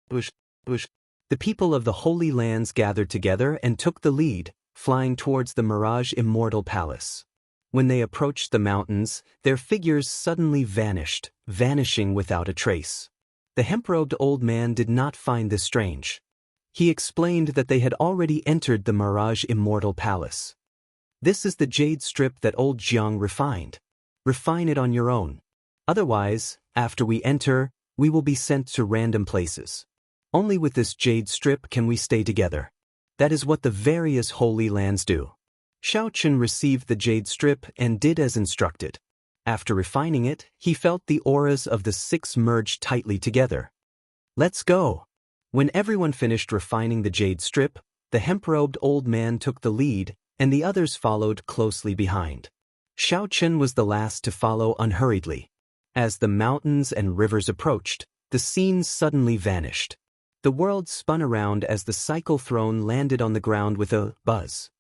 Whoosh, whoosh. The people of the Holy Lands gathered together and took the lead, flying towards the Mirage Immortal Palace. When they approached the mountains, their figures suddenly vanished, vanishing without a trace. The hemp-robed old man did not find this strange. He explained that they had already entered the Mirage Immortal Palace. This is the jade strip that old Jiang refined. Refine it on your own. Otherwise, after we enter, we will be sent to random places. Only with this jade strip can we stay together. That is what the various holy lands do. Xiao Chen received the jade strip and did as instructed. After refining it, he felt the auras of the six merge tightly together. Let's go! When everyone finished refining the jade strip, the hemp-robed old man took the lead, and the others followed closely behind. Xiao Chen was the last to follow unhurriedly. As the mountains and rivers approached, the scene suddenly vanished. The world spun around as the cycle throne landed on the ground with a buzz.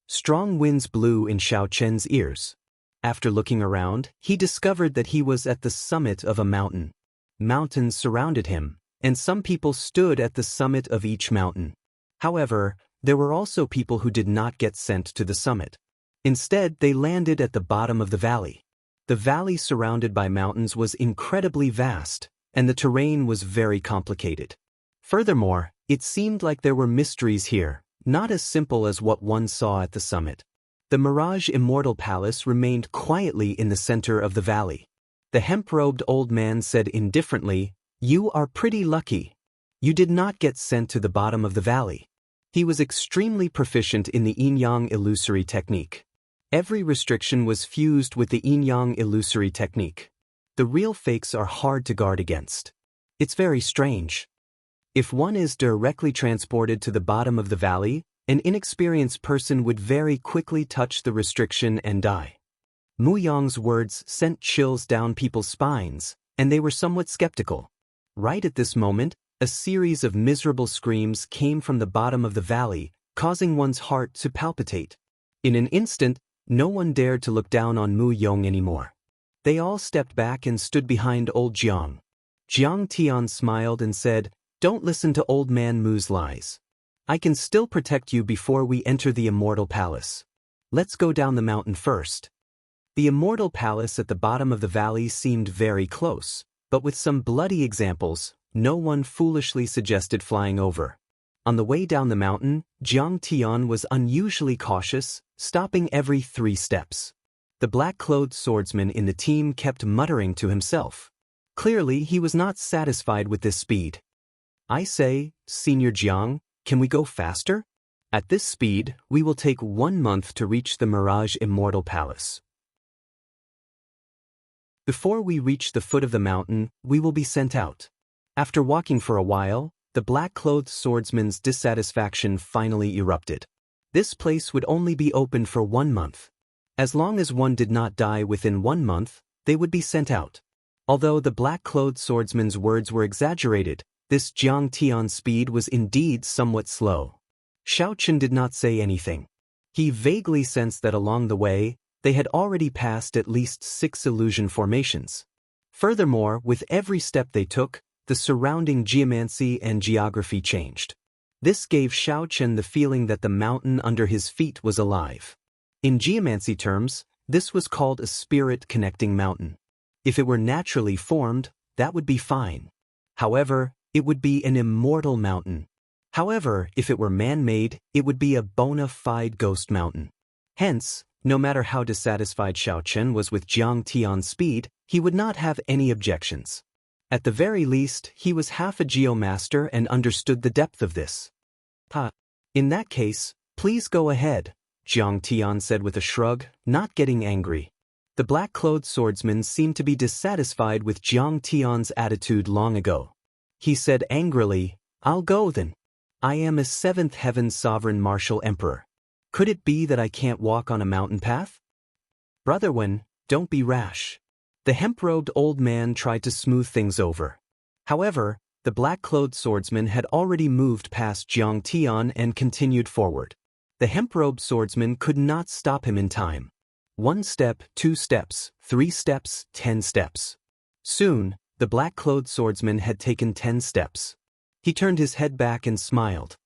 Strong winds blew in Xiao Chen's ears. After looking around, he discovered that he was at the summit of a mountain. Mountains surrounded him, and some people stood at the summit of each mountain. However, there were also people who did not get sent to the summit. Instead, they landed at the bottom of the valley. The valley surrounded by mountains was incredibly vast, and the terrain was very complicated. Furthermore, it seemed like there were mysteries here, not as simple as what one saw at the summit. The Mirage Immortal Palace remained quietly in the center of the valley. The hemp-robed old man said indifferently, "You are pretty lucky. You did not get sent to the bottom of the valley." He was extremely proficient in the yin-yang illusory technique. Every restriction was fused with the yin-yang illusory technique. The real fakes are hard to guard against. It's very strange. If one is directly transported to the bottom of the valley, an inexperienced person would very quickly touch the restriction and die. Mu Yang's words sent chills down people's spines, and they were somewhat skeptical. Right at this moment, a series of miserable screams came from the bottom of the valley, causing one's heart to palpitate. In an instant, no one dared to look down on Mu Yong anymore. They all stepped back and stood behind old Jiang. Jiang Tian smiled and said, "Don't listen to old man Mu's lies. I can still protect you before we enter the Immortal Palace. Let's go down the mountain first." The Immortal Palace at the bottom of the valley seemed very close, but with some bloody examples, no one foolishly suggested flying over. On the way down the mountain, Jiang Tian was unusually cautious, stopping every 3 steps. The black-clothed swordsman in the team kept muttering to himself. Clearly, he was not satisfied with this speed. "I say, Senior Jiang, can we go faster? At this speed, we will take 1 month to reach the Mirage Immortal Palace. Before we reach the foot of the mountain, we will be sent out." After walking for a while, the black-clothed swordsman's dissatisfaction finally erupted. This place would only be open for 1 month. As long as one did not die within 1 month, they would be sent out. Although the black-clothed swordsman's words were exaggerated, this Jiang Tian's speed was indeed somewhat slow. Xiao Chen did not say anything. He vaguely sensed that along the way, they had already passed at least 6 illusion formations. Furthermore, with every step they took, the surrounding geomancy and geography changed. This gave Xiao Chen the feeling that the mountain under his feet was alive. In geomancy terms, this was called a spirit-connecting mountain. If it were naturally formed, that would be fine. However, it would be an immortal mountain. However, if it were man-made, it would be a bona fide ghost mountain. Hence, no matter how dissatisfied Xiao Chen was with Jiang Tian's speed, he would not have any objections. At the very least, he was half a geomaster and understood the depth of this. In that case, please go ahead, Jiang Tian said with a shrug, not getting angry. The black-clothed swordsman seemed to be dissatisfied with Jiang Tian's attitude long ago. He said angrily, I'll go then. I am a seventh heaven sovereign martial emperor. Could it be that I can't walk on a mountain path? Brother Wen, don't be rash. The hemp-robed old man tried to smooth things over. However, the black-clothed swordsman had already moved past Jiang Tian and continued forward. The hemp-robed swordsman could not stop him in time. 1 step, 2 steps, 3 steps, 10 steps. Soon, the black-clothed swordsman had taken 10 steps. He turned his head back and smiled.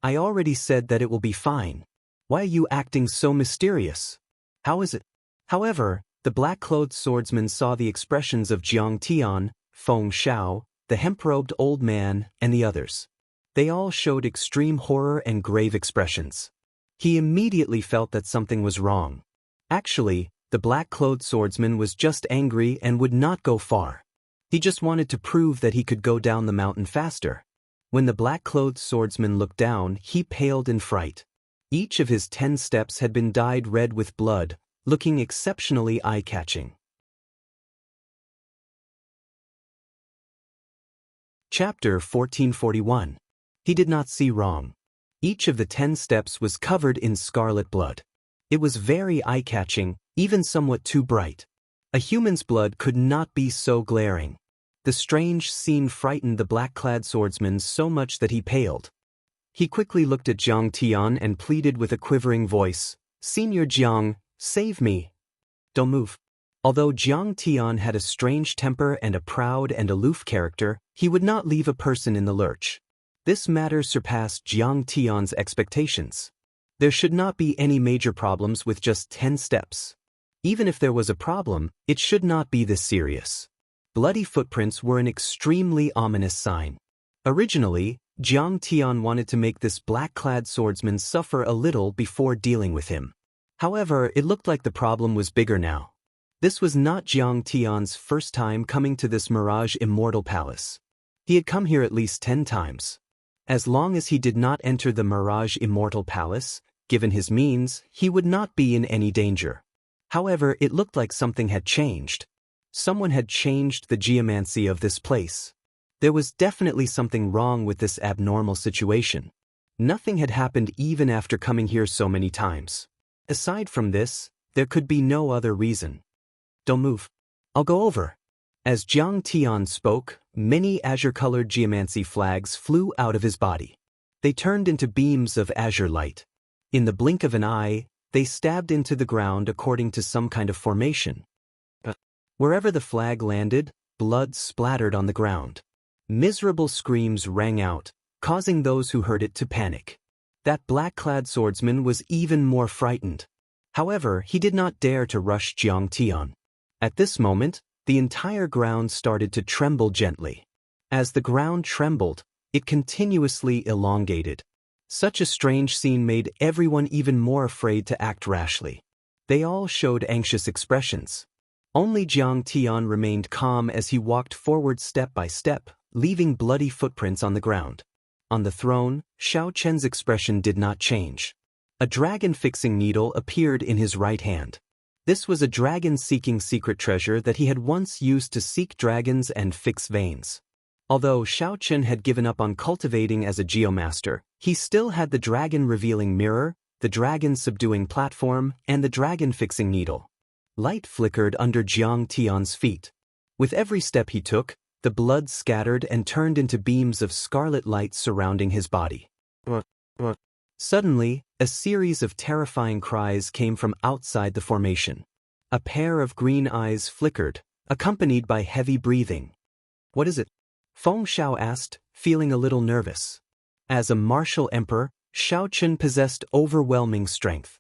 I already said that it will be fine. Why are you acting so mysterious? How is it? However, the black-clothed swordsman saw the expressions of Jiang Tian, Feng Shao, the hemp-robed old man, and the others. They all showed extreme horror and grave expressions. He immediately felt that something was wrong. Actually, the black-clothed swordsman was just angry and would not go far. He just wanted to prove that he could go down the mountain faster. When the black-clothed swordsman looked down, he paled in fright. Each of his 10 steps had been dyed red with blood, looking exceptionally eye-catching. Chapter 1441. He did not see wrong. Each of the 10 steps was covered in scarlet blood. It was very eye-catching, even somewhat too bright. A human's blood could not be so glaring. The strange scene frightened the black-clad swordsman so much that he paled. He quickly looked at Jiang Tian and pleaded with a quivering voice, Senior Jiang, save me. Don't move. Although Jiang Tian had a strange temper and a proud and aloof character, he would not leave a person in the lurch. This matter surpassed Jiang Tian's expectations. There should not be any major problems with just 10 steps. Even if there was a problem, it should not be this serious. Bloody footprints were an extremely ominous sign. Originally, Jiang Tian wanted to make this black-clad swordsman suffer a little before dealing with him. However, it looked like the problem was bigger now. This was not Jiang Tian's first time coming to this Mirage Immortal Palace. He had come here at least 10 times. As long as he did not enter the Mirage Immortal Palace, given his means, he would not be in any danger. However, it looked like something had changed. Someone had changed the geomancy of this place. There was definitely something wrong with this abnormal situation. Nothing had happened even after coming here so many times. Aside from this, there could be no other reason. Don't move. I'll go over. As Jiang Tian spoke, many azure-colored geomancy flags flew out of his body. They turned into beams of azure light. In the blink of an eye, they stabbed into the ground according to some kind of formation. But wherever the flag landed, blood splattered on the ground. Miserable screams rang out, causing those who heard it to panic. That black-clad swordsman was even more frightened. However, he did not dare to rush Jiang Tian. At this moment, the entire ground started to tremble gently. As the ground trembled, it continuously elongated. Such a strange scene made everyone even more afraid to act rashly. They all showed anxious expressions. Only Jiang Tian remained calm as he walked forward step by step, leaving bloody footprints on the ground. On the throne, Xiao Chen's expression did not change. A dragon-fixing needle appeared in his right hand. This was a dragon-seeking secret treasure that he had once used to seek dragons and fix veins. Although Xiao Chen had given up on cultivating as a geomaster, he still had the dragon-revealing mirror, the dragon-subduing platform, and the dragon-fixing needle. Light flickered under Jiang Tian's feet. With every step he took, the blood scattered and turned into beams of scarlet light surrounding his body. Suddenly, a series of terrifying cries came from outside the formation. A pair of green eyes flickered, accompanied by heavy breathing. What is it? Feng Shao asked, feeling a little nervous. As a martial emperor, Xiao Chen possessed overwhelming strength.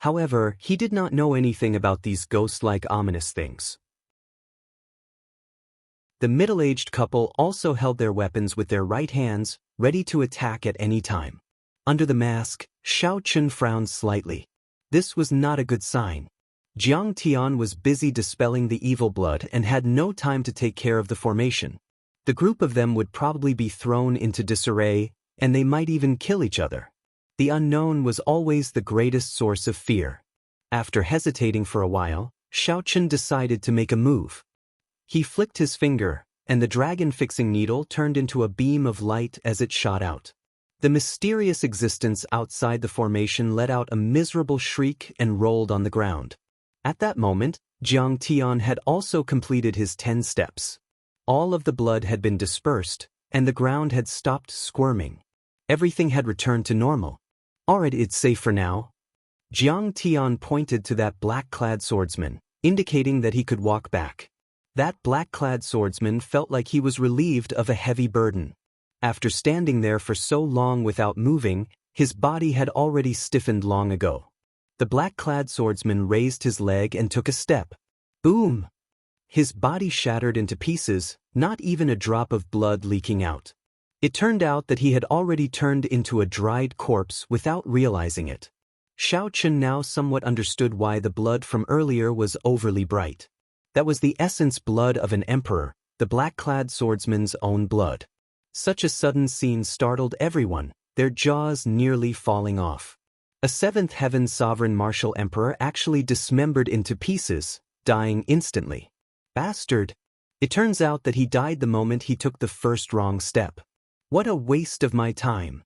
However, he did not know anything about these ghost-like ominous things. The middle-aged couple also held their weapons with their right hands, ready to attack at any time. Under the mask, Xiao Chun frowned slightly. This was not a good sign. Jiang Tian was busy dispelling the evil blood and had no time to take care of the formation. The group of them would probably be thrown into disarray, and they might even kill each other. The unknown was always the greatest source of fear. After hesitating for a while, Xiao Chun decided to make a move. He flicked his finger, and the dragon-fixing needle turned into a beam of light as it shot out. The mysterious existence outside the formation let out a miserable shriek and rolled on the ground. At that moment, Jiang Tian had also completed his 10 steps. All of the blood had been dispersed, and the ground had stopped squirming. Everything had returned to normal. Alright, it's safe for now. Jiang Tian pointed to that black-clad swordsman, indicating that he could walk back. That black-clad swordsman felt like he was relieved of a heavy burden. After standing there for so long without moving, his body had already stiffened long ago. The black-clad swordsman raised his leg and took a step. Boom! His body shattered into pieces, not even a drop of blood leaking out. It turned out that he had already turned into a dried corpse without realizing it. Xiao Chun now somewhat understood why the blood from earlier was overly bright. That was the essence blood of an emperor, the black-clad swordsman's own blood. Such a sudden scene startled everyone, their jaws nearly falling off. A seventh heaven sovereign martial emperor actually dismembered into pieces, dying instantly. Bastard! It turns out that he died the moment he took the first wrong step. What a waste of my time!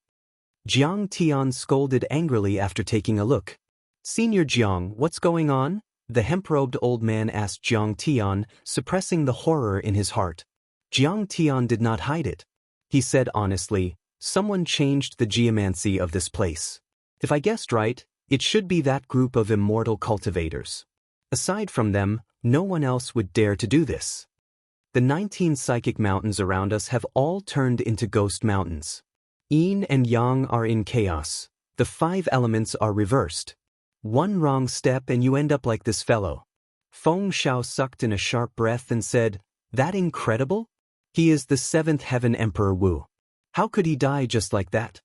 Jiang Tian scolded angrily after taking a look. Senior Jiang, what's going on? The hemp-robed old man asked Jiang Tian, suppressing the horror in his heart. Jiang Tian did not hide it. He said honestly, someone changed the geomancy of this place. If I guessed right, it should be that group of immortal cultivators. Aside from them, no one else would dare to do this. The 19 psychic mountains around us have all turned into ghost mountains. Yin and Yang are in chaos. The 5 elements are reversed. One wrong step and you end up like this fellow. Feng Xiao sucked in a sharp breath and said, "That incredible? He is the 7th heaven Emperor Wu. How could he die just like that?"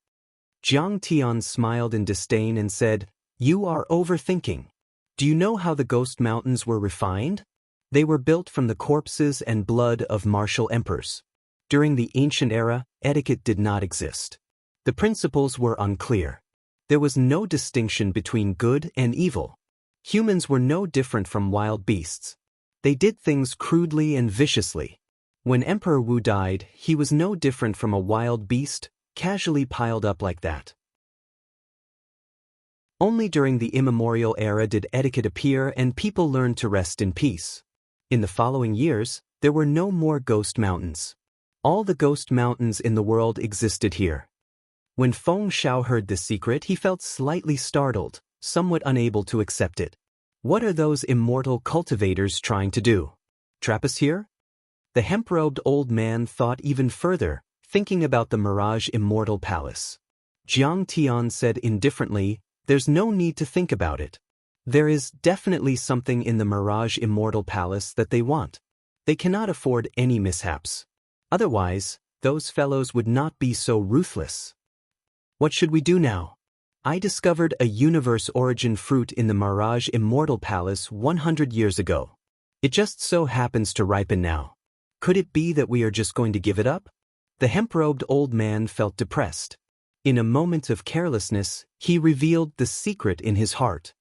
Jiang Tian smiled in disdain and said, "You are overthinking. Do you know how the ghost mountains were refined? They were built from the corpses and blood of martial emperors. During the ancient era, etiquette did not exist. The principles were unclear. There was no distinction between good and evil. Humans were no different from wild beasts. They did things crudely and viciously. When Emperor Wu died, he was no different from a wild beast, casually piled up like that. Only during the immemorial era did etiquette appear and people learned to rest in peace. In the following years, there were no more ghost mountains. All the ghost mountains in the world existed here. When Feng Xiao heard this secret, he felt slightly startled, somewhat unable to accept it. What are those immortal cultivators trying to do? Trap us here? The hemp-robed old man thought even further, thinking about the Mirage Immortal Palace. Jiang Tian said indifferently, "There's no need to think about it. There is definitely something in the Mirage Immortal Palace that they want. They cannot afford any mishaps. Otherwise, those fellows would not be so ruthless. What should we do now? I discovered a universe origin fruit in the Mirage Immortal Palace 100 years ago. It just so happens to ripen now. Could it be that we are just going to give it up?" The hemp-robed old man felt depressed. In a moment of carelessness, he revealed the secret in his heart.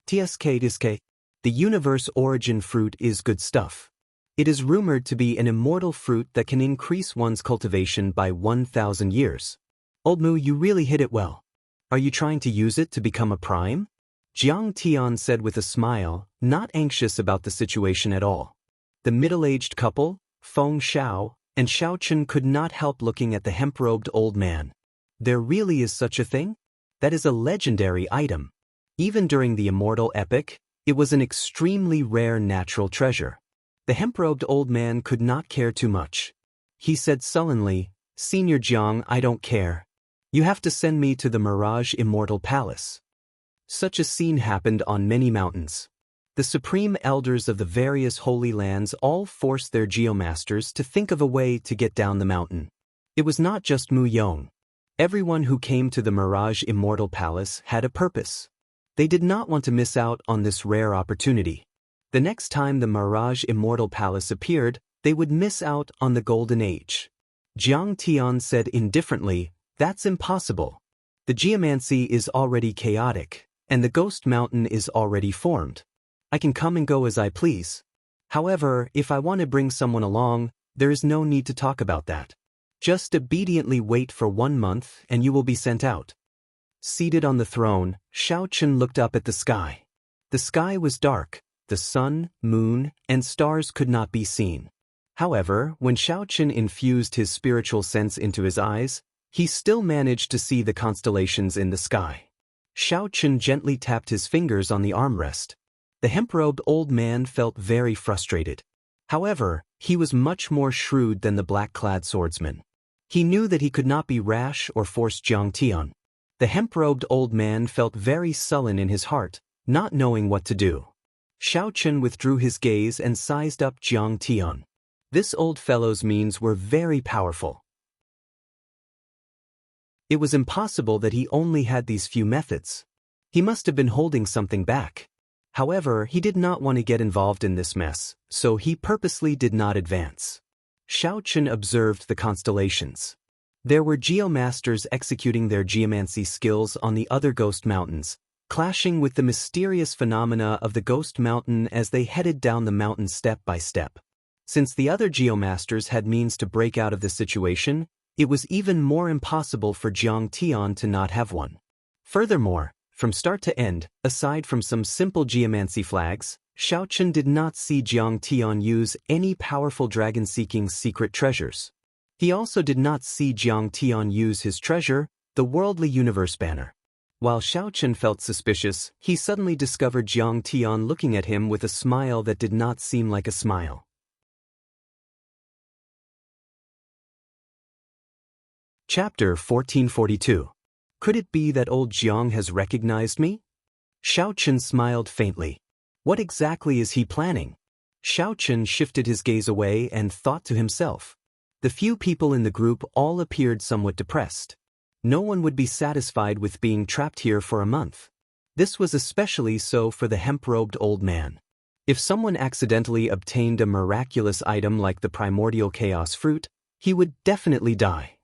TSK, the universe origin fruit is good stuff. It is rumored to be an immortal fruit that can increase one's cultivation by 1,000 years. Old Mu, you really hit it well. Are you trying to use it to become a prime? Jiang Tian said with a smile, not anxious about the situation at all. The middle-aged couple, Feng Xiao and Xiao Chun, could not help looking at the hemp-robed old man. There really is such a thing? That is a legendary item. Even during the immortal epic, it was an extremely rare natural treasure. The hemp-robed old man could not care too much. He said sullenly, "Senior Jiang, I don't care. You have to send me to the Mirage Immortal Palace." Such a scene happened on many mountains. The supreme elders of the various holy lands all forced their geomasters to think of a way to get down the mountain. It was not just Mu Yong. Everyone who came to the Mirage Immortal Palace had a purpose. They did not want to miss out on this rare opportunity. The next time the Mirage Immortal Palace appeared, they would miss out on the Golden Age. Jiang Tian said indifferently, "That's impossible. The geomancy is already chaotic, and the Ghost Mountain is already formed. I can come and go as I please. However, if I want to bring someone along, there is no need to talk about that. Just obediently wait for 1 month and you will be sent out." Seated on the throne, Shao Chen looked up at the sky. The sky was dark. The sun, moon, and stars could not be seen. However, when Shao Chen infused his spiritual sense into his eyes, he still managed to see the constellations in the sky. Shao Chen gently tapped his fingers on the armrest. The hemp-robed old man felt very frustrated. However, he was much more shrewd than the black-clad swordsman. He knew that he could not be rash or force Jiang Tian. The hemp-robed old man felt very sullen in his heart, not knowing what to do. Shao Chen withdrew his gaze and sized up Jiang Tian. This old fellow's means were very powerful. It was impossible that he only had these few methods. He must have been holding something back. However, he did not want to get involved in this mess, so he purposely did not advance. Shao Chen observed the constellations. There were geomasters executing their geomancy skills on the other ghost mountains, clashing with the mysterious phenomena of the Ghost Mountain as they headed down the mountain step by step. Since the other geomasters had means to break out of the situation, it was even more impossible for Jiang Tian to not have one. Furthermore, from start to end, aside from some simple geomancy flags, Shao Chen did not see Jiang Tian use any powerful dragon-seeking secret treasures. He also did not see Jiang Tian use his treasure, the Worldly Universe banner. While Shao Chen felt suspicious, he suddenly discovered Jiang Tian looking at him with a smile that did not seem like a smile. Chapter 1442. Could it be that old Jiang has recognized me? Shao Chen smiled faintly. What exactly is he planning? Shao Chen shifted his gaze away and thought to himself. The few people in the group all appeared somewhat depressed. No one would be satisfied with being trapped here for a month. This was especially so for the hemp-robed old man. If someone accidentally obtained a miraculous item like the primordial chaos fruit, he would definitely die.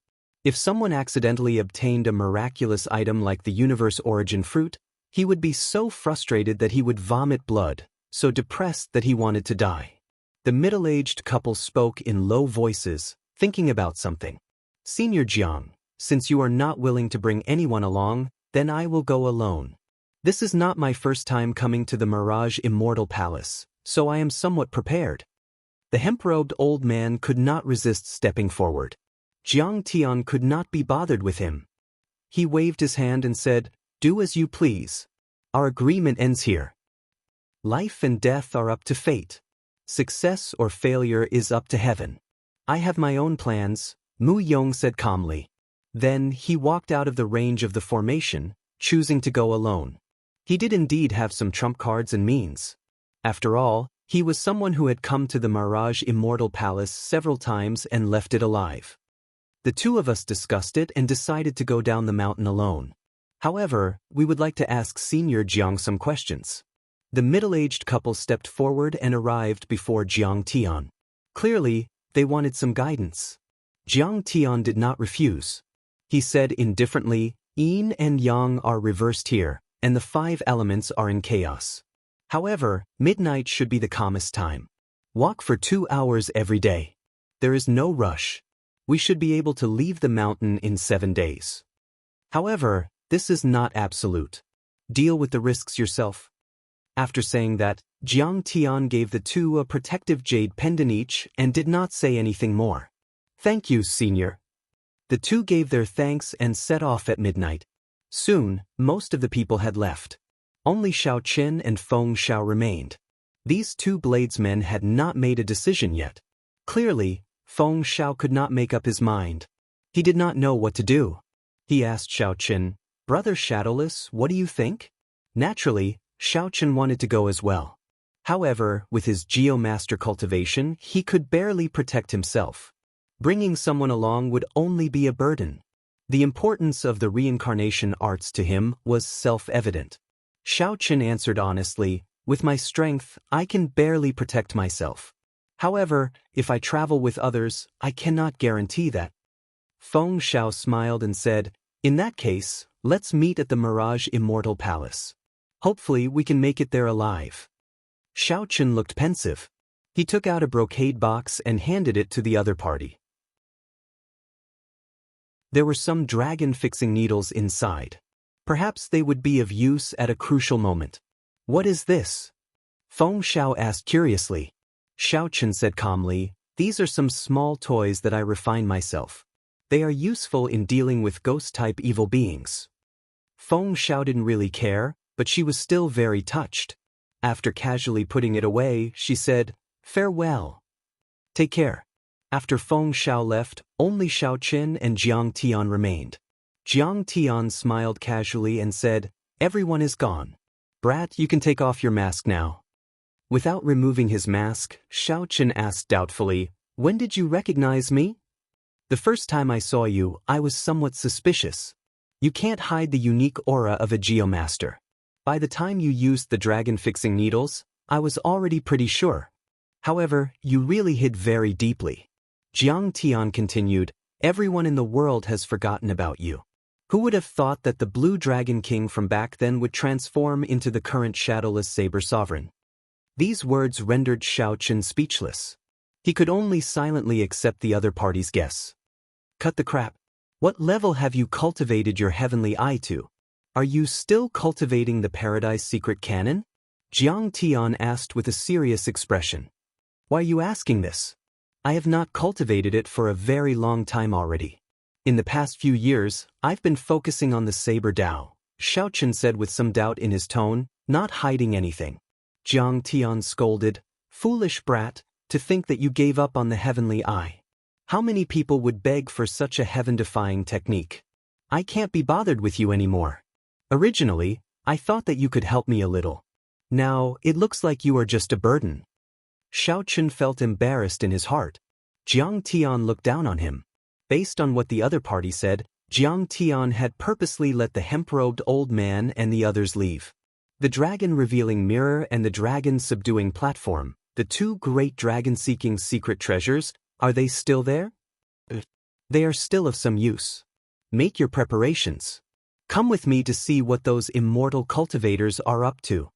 If someone accidentally obtained a miraculous item like the universe origin fruit, he would be so frustrated that he would vomit blood, so depressed that he wanted to die. The middle-aged couple spoke in low voices, thinking about something. "Senior Jiang, since you are not willing to bring anyone along, then I will go alone. This is not my first time coming to the Mirage Immortal Palace, so I am somewhat prepared." The hemp-robed old man could not resist stepping forward. Jiang Tian could not be bothered with him. He waved his hand and said, "Do as you please. Our agreement ends here. Life and death are up to fate. Success or failure is up to heaven. I have my own plans," Mu Yong said calmly. Then he walked out of the range of the formation, choosing to go alone. He did indeed have some trump cards and means. After all, he was someone who had come to the Mirage Immortal Palace several times and left it alive. The two of us discussed it and decided to go down the mountain alone. However, we would like to ask Senior Jiang some questions. The middle-aged couple stepped forward and arrived before Jiang Tian. Clearly, they wanted some guidance. Jiang Tian did not refuse. He said indifferently, "Yin and Yang are reversed here, and the 5 elements are in chaos. However, midnight should be the calmest time. Walk for 2 hours every day. There is no rush. We should be able to leave the mountain in 7 days. However, this is not absolute. Deal with the risks yourself." After saying that, Jiang Tian gave the two a protective jade pendant each and did not say anything more. "Thank you, Senior." The two gave their thanks and set off at midnight. Soon, most of the people had left. Only Shao Chen and Feng Shao remained. These two bladesmen had not made a decision yet. Clearly, Feng Shao could not make up his mind. He did not know what to do. He asked Shao Chen, "Brother Shadowless, what do you think?" Naturally, Shao Chen wanted to go as well. However, with his Geomaster cultivation, he could barely protect himself. Bringing someone along would only be a burden. The importance of the reincarnation arts to him was self-evident. Xiao Chen answered honestly, "With my strength, I can barely protect myself. However, if I travel with others, I cannot guarantee that." Feng Xiao smiled and said, "In that case, let's meet at the Mirage Immortal Palace. Hopefully we can make it there alive." Xiao Chen looked pensive. He took out a brocade box and handed it to the other party. There were some dragon-fixing needles inside. Perhaps they would be of use at a crucial moment. "What is this?" Feng Xiao asked curiously. Xiao Chen said calmly, "These are some small toys that I refine myself. They are useful in dealing with ghost-type evil beings." Feng Xiao didn't really care, but she was still very touched. After casually putting it away, she said, "Farewell. Take care." After Feng Xiao left, only Xiao Chen and Jiang Tian remained. Jiang Tian smiled casually and said, "Everyone is gone. Brat, you can take off your mask now." Without removing his mask, Xiao Chen asked doubtfully, "When did you recognize me?" "The first time I saw you, I was somewhat suspicious. You can't hide the unique aura of a geomaster. By the time you used the dragon-fixing needles, I was already pretty sure. However, you really hid very deeply." Jiang Tian continued, "Everyone in the world has forgotten about you. Who would have thought that the Blue Dragon King from back then would transform into the current shadowless Saber Sovereign?" These words rendered Xiao Chen speechless. He could only silently accept the other party's guess. "Cut the crap. What level have you cultivated your heavenly eye to? Are you still cultivating the Paradise Secret Canon?" Jiang Tian asked with a serious expression. "Why are you asking this? I have not cultivated it for a very long time already. In the past few years, I've been focusing on the Saber Dao," Xiao Chen said with some doubt in his tone, not hiding anything. Jiang Tian scolded, "Foolish brat, to think that you gave up on the heavenly eye. How many people would beg for such a heaven-defying technique? I can't be bothered with you anymore. Originally, I thought that you could help me a little. Now, it looks like you are just a burden." Xiao Chen felt embarrassed in his heart. Jiang Tian looked down on him. Based on what the other party said, Jiang Tian had purposely let the hemp-robed old man and the others leave. The dragon-revealing mirror and the dragon-subduing platform, the two great dragon-seeking secret treasures, are they still there? They are still of some use. Make your preparations. Come with me to see what those immortal cultivators are up to.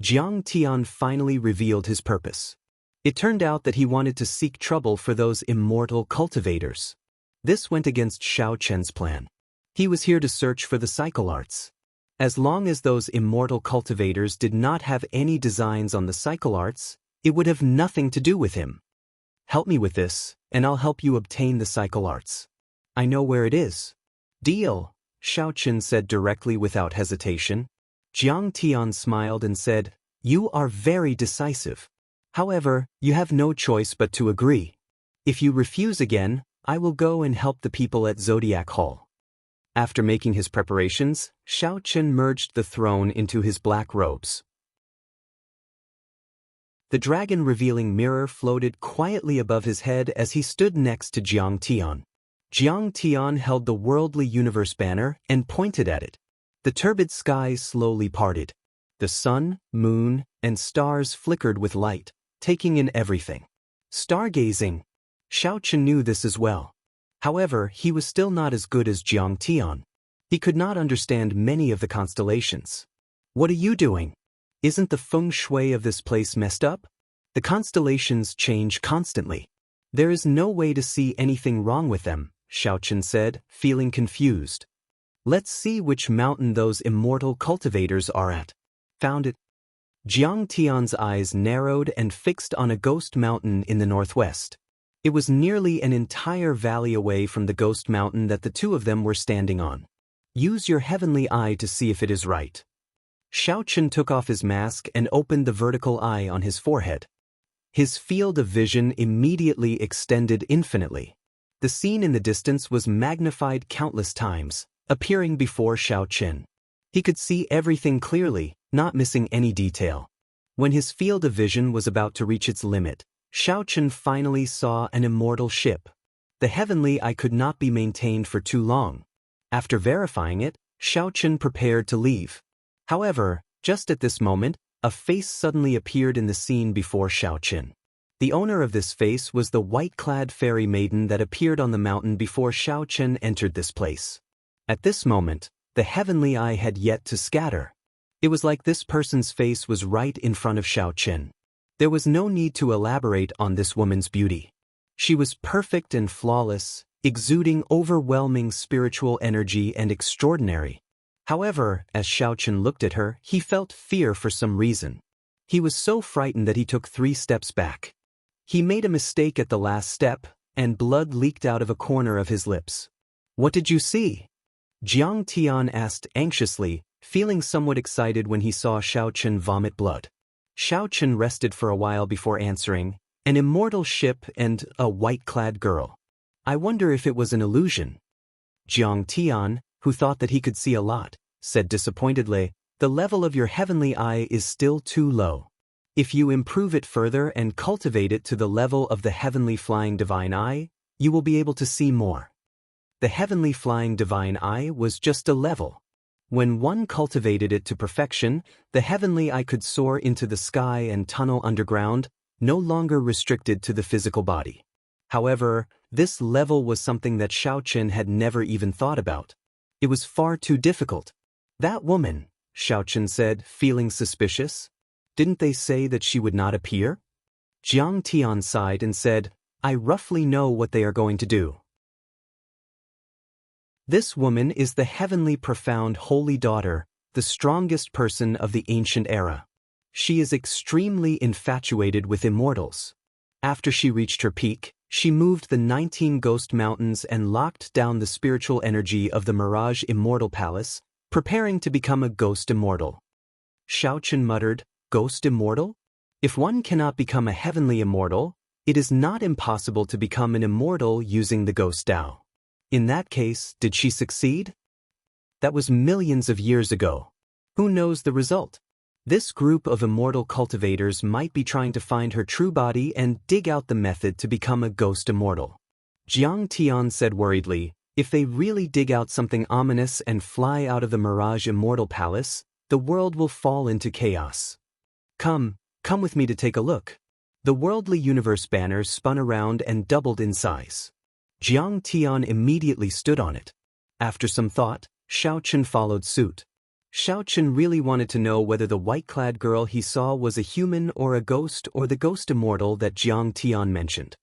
Jiang Tian finally revealed his purpose. It turned out that he wanted to seek trouble for those immortal cultivators. This went against Xiao Chen's plan. He was here to search for the cycle arts. As long as those immortal cultivators did not have any designs on the cycle arts, it would have nothing to do with him. "Help me with this, and I'll help you obtain the cycle arts. I know where it is." "Deal," Xiao Chen said directly without hesitation. Jiang Tian smiled and said, "You are very decisive. However, you have no choice but to agree. If you refuse again, I will go and help the people at Zodiac Hall." After making his preparations, Xiao Chen merged the throne into his black robes. The dragon-revealing mirror floated quietly above his head as he stood next to Jiang Tian. Jiang Tian held the worldly universe banner and pointed at it. The turbid skies slowly parted. The sun, moon, and stars flickered with light, taking in everything. Stargazing. Xiao Chen knew this as well. However, he was still not as good as Jiang Tian. He could not understand many of the constellations. "What are you doing? Isn't the feng shui of this place messed up? The constellations change constantly. There is no way to see anything wrong with them," Xiao Chen said, feeling confused. "Let's see which mountain those immortal cultivators are at." "Found it." Jiang Tian's eyes narrowed and fixed on a ghost mountain in the northwest. It was nearly an entire valley away from the ghost mountain that the two of them were standing on. "Use your heavenly eye to see if it is right." Xiao Chen took off his mask and opened the vertical eye on his forehead. His field of vision immediately extended infinitely. The scene in the distance was magnified countless times, appearing before Xiao Chen. He could see everything clearly, not missing any detail. When his field of vision was about to reach its limit, Xiao Chen finally saw an immortal ship. The heavenly eye could not be maintained for too long. After verifying it, Xiaochen prepared to leave. However, just at this moment, a face suddenly appeared in the scene before Xiaochen. The owner of this face was the white-clad fairy maiden that appeared on the mountain before Xiaochen entered this place. At this moment, the heavenly eye had yet to scatter. It was like this person's face was right in front of Xiaochen. There was no need to elaborate on this woman's beauty. She was perfect and flawless, exuding overwhelming spiritual energy and extraordinary. However, as Xiaochen looked at her, he felt fear for some reason. He was so frightened that he took 3 steps back. He made a mistake at the last step, and blood leaked out of a corner of his lips. "What did you see?" Jiang Tian asked anxiously, feeling somewhat excited when he saw Xiaochen vomit blood. Xiaochen rested for a while before answering, "An immortal ship and a white-clad girl. I wonder if it was an illusion." Jiang Tian, who thought that he could see a lot, said disappointedly, "The level of your heavenly eye is still too low. If you improve it further and cultivate it to the level of the heavenly flying divine eye, you will be able to see more." The heavenly flying divine eye was just a level. When one cultivated it to perfection, the heavenly eye could soar into the sky and tunnel underground, no longer restricted to the physical body. However, this level was something that Xiaochen had never even thought about. It was far too difficult. "That woman," Xiaochen said, feeling suspicious. "Didn't they say that she would not appear?" Jiang Tian sighed and said, "I roughly know what they are going to do. This woman is the heavenly profound holy daughter, the strongest person of the ancient era. She is extremely infatuated with immortals. After she reached her peak, she moved the 19 ghost mountains and locked down the spiritual energy of the Mirage Immortal Palace, preparing to become a ghost immortal." Xiaochen muttered, "Ghost immortal? If one cannot become a heavenly immortal, it is not impossible to become an immortal using the ghost Tao. In that case, did she succeed? That was millions of years ago. Who knows the result? This group of immortal cultivators might be trying to find her true body and dig out the method to become a ghost immortal." Jiang Tian said worriedly, "If they really dig out something ominous and fly out of the Mirage Immortal Palace, the world will fall into chaos. Come with me to take a look." The worldly universe banner spun around and doubled in size. Jiang Tian immediately stood on it. After some thought, Xiaochen followed suit. Xiaochen really wanted to know whether the white-clad girl he saw was a human or a ghost or the ghost immortal that Jiang Tian mentioned.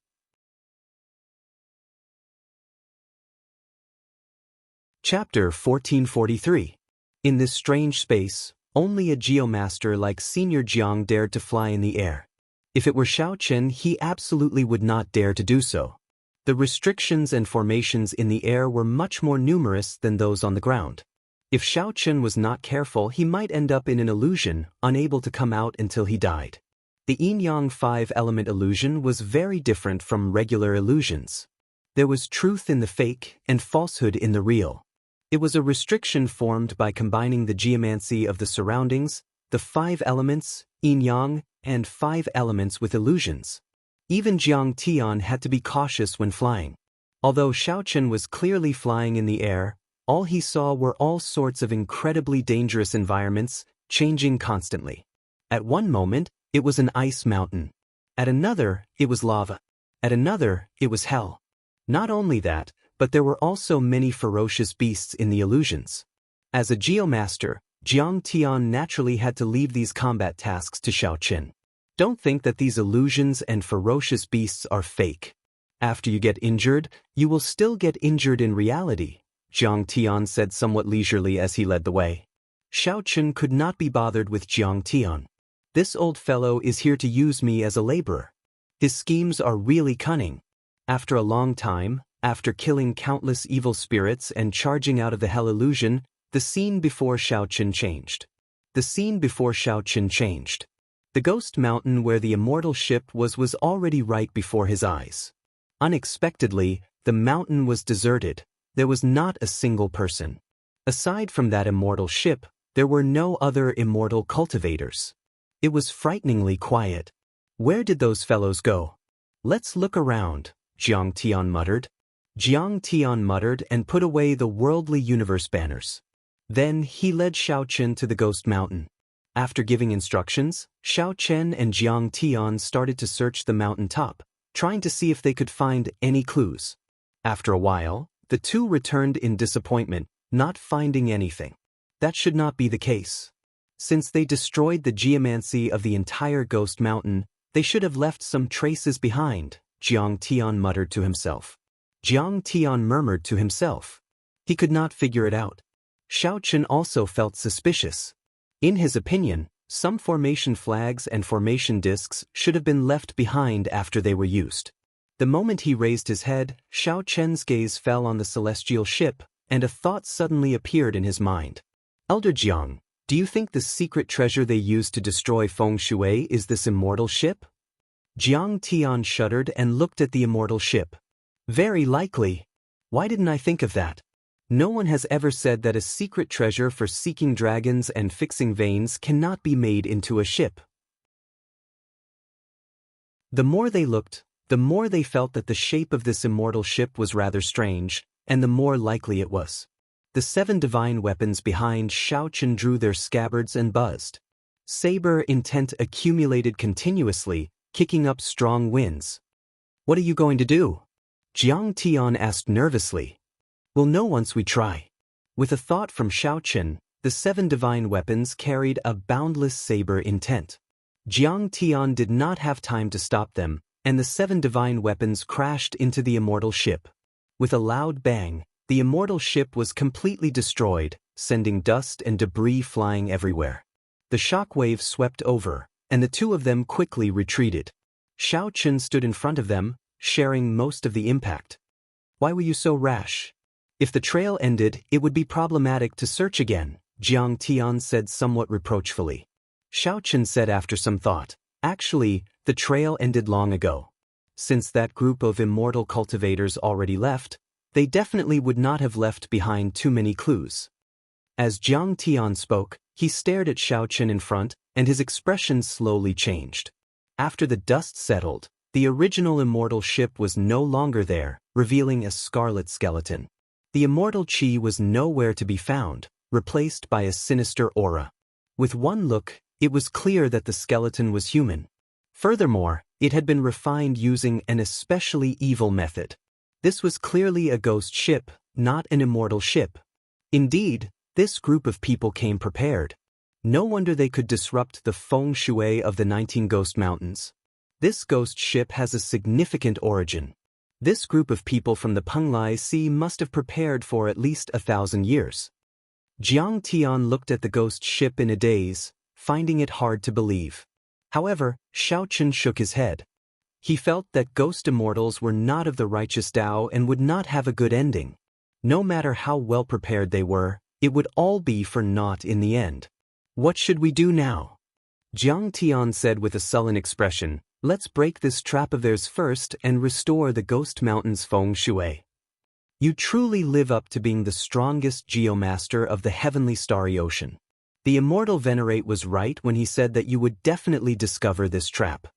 Chapter 1443. In this strange space, only a geomaster like Senior Jiang dared to fly in the air. If it were Xiaochen, he absolutely would not dare to do so. The restrictions and formations in the air were much more numerous than those on the ground. If Xiaochen was not careful, he might end up in an illusion, unable to come out until he died. The yin-yang 5-element illusion was very different from regular illusions. There was truth in the fake and falsehood in the real. It was a restriction formed by combining the geomancy of the surroundings, the 5 elements, yin-yang, and 5 elements with illusions. Even Jiang Tian had to be cautious when flying. Although Xiaochen was clearly flying in the air, all he saw were all sorts of incredibly dangerous environments, changing constantly. At one moment, it was an ice mountain. At another, it was lava. At another, it was hell. Not only that, but there were also many ferocious beasts in the illusions. As a geomaster, Jiang Tian naturally had to leave these combat tasks to Xiaochen. Don't think that these illusions and ferocious beasts are fake. After you get injured, you will still get injured in reality, Jiang Tian said somewhat leisurely as he led the way. Xiaochen could not be bothered with Jiang Tian. This old fellow is here to use me as a laborer. His schemes are really cunning. After a long time, after killing countless evil spirits and charging out of the hell illusion, the scene before Xiaochen changed. The scene before Xiaochen changed. The ghost mountain where the immortal ship was already right before his eyes. Unexpectedly, the mountain was deserted. There was not a single person. Aside from that immortal ship, there were no other immortal cultivators. It was frighteningly quiet. Where did those fellows go? Let's look around, Jiang Tian muttered. Jiang Tian muttered and put away the worldly universe banners. Then he led Xiao Chen to the Ghost Mountain. After giving instructions, Xiao Chen and Jiang Tian started to search the mountain top, trying to see if they could find any clues. After a while, the two returned in disappointment, not finding anything. That should not be the case. Since they destroyed the geomancy of the entire Ghost Mountain, they should have left some traces behind, Jiang Tian muttered to himself. Jiang Tian murmured to himself. He could not figure it out. Xiao Chen also felt suspicious. In his opinion, some formation flags and formation discs should have been left behind after they were used. The moment he raised his head, Xiao Chen's gaze fell on the celestial ship, and a thought suddenly appeared in his mind. Elder Jiang, do you think the secret treasure they used to destroy Feng Shui is this immortal ship? Jiang Tian shuddered and looked at the immortal ship. Very likely. Why didn't I think of that? No one has ever said that a secret treasure for seeking dragons and fixing veins cannot be made into a ship. The more they looked, the more they felt that the shape of this immortal ship was rather strange, and the more likely it was. The 7 divine weapons behind Xiao Chen drew their scabbards and buzzed. Saber intent accumulated continuously, kicking up strong winds. What are you going to do? Jiang Tian asked nervously. We'll know once we try. With a thought from Xiao Chen, the 7 divine weapons carried a boundless saber intent. Jiang Tian did not have time to stop them, and the 7 divine weapons crashed into the immortal ship. With a loud bang, the immortal ship was completely destroyed, sending dust and debris flying everywhere. The shock wave swept over, and the two of them quickly retreated. Xiao Chen stood in front of them, sharing most of the impact. Why were you so rash? If the trail ended, it would be problematic to search again, Jiang Tian said somewhat reproachfully. Xiao Chen said after some thought, actually, the trail ended long ago. Since that group of immortal cultivators already left, they definitely would not have left behind too many clues. As Jiang Tian spoke, he stared at Xiao Chen in front, and his expression slowly changed. After the dust settled, the original immortal ship was no longer there, revealing a scarlet skeleton. The immortal chi was nowhere to be found, replaced by a sinister aura. With one look, it was clear that the skeleton was human. Furthermore, it had been refined using an especially evil method. This was clearly a ghost ship, not an immortal ship. Indeed, this group of people came prepared. No wonder they could disrupt the Feng Shui of the 19 Ghost Mountains. This ghost ship has a significant origin. This group of people from the Penglai Sea must have prepared for at least 1,000 years. Jiang Tian looked at the ghost ship in a daze, finding it hard to believe. However, Xiao Chen shook his head. He felt that ghost immortals were not of the righteous Tao and would not have a good ending. No matter how well prepared they were, it would all be for naught in the end. What should we do now? Jiang Tian said with a sullen expression. Let's break this trap of theirs first and restore the Ghost Mountain's Feng Shui. You truly live up to being the strongest geomaster of the heavenly starry ocean. The immortal Venerate was right when he said that you would definitely discover this trap.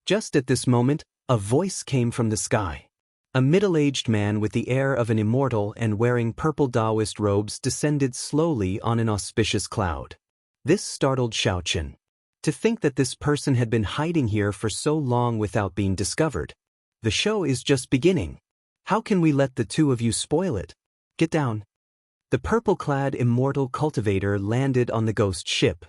Just at this moment, a voice came from the sky. A middle-aged man with the air of an immortal and wearing purple Taoist robes descended slowly on an auspicious cloud. This startled Xiao Chen. To think that this person had been hiding here for so long without being discovered. The show is just beginning. How can we let the two of you spoil it? Get down. The purple-clad immortal cultivator landed on the ghost ship.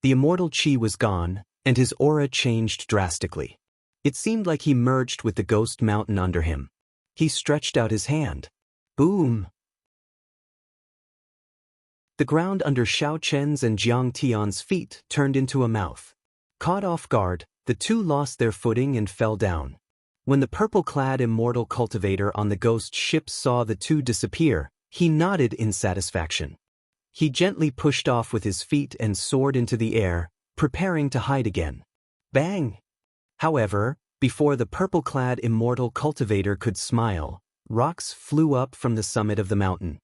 The immortal chi was gone, and his aura changed drastically. It seemed like he merged with the ghost mountain under him. He stretched out his hand. Boom! The ground under Xiao Chen's and Jiang Tian's feet turned into a mouth. Caught off guard, the two lost their footing and fell down. When the purple-clad immortal cultivator on the ghost ship saw the two disappear, he nodded in satisfaction. He gently pushed off with his feet and soared into the air, preparing to hide again. Bang! However, before the purple-clad immortal cultivator could smile, rocks flew up from the summit of the mountain.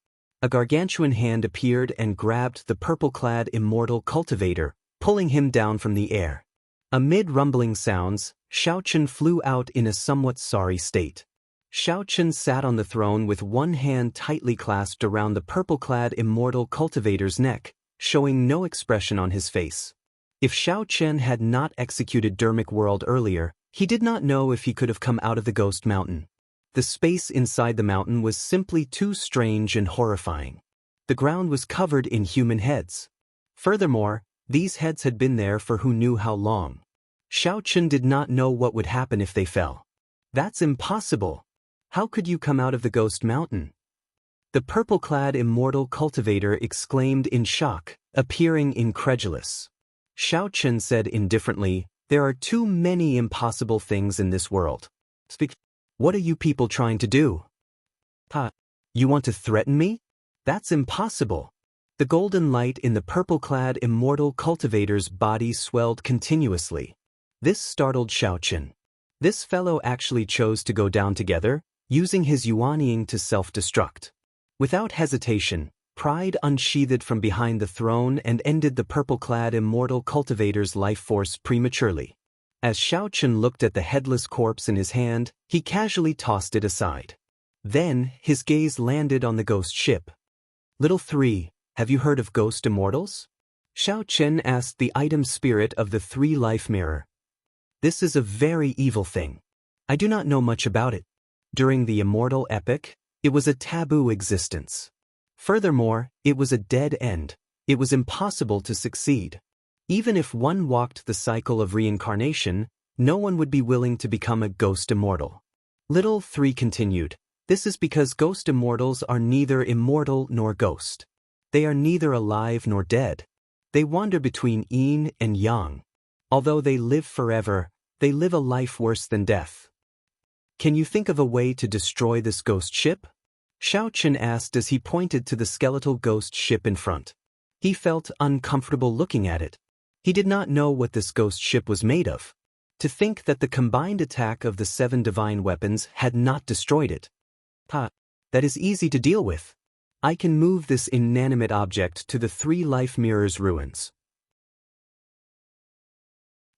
A gargantuan hand appeared and grabbed the purple-clad immortal cultivator, pulling him down from the air. Amid rumbling sounds, Xiao Chen flew out in a somewhat sorry state. Xiao Chen sat on the throne with one hand tightly clasped around the purple-clad immortal cultivator's neck, showing no expression on his face. If Xiao Chen had not executed Dermic World earlier, he did not know if he could have come out of the Ghost Mountain. The space inside the mountain was simply too strange and horrifying. The ground was covered in human heads. Furthermore, these heads had been there for who knew how long. Xiao Chen did not know what would happen if they fell. That's impossible. How could you come out of the Ghost Mountain? The purple-clad immortal cultivator exclaimed in shock, appearing incredulous. Xiao Chen said indifferently, "There are too many impossible things in this world. Speak. What are you people trying to do? You want to threaten me? That's impossible." The golden light in the purple-clad immortal cultivator's body swelled continuously. This startled Xiao Chen. This fellow actually chose to go down together, using his yuanying to self-destruct. Without hesitation, pride unsheathed from behind the throne and ended the purple-clad immortal cultivator's life force prematurely. As Xiao Chen looked at the headless corpse in his hand, he casually tossed it aside. Then, his gaze landed on the ghost ship. "Little 3, have you heard of ghost immortals?" Xiao Chen asked the item spirit of the 3-life mirror. "This is a very evil thing. I do not know much about it. During the immortal epoch, it was a taboo existence. Furthermore, it was a dead end. It was impossible to succeed. Even if one walked the cycle of reincarnation, no one would be willing to become a ghost immortal." Little 3 continued, "This is because ghost immortals are neither immortal nor ghost. They are neither alive nor dead. They wander between yin and yang. Although they live forever, they live a life worse than death. Can you think of a way to destroy this ghost ship?" Xiao Chen asked as he pointed to the skeletal ghost ship in front. He felt uncomfortable looking at it. He did not know what this ghost ship was made of. To think that the combined attack of the 7 divine weapons had not destroyed it. That is easy to deal with. I can move this inanimate object to the 3-life mirror's ruins."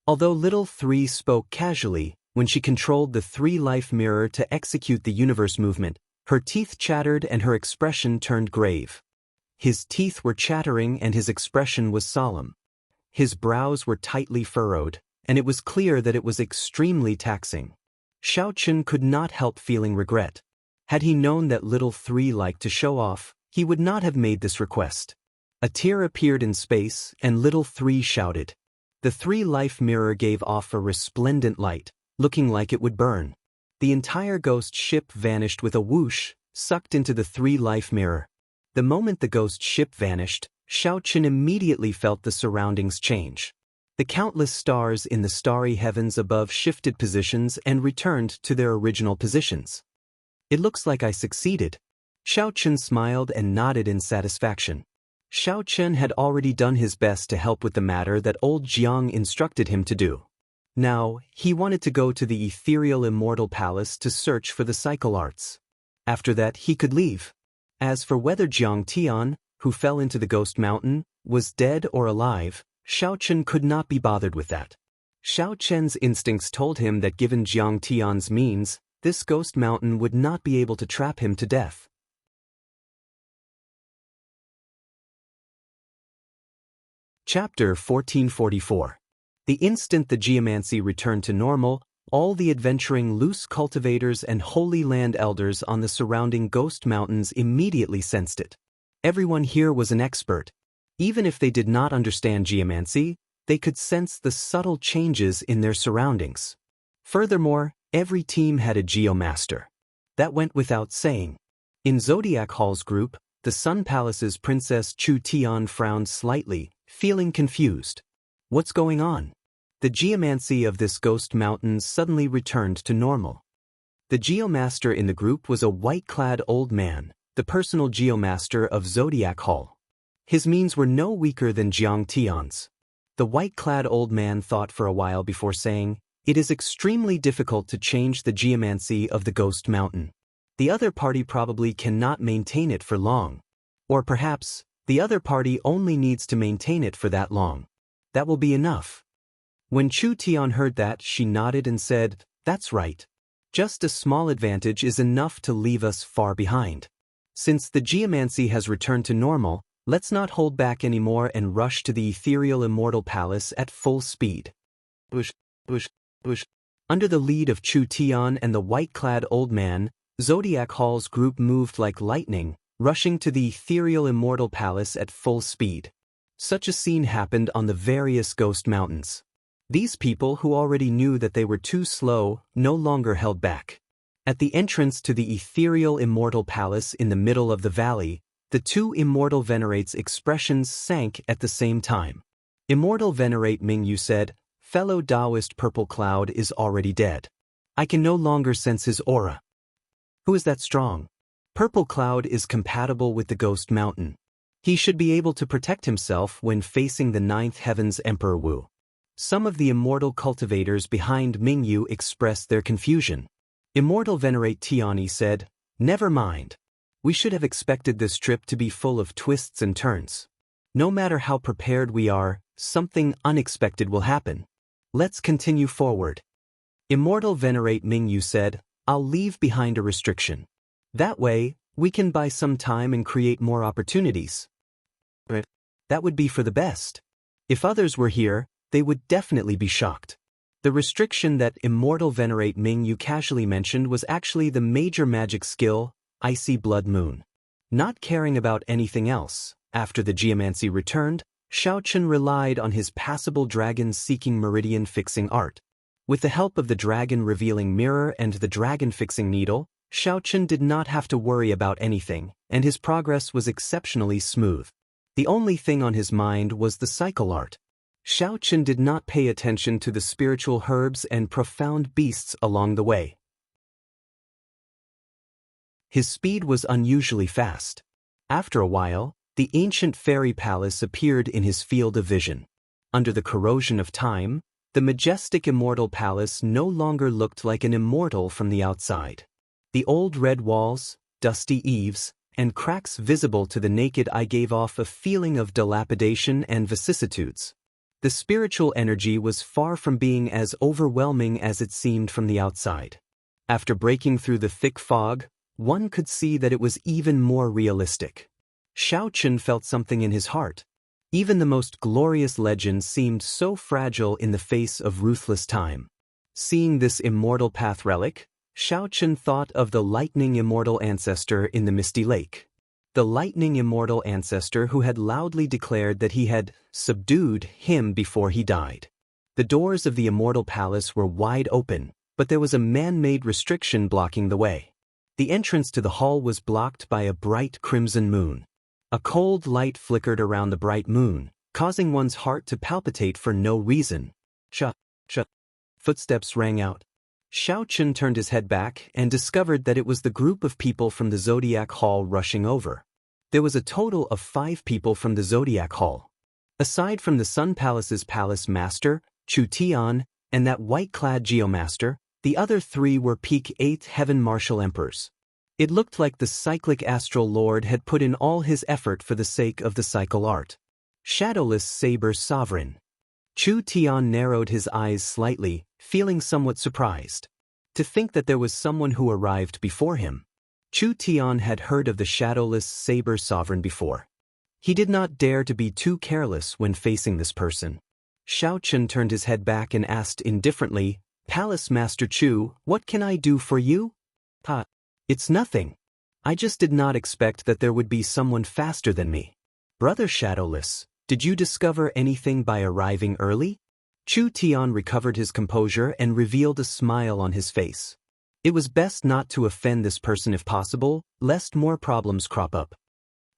Although Little 3 spoke casually, when she controlled the 3-life mirror to execute the universe movement, her teeth chattered and her expression turned grave. His teeth were chattering and his expression was solemn. His brows were tightly furrowed, and it was clear that it was extremely taxing. Xiao Chen could not help feeling regret. Had he known that Little 3 liked to show off, he would not have made this request. A tear appeared in space, and Little 3 shouted. The 3-life mirror gave off a resplendent light, looking like it would burn. The entire ghost ship vanished with a whoosh, sucked into the 3-life mirror. The moment the ghost ship vanished, Xiao Chen immediately felt the surroundings change. The countless stars in the starry heavens above shifted positions and returned to their original positions. "It looks like I succeeded." Xiao Chen smiled and nodded in satisfaction. Xiao Chen had already done his best to help with the matter that old Jiang instructed him to do. Now, he wanted to go to the ethereal immortal palace to search for the cycle arts. After that, he could leave. As for whether Jiang Tian, who fell into the Ghost Mountain, was dead or alive, Xiao Chen could not be bothered with that. Xiao Chen's instincts told him that given Jiang Tian's means, this Ghost Mountain would not be able to trap him to death. Chapter 1444. The instant the geomancy returned to normal, all the adventuring loose cultivators and Holy Land elders on the surrounding Ghost Mountains immediately sensed it. Everyone here was an expert. Even if they did not understand geomancy, they could sense the subtle changes in their surroundings. Furthermore, every team had a geomaster. That went without saying. In Zodiac Hall's group, the Sun Palace's Princess Chu Tian frowned slightly, feeling confused. What's going on? The geomancy of this Ghost Mountain suddenly returned to normal. The geomaster in the group was a white-clad old man, the personal geomaster of Zodiac Hall. His means were no weaker than Jiang Tian's. The white-clad old man thought for a while before saying, "It is extremely difficult to change the geomancy of the Ghost Mountain. The other party probably cannot maintain it for long. Or perhaps, the other party only needs to maintain it for that long. That will be enough." When Chu Tian heard that, she nodded and said, "That's right. Just a small advantage is enough to leave us far behind. Since the geomancy has returned to normal, let's not hold back anymore and rush to the ethereal immortal palace at full speed. Bush, bush, bush. Under the lead of Chu Tian and the white-clad old man, Zodiac Hall's group moved like lightning, rushing to the ethereal immortal palace at full speed. Such a scene happened on the various ghost mountains. These people who already knew that they were too slow no longer held back. At the entrance to the ethereal immortal palace in the middle of the valley, the two immortal venerates' expressions sank at the same time. Immortal venerate Mingyu said, "Fellow Taoist Purple Cloud is already dead. I can no longer sense his aura." "Who is that strong?" "Purple Cloud is compatible with the Ghost Mountain. He should be able to protect himself when facing the Ninth Heaven's Emperor Wu." Some of the immortal cultivators behind Mingyu expressed their confusion. Immortal venerate Tiani said, "Never mind. We should have expected this trip to be full of twists and turns. No matter how prepared we are, something unexpected will happen. Let's continue forward." Immortal venerate Mingyu said, "I'll leave behind a restriction. That way, we can buy some time and create more opportunities." But that would be for the best. If others were here, they would definitely be shocked. The restriction that Immortal venerate Mingyu casually mentioned was actually the major magic skill, Icy Blood Moon. Not caring about anything else, after the geomancy returned, Xiaochen relied on his passable dragon-seeking meridian-fixing art. With the help of the dragon-revealing mirror and the dragon-fixing needle, Xiaochen did not have to worry about anything, and his progress was exceptionally smooth. The only thing on his mind was the cycle art. Xiaochen did not pay attention to the spiritual herbs and profound beasts along the way. His speed was unusually fast. After a while, the ancient fairy palace appeared in his field of vision. Under the corrosion of time, the majestic immortal palace no longer looked like an immortal from the outside. The old red walls, dusty eaves, and cracks visible to the naked eye gave off a feeling of dilapidation and vicissitudes. The spiritual energy was far from being as overwhelming as it seemed from the outside. After breaking through the thick fog, one could see that it was even more realistic. Xiaochen felt something in his heart. Even the most glorious legends seemed so fragile in the face of ruthless time. Seeing this immortal path relic, Xiaochen thought of the lightning immortal ancestor in the Misty Lake. The lightning immortal ancestor who had loudly declared that he had subdued him before he died. The doors of the immortal palace were wide open, but there was a man-made restriction blocking the way. The entrance to the hall was blocked by a bright crimson moon. A cold light flickered around the bright moon, causing one's heart to palpitate for no reason. Shut. Footsteps rang out. Xiaochen turned his head back and discovered that it was the group of people from the Zodiac Hall rushing over. There was a total of 5 people from the Zodiac Hall. Aside from the Sun Palace's palace master, Chu Tian, and that white-clad geomaster, the other 3 were peak 8th heaven martial emperors. It looked like the cyclic astral lord had put in all his effort for the sake of the cycle art. Shadowless Saber Sovereign. Chu Tian narrowed his eyes slightly, feeling somewhat surprised. To think that there was someone who arrived before him. Chu Tian had heard of the Shadowless Saber Sovereign before. He did not dare to be too careless when facing this person. Xiaochen turned his head back and asked indifferently, "Palace Master Chu, what can I do for you?" It's nothing. I just did not expect that there would be someone faster than me." "Brother Shadowless, did you discover anything by arriving early?" Chu Tian recovered his composure and revealed a smile on his face. It was best not to offend this person if possible, lest more problems crop up.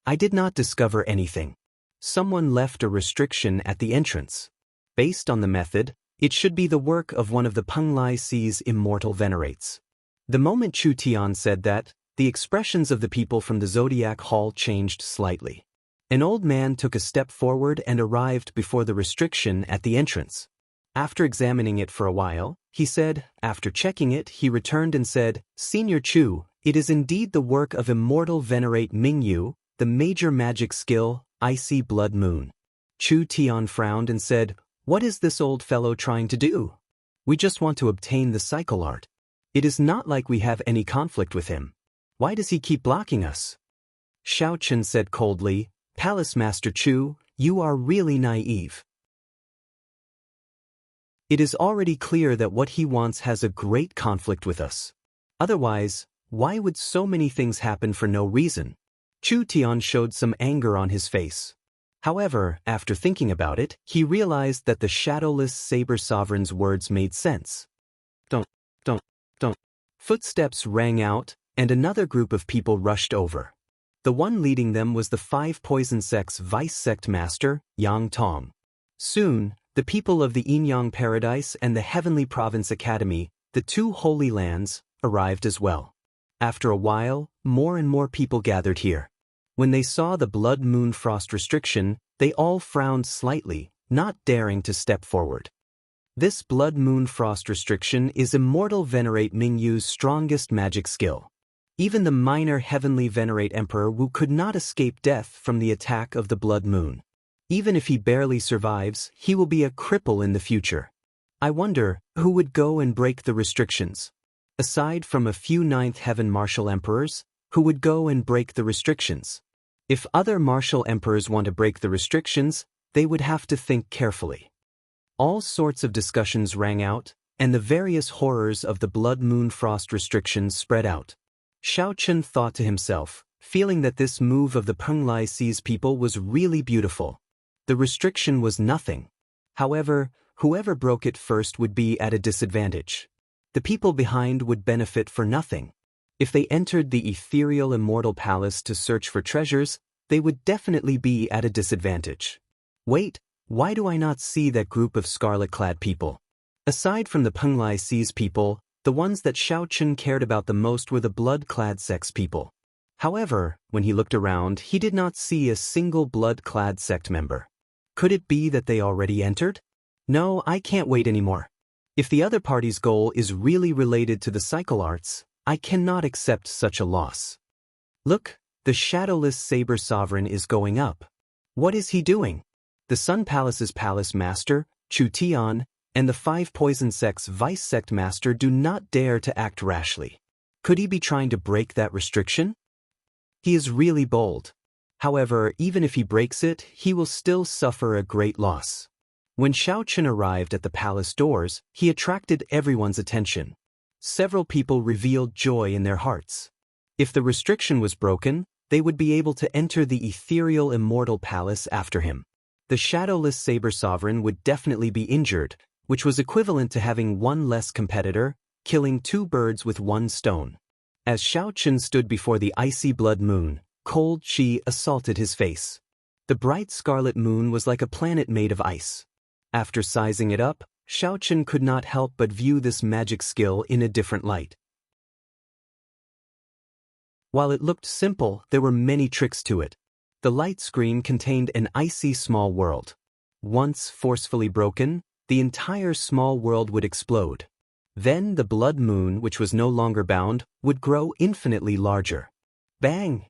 "I did not discover anything. Someone left a restriction at the entrance. Based on the method, it should be the work of one of the Penglai Sea's immortal venerates." The moment Chu Tian said that, the expressions of the people from the Zodiac Hall changed slightly. An old man took a step forward and arrived before the restriction at the entrance. After examining it for a while, he said, after checking it, he returned and said, "Senior Chu, it is indeed the work of Immortal Venerate Mingyu, the major magic skill, Icy Blood Moon." Chu Tian frowned and said, "What is this old fellow trying to do?" "We just want to obtain the cycle art." It is not like we have any conflict with him. Why does he keep blocking us? Xiao Chen said coldly, Palace Master Chu, you are really naive. It is already clear that what he wants has a great conflict with us. Otherwise, why would so many things happen for no reason? Chu Tian showed some anger on his face. However, after thinking about it, he realized that the shadowless Saber Sovereign's words made sense. Don't. Footsteps rang out, and another group of people rushed over. The one leading them was the 5 Poison Sect's Vice Sect Master, Yang Tong. Soon, the people of the Yinyang Paradise and the Heavenly Province Academy, the 2 Holy Lands, arrived as well. After a while, more and more people gathered here. When they saw the Blood Moon Frost restriction, they all frowned slightly, not daring to step forward. This Blood Moon Frost restriction is Immortal Venerate Mingyu's strongest magic skill. Even the minor Heavenly Venerate Emperor Wu could not escape death from the attack of the Blood Moon. Even if he barely survives, he will be a cripple in the future. I wonder, who would go and break the restrictions? Aside from a few 9th Heaven Martial Emperors, who would go and break the restrictions? If other Martial Emperors want to break the restrictions, they would have to think carefully. All sorts of discussions rang out, and the various horrors of the Blood Moon Frost restrictions spread out. Xiao Chen thought to himself, feeling that this move of the Penglai Sea's people was really beautiful. The restriction was nothing. However, whoever broke it first would be at a disadvantage. The people behind would benefit for nothing. If they entered the ethereal immortal palace to search for treasures, they would definitely be at a disadvantage. Wait, why do I not see that group of scarlet-clad people? Aside from the Penglai Sea's people, the ones that Xiao Chen cared about the most were the blood-clad sect's people. However, when he looked around, he did not see a single blood-clad sect member. Could it be that they already entered? No, I can't wait anymore. If the other party's goal is really related to the cycle arts, I cannot accept such a loss. Look, the shadowless Saber Sovereign is going up. What is he doing? The Sun Palace's Palace Master, Chu Tian, and the 5 Poison Sect's Vice Sect Master do not dare to act rashly. Could he be trying to break that restriction? He is really bold. However, even if he breaks it, he will still suffer a great loss. When Xiao Chen arrived at the palace doors, he attracted everyone's attention. Several people revealed joy in their hearts. If the restriction was broken, they would be able to enter the ethereal immortal palace after him. The shadowless Saber Sovereign would definitely be injured, which was equivalent to having one less competitor, killing 2 birds with 1 stone. As Xiao Chen stood before the icy blood moon, cold chi assaulted his face. The bright scarlet moon was like a planet made of ice. After sizing it up, Xiao Chen could not help but view this magic skill in a different light. While it looked simple, there were many tricks to it. The light screen contained an icy small world. Once forcefully broken, the entire small world would explode. Then the blood moon, which was no longer bound, would grow infinitely larger. Bang!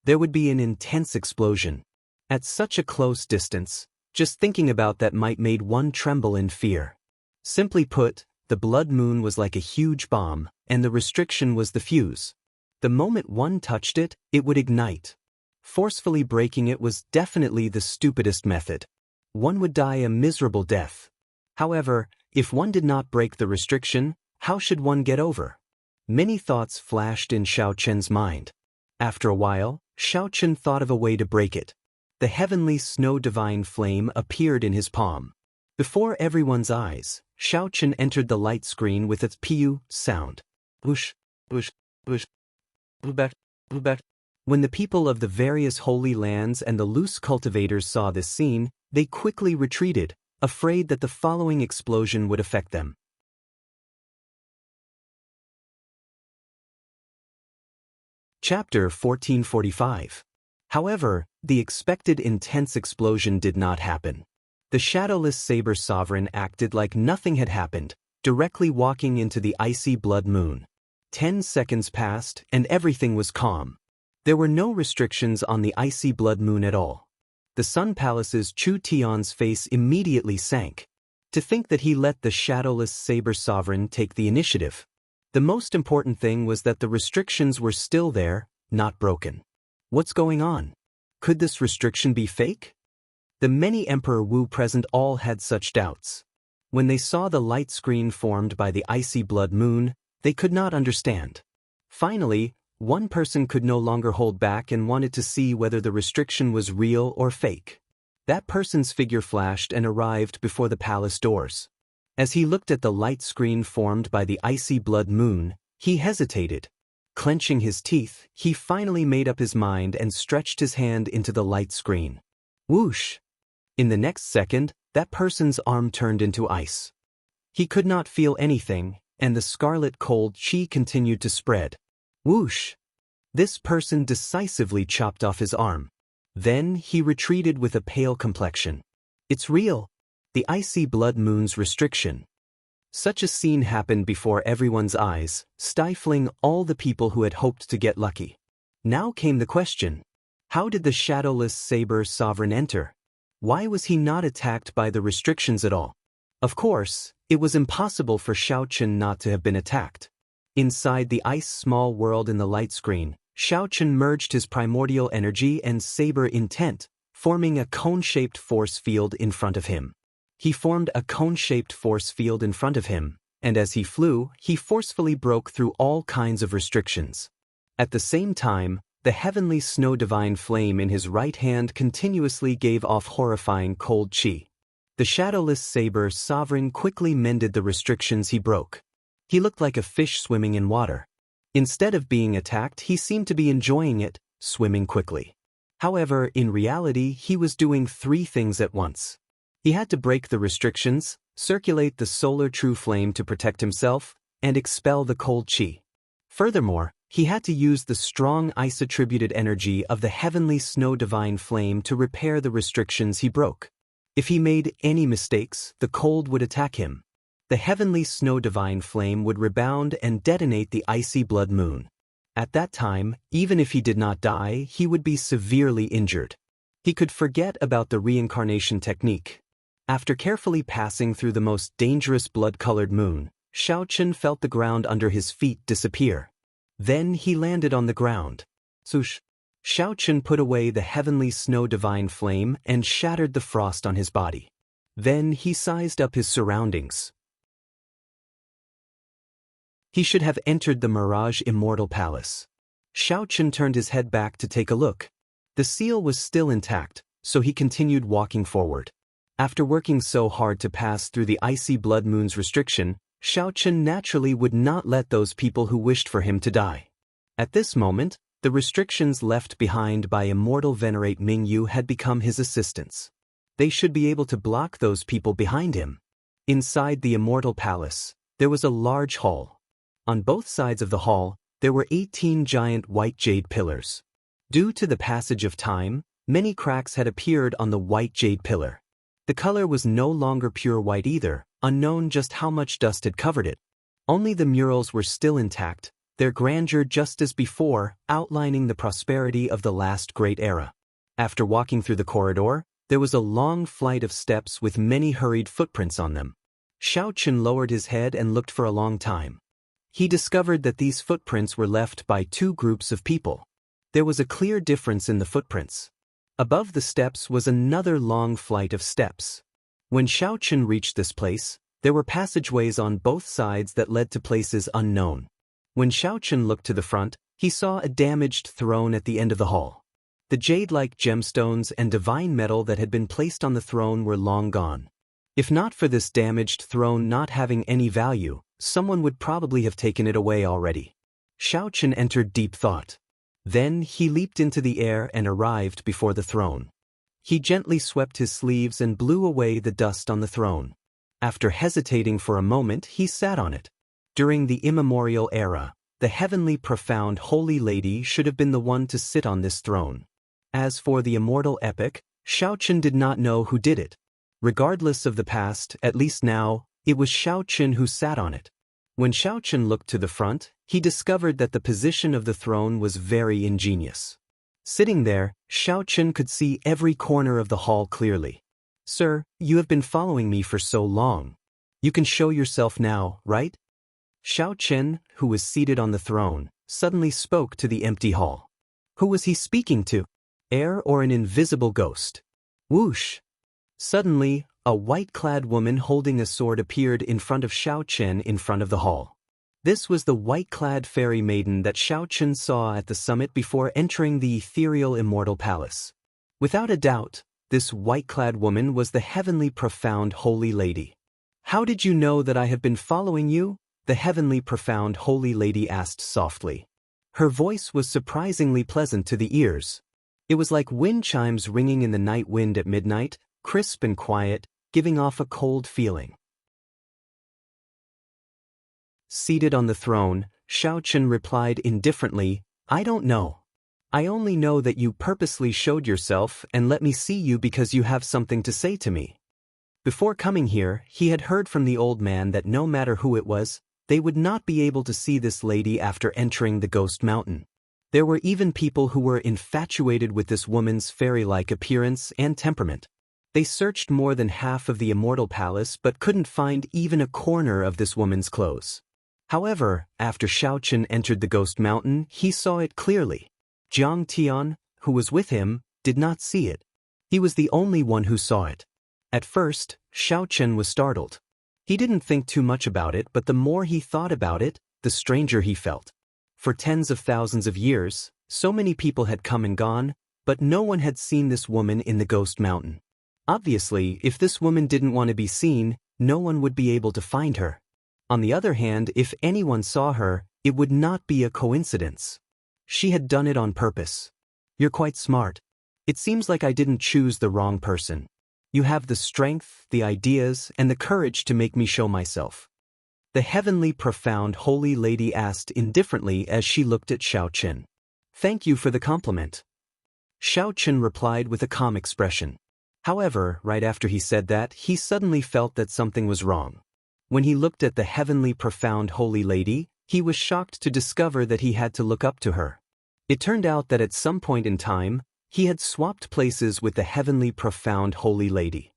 There would be an intense explosion. At such a close distance, just thinking about that might made one tremble in fear. Simply put, the blood moon was like a huge bomb, and the restriction was the fuse. The moment one touched it, it would ignite. Forcefully breaking it was definitely the stupidest method. One would die a miserable death. However, if one did not break the restriction, how should one get over? Many thoughts flashed in Xiao Chen's mind. After a while, Xiao Chen thought of a way to break it. The heavenly snow divine flame appeared in his palm. Before everyone's eyes, Xiao Chen entered the light screen with its piu sound. Whoosh, whoosh, whoosh, whoosh, whoosh. When the people of the various holy lands and the loose cultivators saw this scene, they quickly retreated, afraid that the following explosion would affect them. Chapter 1445. However, the expected intense explosion did not happen. The shadowless Saber Sovereign acted like nothing had happened, directly walking into the icy blood moon. 10 seconds passed, and everything was calm. There were no restrictions on the icy blood moon at all. The Sun Palace's Chu Tian's face immediately sank. To think that he let the shadowless Saber Sovereign take the initiative. The most important thing was that the restrictions were still there, not broken. What's going on? Could this restriction be fake? The many Emperor Wu present all had such doubts. When they saw the light screen formed by the icy blood moon, they could not understand. Finally, one person could no longer hold back and wanted to see whether the restriction was real or fake. That person's figure flashed and arrived before the palace doors. As he looked at the light screen formed by the icy blood moon, he hesitated. Clenching his teeth, he finally made up his mind and stretched his hand into the light screen. Whoosh! In the next second, that person's arm turned into ice. He could not feel anything, and the scarlet cold chi continued to spread. Whoosh! This person decisively chopped off his arm. Then he retreated with a pale complexion. It's real. The icy blood moon's restriction. Such a scene happened before everyone's eyes, stifling all the people who had hoped to get lucky. Now came the question. How did the shadowless saber sovereign enter? Why was he not attacked by the restrictions at all? Of course, it was impossible for Xiao Chen not to have been attacked. Inside the ice small world in the light screen, Xiao Chen merged his primordial energy and saber intent, forming a cone-shaped force field in front of him. He formed a cone-shaped force field in front of him, and as he flew, he forcefully broke through all kinds of restrictions. At the same time, the heavenly snow divine flame in his right hand continuously gave off horrifying cold chi. The shadowless saber sovereign quickly mended the restrictions he broke. He looked like a fish swimming in water. Instead of being attacked, he seemed to be enjoying it, swimming quickly. However, in reality, he was doing three things at once. He had to break the restrictions, circulate the solar true flame to protect himself, and expel the cold chi. Furthermore, he had to use the strong ice-attributed energy of the heavenly snow divine flame to repair the restrictions he broke. If he made any mistakes, the cold would attack him. The heavenly snow divine flame would rebound and detonate the icy blood moon. At that time, even if he did not die, he would be severely injured. He could forget about the reincarnation technique. After carefully passing through the most dangerous blood-colored moon, Xiao Chen felt the ground under his feet disappear. Then he landed on the ground. Swoosh! Xiao Chen put away the heavenly snow divine flame and shattered the frost on his body. Then he sized up his surroundings. He should have entered the Mirage Immortal Palace. Xiao Chen turned his head back to take a look. The seal was still intact, so he continued walking forward. After working so hard to pass through the icy blood moon's restriction, Xiao Chen naturally would not let those people who wished for him to die. At this moment, the restrictions left behind by immortal venerate Mingyu had become his assistants. They should be able to block those people behind him. Inside the immortal palace, there was a large hall. On both sides of the hall, there were 18 giant white jade pillars. Due to the passage of time, many cracks had appeared on the white jade pillar. The color was no longer pure white either, unknown just how much dust had covered it. Only the murals were still intact, their grandeur just as before, outlining the prosperity of the last great era. After walking through the corridor, there was a long flight of steps with many hurried footprints on them. Xiao Chen lowered his head and looked for a long time. He discovered that these footprints were left by two groups of people. There was a clear difference in the footprints. Above the steps was another long flight of steps. When Xiao Chen reached this place, there were passageways on both sides that led to places unknown. When Xiao Chen looked to the front, he saw a damaged throne at the end of the hall. The jade-like gemstones and divine metal that had been placed on the throne were long gone. If not for this damaged throne not having any value, someone would probably have taken it away already. Xiao Chen entered deep thought. Then he leaped into the air and arrived before the throne. He gently swept his sleeves and blew away the dust on the throne. After hesitating for a moment, he sat on it. During the immemorial era, the heavenly profound holy lady should have been the one to sit on this throne. As for the immortal epic, Xiao Chen did not know who did it. Regardless of the past, at least now, it was Xiao Chen who sat on it. When Xiao Chen looked to the front, he discovered that the position of the throne was very ingenious. Sitting there, Xiao Chen could see every corner of the hall clearly. "Sir, you have been following me for so long. You can show yourself now, right?" Xiao Chen, who was seated on the throne, suddenly spoke to the empty hall. Who was he speaking to? Air or an invisible ghost? Whoosh! Suddenly, a white-clad woman holding a sword appeared in front of Xiao Chen in front of the hall. This was the white-clad fairy maiden that Xiao Chen saw at the summit before entering the ethereal immortal palace. Without a doubt, this white-clad woman was the heavenly profound holy lady. How did you know that I have been following you? The heavenly profound holy lady asked softly. Her voice was surprisingly pleasant to the ears. It was like wind chimes ringing in the night wind at midnight, crisp and quiet, giving off a cold feeling. Seated on the throne, Xiao Chen replied indifferently, I don't know. I only know that you purposely showed yourself and let me see you because you have something to say to me. Before coming here, he had heard from the old man that no matter who it was, they would not be able to see this lady after entering the Ghost Mountain. There were even people who were infatuated with this woman's fairy-like appearance and temperament. They searched more than half of the immortal palace but couldn't find even a corner of this woman's clothes. However, after Xiao Chen entered the Ghost Mountain, he saw it clearly. Jiang Tian, who was with him, did not see it. He was the only one who saw it. At first, Xiao Chen was startled. He didn't think too much about it, but the more he thought about it, the stranger he felt. For tens of thousands of years, so many people had come and gone, but no one had seen this woman in the Ghost Mountain. Obviously, if this woman didn't want to be seen, no one would be able to find her. On the other hand, if anyone saw her, it would not be a coincidence. She had done it on purpose. You're quite smart. It seems like I didn't choose the wrong person. You have the strength, the ideas, and the courage to make me show myself. The heavenly profound holy lady asked indifferently as she looked at Xiao Chen. Thank you for the compliment. Xiao Chen replied with a calm expression. However, right after he said that, he suddenly felt that something was wrong. When he looked at the heavenly profound holy lady, he was shocked to discover that he had to look up to her. It turned out that at some point in time, he had swapped places with the heavenly profound holy lady.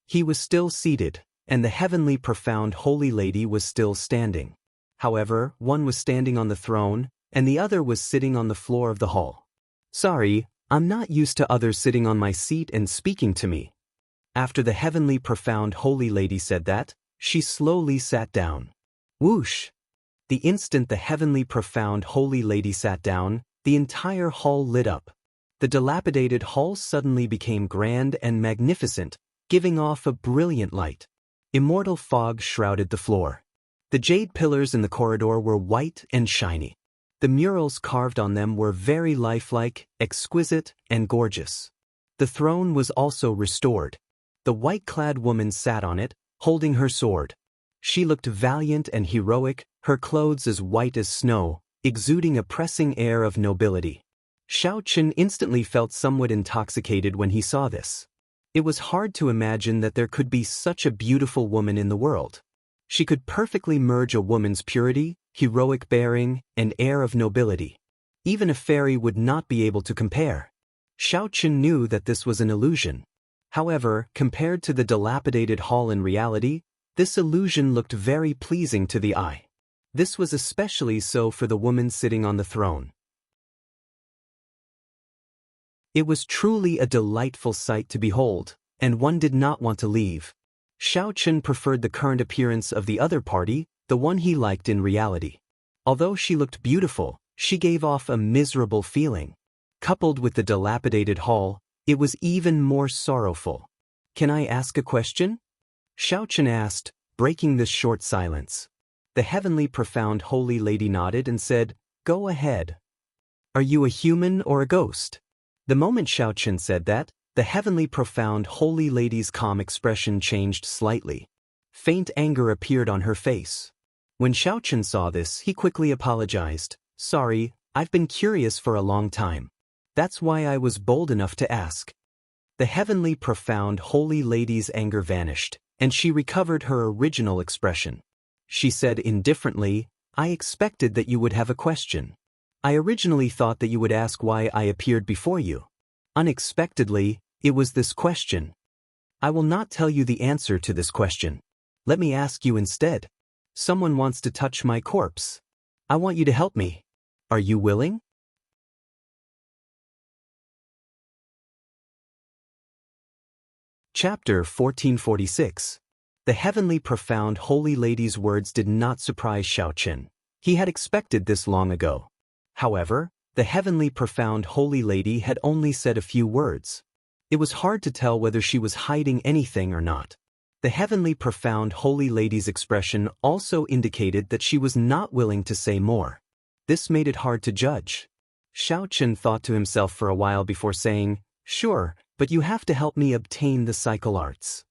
He was still seated, and the heavenly profound holy lady was still standing. However, one was standing on the throne, and the other was sitting on the floor of the hall. Sorry, I'm not used to others sitting on my seat and speaking to me. After the heavenly profound holy lady said that, she slowly sat down. Whoosh! The instant the heavenly profound holy lady sat down, the entire hall lit up. The dilapidated hall suddenly became grand and magnificent, giving off a brilliant light. Immortal fog shrouded the floor. The jade pillars in the corridor were white and shiny. The murals carved on them were very lifelike, exquisite, and gorgeous. The throne was also restored. The white-clad woman sat on it, holding her sword. She looked valiant and heroic, her clothes as white as snow, exuding a pressing air of nobility. Xiao Chen instantly felt somewhat intoxicated when he saw this. It was hard to imagine that there could be such a beautiful woman in the world. She could perfectly merge a woman's purity, heroic bearing, and air of nobility. Even a fairy would not be able to compare. Xiao Chen knew that this was an illusion. However, compared to the dilapidated hall in reality, this illusion looked very pleasing to the eye. This was especially so for the woman sitting on the throne. It was truly a delightful sight to behold, and one did not want to leave. Xiao Chen preferred the current appearance of the other party, the one he liked in reality. Although she looked beautiful, she gave off a miserable feeling. Coupled with the dilapidated hall, it was even more sorrowful. Can I ask a question? Xiao Chen asked, breaking this short silence. The heavenly profound holy lady nodded and said, Go ahead. Are you a human or a ghost? The moment Xiao Chen said that, the heavenly profound holy lady's calm expression changed slightly. Faint anger appeared on her face. When Xiao Chen saw this, he quickly apologized. Sorry, I've been curious for a long time. That's why I was bold enough to ask. The heavenly profound holy lady's anger vanished, and she recovered her original expression. She said indifferently, I expected that you would have a question. I originally thought that you would ask why I appeared before you. Unexpectedly, it was this question. I will not tell you the answer to this question. Let me ask you instead. Someone wants to touch my corpse. I want you to help me. Are you willing? Chapter 1446. The heavenly profound holy lady's words did not surprise Xiaochen. He had expected this long ago. However, the heavenly profound holy lady had only said a few words. It was hard to tell whether she was hiding anything or not. The heavenly profound holy lady's expression also indicated that she was not willing to say more. This made it hard to judge. Xiaochen thought to himself for a while before saying, "Sure, but you have to help me obtain the cycle arts."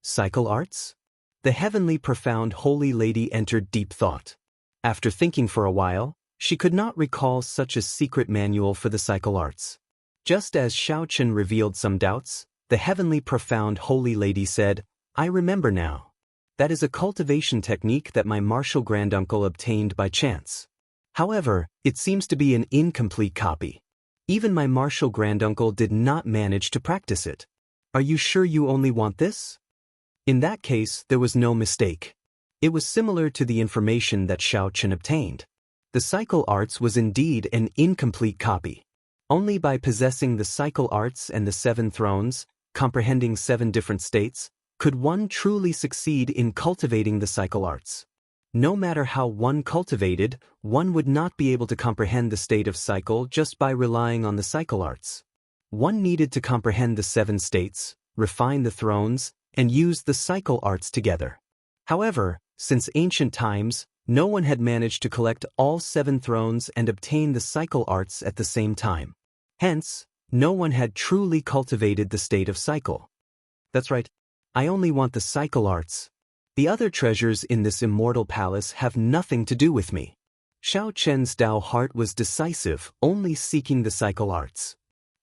Cycle arts? The heavenly profound holy lady entered deep thought. After thinking for a while, she could not recall such a secret manual for the cycle arts. Just as Xiaochen revealed some doubts, the heavenly profound holy lady said, "I remember now. That is a cultivation technique that my martial granduncle obtained by chance. However, it seems to be an incomplete copy. Even my martial granduncle did not manage to practice it. Are you sure you only want this?" In that case, there was no mistake. It was similar to the information that Xiaochen obtained. The cycle arts was indeed an incomplete copy. Only by possessing the cycle arts and the 7 thrones, comprehending 7 different states, could one truly succeed in cultivating the cycle arts. No matter how one cultivated, one would not be able to comprehend the state of cycle just by relying on the cycle arts. One needed to comprehend the 7 states, refine the thrones, and use the cycle arts together. However, since ancient times, no one had managed to collect all 7 thrones and obtain the cycle arts at the same time. Hence, no one had truly cultivated the state of cycle. That's right. I only want the cycle arts. The other treasures in this immortal palace have nothing to do with me. Xiaochen's Dao heart was decisive, only seeking the cycle arts.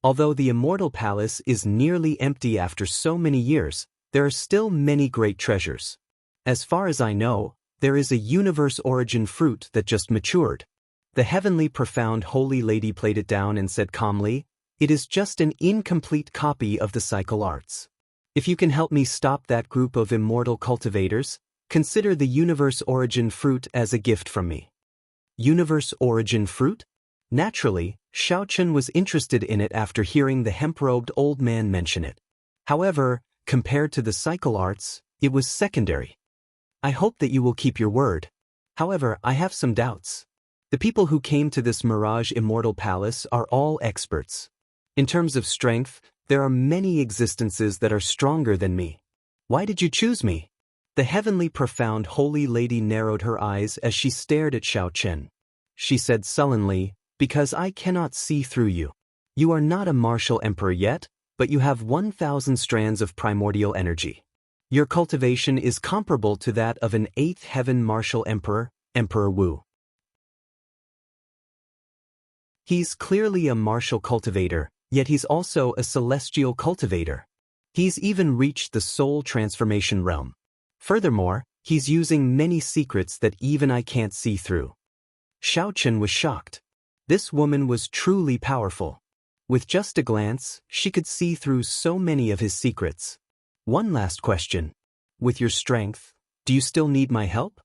Although the immortal palace is nearly empty after so many years, there are still many great treasures. As far as I know, there is a universe origin fruit that just matured. The heavenly profound holy lady played it down and said calmly, "It is just an incomplete copy of the cycle arts. If you can help me stop that group of immortal cultivators, consider the universe origin fruit as a gift from me." Universe origin fruit? Naturally, Xiaochen was interested in it after hearing the hemp-robed old man mention it. However, compared to the cycle arts, it was secondary. "I hope that you will keep your word. However, I have some doubts. The people who came to this Mirage Immortal Palace are all experts. In terms of strength, there are many existences that are stronger than me. Why did you choose me?" The heavenly profound holy lady narrowed her eyes as she stared at Xiaochen. She said sullenly, "Because I cannot see through you. You are not a martial emperor yet, but you have 1,000 strands of primordial energy. Your cultivation is comparable to that of an 8th heaven martial emperor, Emperor Wu. He's clearly a martial cultivator, yet he's also a celestial cultivator. He's even reached the soul transformation realm. Furthermore, he's using many secrets that even I can't see through." Xiaochen was shocked. This woman was truly powerful. With just a glance, she could see through so many of his secrets. "One last question. With your strength, do you still need my help?"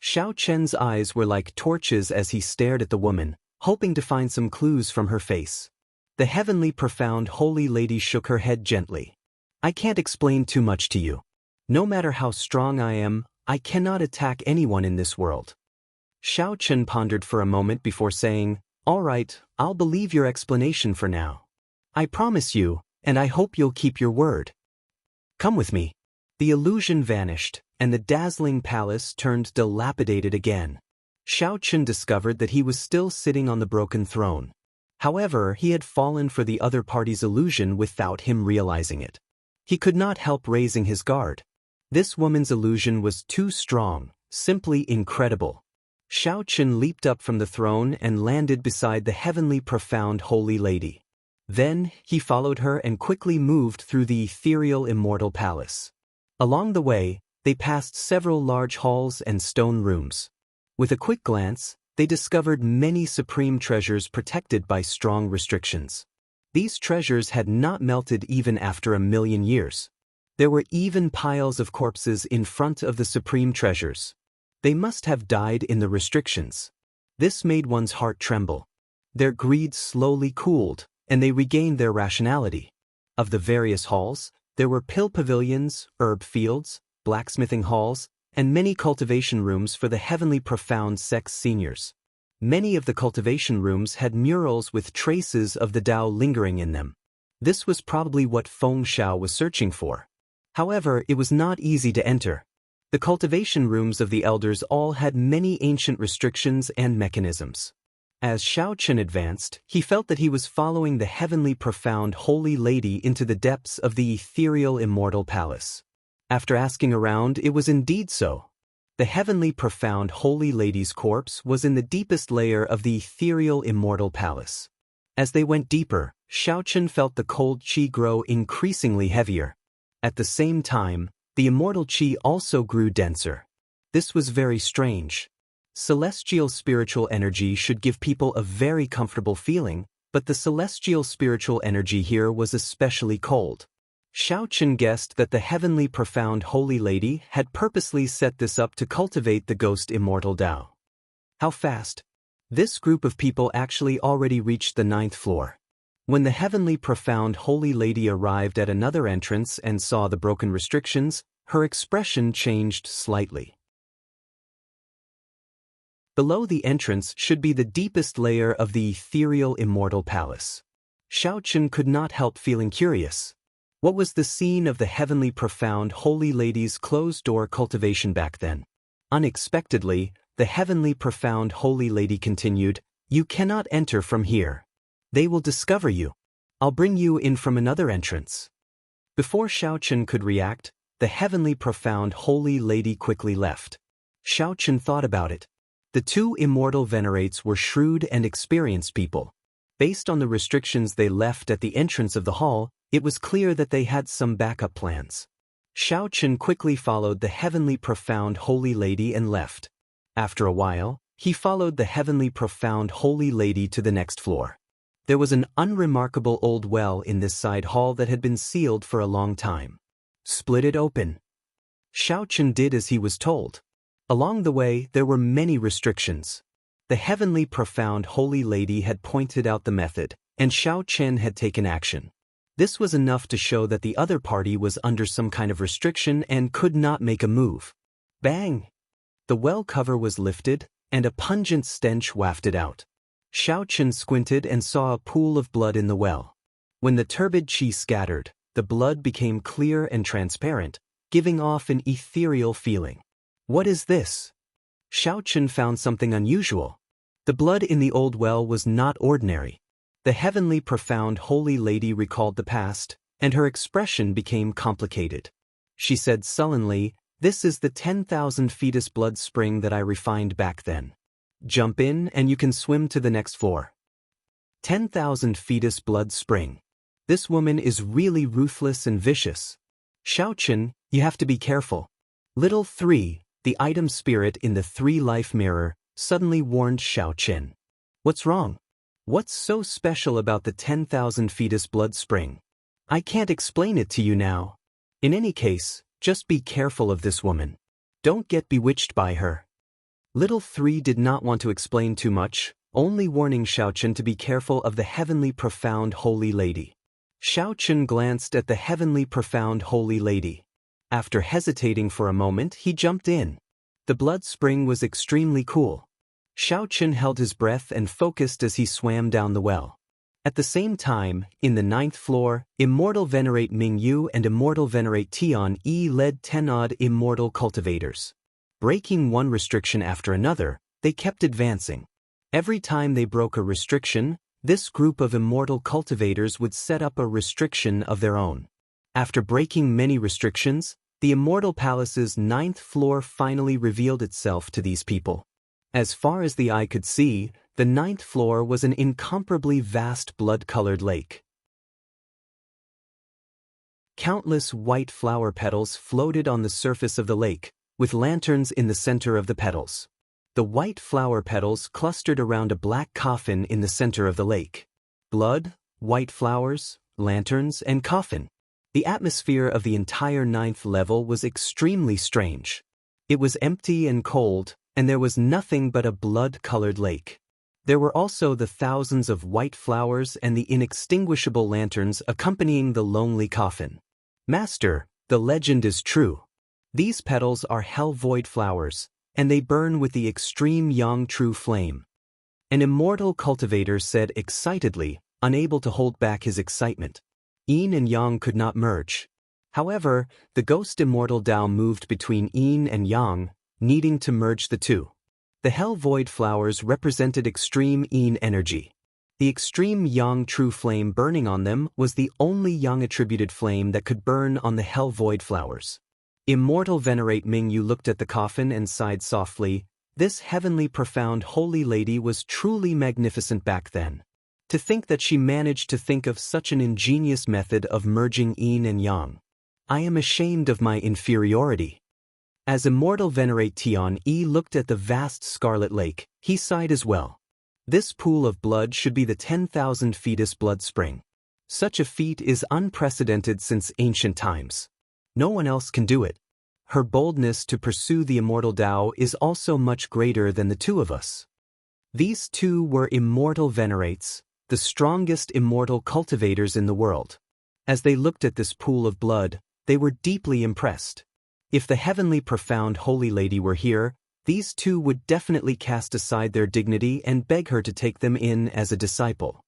Xiaochen's eyes were like torches as he stared at the woman, hoping to find some clues from her face. The heavenly profound holy lady shook her head gently. "I can't explain too much to you. No matter how strong I am, I cannot attack anyone in this world." Xiaochen pondered for a moment before saying, "All right, I'll believe your explanation for now. I promise you, and I hope you'll keep your word. Come with me." The illusion vanished, and the dazzling palace turned dilapidated again. Xiaochen discovered that he was still sitting on the broken throne. However, he had fallen for the other party's illusion without him realizing it. He could not help raising his guard. This woman's illusion was too strong, simply incredible. Xiaochen leaped up from the throne and landed beside the heavenly profound holy lady. Then, he followed her and quickly moved through the ethereal immortal palace. Along the way, they passed several large halls and stone rooms. With a quick glance, they discovered many supreme treasures protected by strong restrictions. These treasures had not melted even after 1,000,000 years. There were even piles of corpses in front of the supreme treasures. They must have died in the restrictions. This made one's heart tremble. Their greed slowly cooled, and they regained their rationality. Of the various halls, there were pill pavilions, herb fields, blacksmithing halls, and many cultivation rooms for the heavenly profound sex seniors. Many of the cultivation rooms had murals with traces of the Tao lingering in them. This was probably what Feng Xiao was searching for. However, it was not easy to enter. The cultivation rooms of the elders all had many ancient restrictions and mechanisms. As Xiao Chen advanced, he felt that he was following the heavenly profound holy lady into the depths of the ethereal immortal palace. After asking around, it was indeed so. The heavenly profound holy lady's corpse was in the deepest layer of the ethereal immortal palace. As they went deeper, Xiao Chen felt the cold qi grow increasingly heavier. At the same time, the immortal qi also grew denser. This was very strange. Celestial spiritual energy should give people a very comfortable feeling, but the celestial spiritual energy here was especially cold. Xiao Chen guessed that the heavenly profound holy lady had purposely set this up to cultivate the ghost immortal Tao. How fast? This group of people actually already reached the 9th floor. When the heavenly profound holy lady arrived at another entrance and saw the broken restrictions, her expression changed slightly. Below the entrance should be the deepest layer of the ethereal immortal palace. Xiao Chen could not help feeling curious. What was the scene of the heavenly profound holy lady's closed-door cultivation back then? Unexpectedly, the heavenly profound holy lady continued, "You cannot enter from here. They will discover you. I'll bring you in from another entrance." Before Xiao Chen could react, the heavenly profound holy lady quickly left. Xiao Chen thought about it. The two immortal venerates were shrewd and experienced people. Based on the restrictions they left at the entrance of the hall, it was clear that they had some backup plans. Xiao Chen quickly followed the heavenly profound holy lady and left. After a while, he followed the heavenly profound holy lady to the next floor. There was an unremarkable old well in this side hall that had been sealed for a long time. Split it open. Xiao Chen did as he was told. Along the way, there were many restrictions. The heavenly profound holy lady had pointed out the method, and Xiao Chen had taken action. This was enough to show that the other party was under some kind of restriction and could not make a move. Bang! The well cover was lifted, and a pungent stench wafted out. Xiao Chen squinted and saw a pool of blood in the well. When the turbid qi scattered, the blood became clear and transparent, giving off an ethereal feeling. What is this? Xiao Chen found something unusual. The blood in the old well was not ordinary. The heavenly profound holy lady recalled the past, and her expression became complicated. She said sullenly, "This is the 10,000 fetus blood spring that I refined back then. Jump in and you can swim to the next floor." 10,000 fetus blood spring. This woman is really ruthless and vicious. Xiao Chen, you have to be careful. Little 3, the item spirit in the 3-life mirror, suddenly warned Xiao Chen. What's wrong? What's so special about the 10,000 fetus blood spring? I can't explain it to you now. In any case, just be careful of this woman. Don't get bewitched by her. Little 3 did not want to explain too much, only warning Xiao Chen to be careful of the heavenly profound holy lady. Xiao Chen glanced at the heavenly profound holy lady. After hesitating for a moment, he jumped in. The blood spring was extremely cool. Xiao Chen held his breath and focused as he swam down the well. At the same time, in the 9th floor, Immortal Venerate Ming Yu and Immortal Venerate Tian Yi led 10-odd immortal cultivators. Breaking one restriction after another, they kept advancing. Every time they broke a restriction, this group of immortal cultivators would set up a restriction of their own. After breaking many restrictions, the Immortal Palace's 9th floor finally revealed itself to these people. As far as the eye could see, the 9th floor was an incomparably vast blood-colored lake. Countless white flower petals floated on the surface of the lake, with lanterns in the center of the petals. The white flower petals clustered around a black coffin in the center of the lake. Blood, white flowers, lanterns, and coffin. The atmosphere of the entire 9th level was extremely strange. It was empty and cold, and there was nothing but a blood-colored lake. There were also the thousands of white flowers and the inextinguishable lanterns accompanying the lonely coffin. Master, the legend is true. These petals are hell void flowers, and they burn with the extreme yang true flame. An immortal cultivator said excitedly, unable to hold back his excitement. Yin and yang could not merge. However, the ghost immortal Tao moved between yin and yang, needing to merge the two. The hell void flowers represented extreme yin energy. The extreme yang true flame burning on them was the only yang attributed flame that could burn on the hell void flowers. Immortal Venerate Mingyu looked at the coffin and sighed softly. This heavenly profound holy lady was truly magnificent back then. To think that she managed to think of such an ingenious method of merging yin and yang. I am ashamed of my inferiority. As Immortal Venerate Tian-yi looked at the vast scarlet lake, he sighed as well. This pool of blood should be the 10,000 fetus blood spring. Such a feat is unprecedented since ancient times. No one else can do it. Her boldness to pursue the immortal Tao is also much greater than the two of us. These two were immortal venerates, the strongest immortal cultivators in the world. As they looked at this pool of blood, they were deeply impressed. If the heavenly profound holy lady were here, these two would definitely cast aside their dignity and beg her to take them in as a disciple.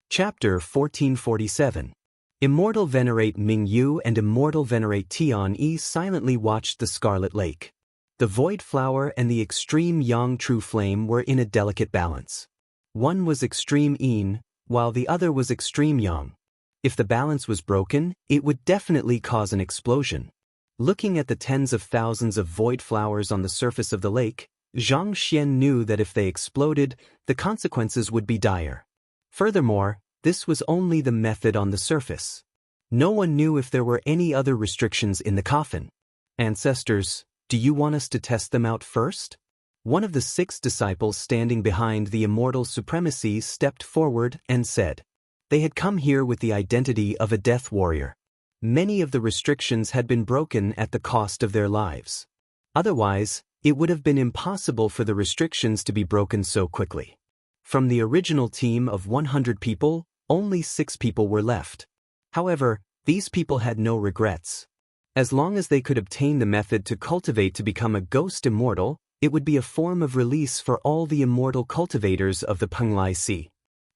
Chapter 1447. Immortal Venerate Mingyu and Immortal Venerate Tian-yi silently watched the scarlet lake. The void flower and the extreme yang true flame were in a delicate balance. One was extreme yin, while the other was extreme yang. If the balance was broken, it would definitely cause an explosion. Looking at the tens of thousands of void flowers on the surface of the lake, Zhang Xian knew that if they exploded, the consequences would be dire. Furthermore, this was only the method on the surface. No one knew if there were any other restrictions in the coffin. Ancestors, do you want us to test them out first? One of the 6 disciples standing behind the immortal supremacy stepped forward and said. They had come here with the identity of a death warrior. Many of the restrictions had been broken at the cost of their lives. Otherwise, it would have been impossible for the restrictions to be broken so quickly. From the original team of 100 people, only 6 people were left. However, these people had no regrets. As long as they could obtain the method to cultivate to become a ghost immortal, it would be a form of release for all the immortal cultivators of the Penglai Sea.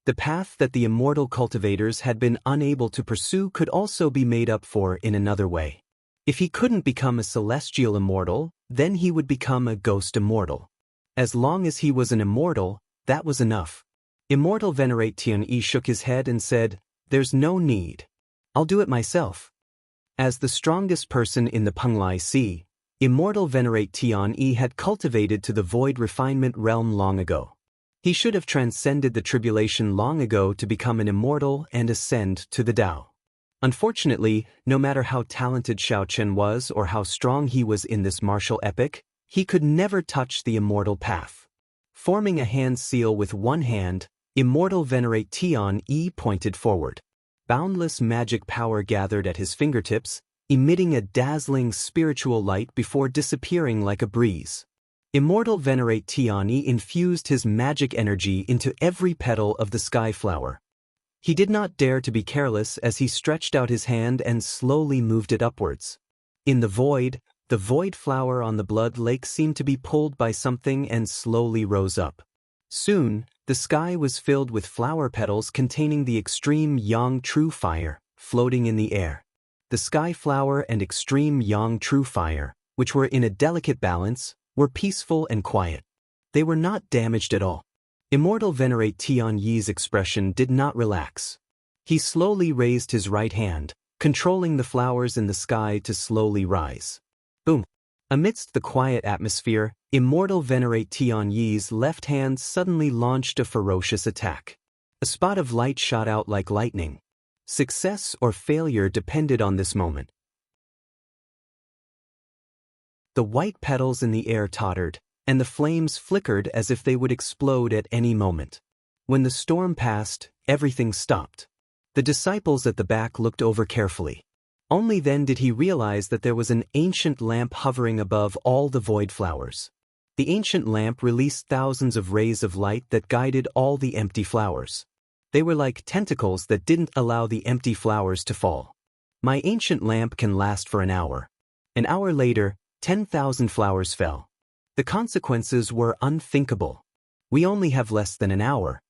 The path that the immortal cultivators had been unable to pursue could also be made up for in another way. If he couldn't become a celestial immortal, then he would become a ghost immortal. As long as he was an immortal, that was enough. Immortal Venerate Tian-yi shook his head and said, "There's no need. I'll do it myself." As the strongest person in the Penglai Sea, Immortal Venerate Tian-yi had cultivated to the void refinement realm long ago. He should have transcended the tribulation long ago to become an immortal and ascend to the Tao. Unfortunately, no matter how talented Xiao Chen was or how strong he was in this martial epic, he could never touch the immortal path. Forming a hand seal with one hand, Immortal Venerate Tian-yi pointed forward. Boundless magic power gathered at his fingertips, emitting a dazzling spiritual light before disappearing like a breeze. Immortal Venerate Tian-yi infused his magic energy into every petal of the sky flower. He did not dare to be careless as he stretched out his hand and slowly moved it upwards. In the void flower on the blood lake seemed to be pulled by something and slowly rose up. Soon, the sky was filled with flower petals containing the extreme yang true fire, floating in the air. The sky flower and extreme yang true fire, which were in a delicate balance, were peaceful and quiet. They were not damaged at all. Immortal Venerate Tian-yi's expression did not relax. He slowly raised his right hand, controlling the flowers in the sky to slowly rise. Boom! Amidst the quiet atmosphere, Immortal Venerate Tian-yi's left hand suddenly launched a ferocious attack. A spot of light shot out like lightning. Success or failure depended on this moment. The white petals in the air tottered, and the flames flickered as if they would explode at any moment. When the storm passed, everything stopped. The disciples at the back looked over carefully. Only then did he realize that there was an ancient lamp hovering above all the void flowers. The ancient lamp released thousands of rays of light that guided all the empty flowers. They were like tentacles that didn't allow the empty flowers to fall. My ancient lamp can last for an hour. An hour later, 10,000 flowers fell. The consequences were unthinkable. We only have less than an hour.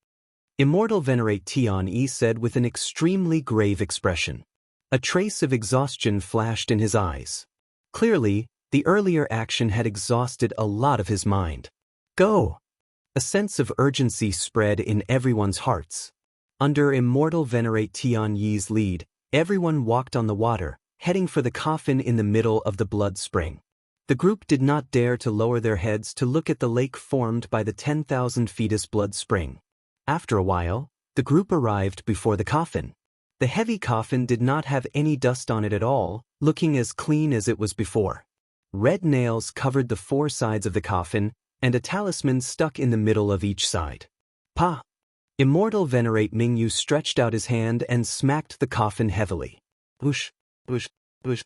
Immortal Venerate Tian said with an extremely grave expression. A trace of exhaustion flashed in his eyes. Clearly, the earlier action had exhausted a lot of his mind. Go! A sense of urgency spread in everyone's hearts. Under Immortal Venerate Tian's lead, everyone walked on the water, heading for the coffin in the middle of the blood spring. The group did not dare to lower their heads to look at the lake formed by the 10,000 fetus blood spring. After a while, the group arrived before the coffin. The heavy coffin did not have any dust on it at all, looking as clean as it was before. Red nails covered the four sides of the coffin, and a talisman stuck in the middle of each side. Pa! Immortal Venerate Mingyu stretched out his hand and smacked the coffin heavily. Whoosh, whoosh, whoosh.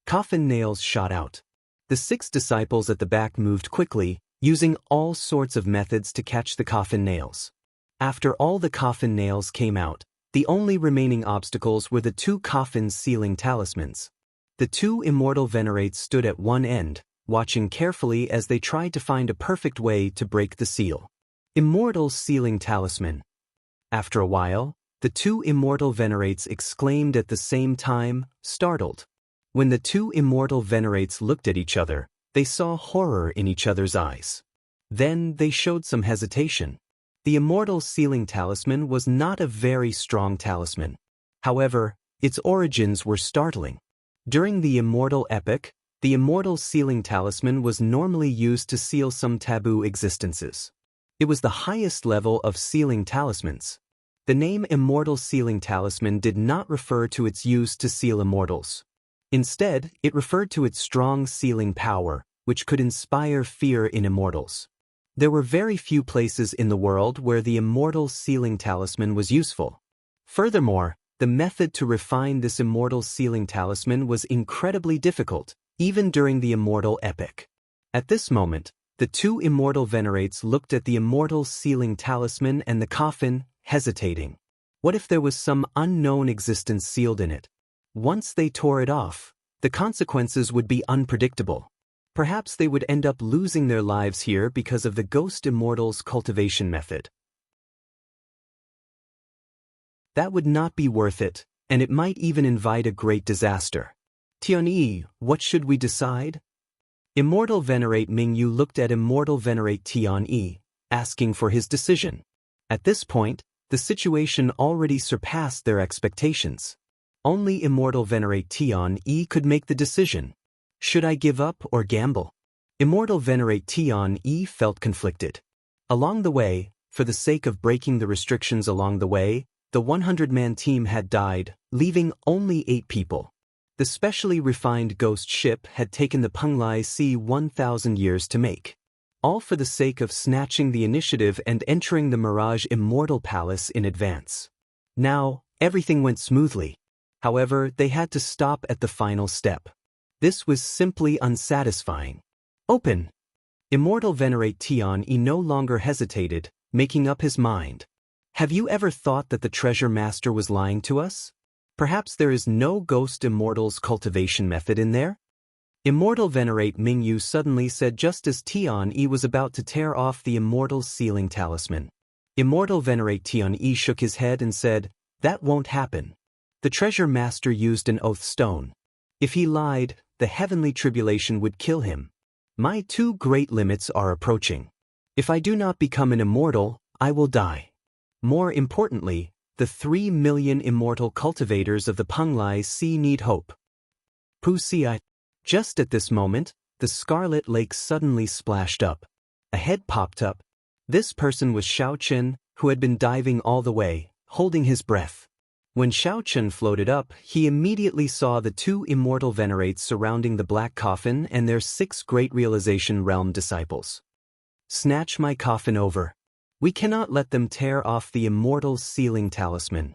Coffin nails shot out. The 6 disciples at the back moved quickly, using all sorts of methods to catch the coffin nails. After all the coffin nails came out, the only remaining obstacles were the 2 coffin sealing talismans. The 2 immortal venerates stood at one end, watching carefully as they tried to find a perfect way to break the seal. Immortal sealing talisman. After a while, the 2 immortal venerates exclaimed at the same time, startled. When the 2 immortal venerates looked at each other, they saw horror in each other's eyes. Then they showed some hesitation. The immortal sealing talisman was not a very strong talisman. However, its origins were startling. During the immortal epoch, the immortal sealing talisman was normally used to seal some taboo existences. It was the highest level of sealing talismans. The name immortal sealing talisman did not refer to its use to seal immortals. Instead, it referred to its strong sealing power, which could inspire fear in immortals. There were very few places in the world where the immortal sealing talisman was useful. Furthermore, the method to refine this immortal sealing talisman was incredibly difficult, even during the immortal epoch. At this moment, the 2 immortal venerates looked at the immortal sealing talisman and the coffin, hesitating. What if there was some unknown existence sealed in it? Once they tore it off, the consequences would be unpredictable. Perhaps they would end up losing their lives here because of the ghost immortals cultivation method. That would not be worth it, and it might even invite a great disaster. Tianyi, what should we decide? Immortal Venerate Mingyu looked at Immortal Venerate Tianyi, asking for his decision. At this point, the situation already surpassed their expectations. Only Immortal Venerate Tianyi could make the decision. Should I give up or gamble? Immortal Venerate Tianyi felt conflicted. Along the way, for the sake of breaking the restrictions along the way, the 100-man team had died, leaving only 8 people. The specially refined ghost ship had taken the Penglai Sea 1,000 years to make. All for the sake of snatching the initiative and entering the Mirage Immortal Palace in advance. Now, everything went smoothly. However, they had to stop at the final step. This was simply unsatisfying. Open! Immortal Venerate Tianyi no longer hesitated, making up his mind. Have you ever thought that the treasure master was lying to us? Perhaps there is no ghost immortals cultivation method in there? Immortal Venerate Mingyu suddenly said just as Tianyi was about to tear off the immortal sealing talisman. Immortal Venerate Tianyi shook his head and said, "That won't happen. The treasure master used an oath stone. If he lied, the heavenly tribulation would kill him. My 2 great limits are approaching. If I do not become an immortal, I will die. More importantly, the 3 million immortal cultivators of the Penglai Sea need hope." Pusi. Just at this moment, the Scarlet Lake suddenly splashed up. A head popped up. This person was Xiaochen, who had been diving all the way, holding his breath. When Xiaochen floated up, he immediately saw the 2 immortal venerates surrounding the black coffin and their 6 great realization realm disciples. Snatch my coffin over. We cannot let them tear off the immortal sealing talisman.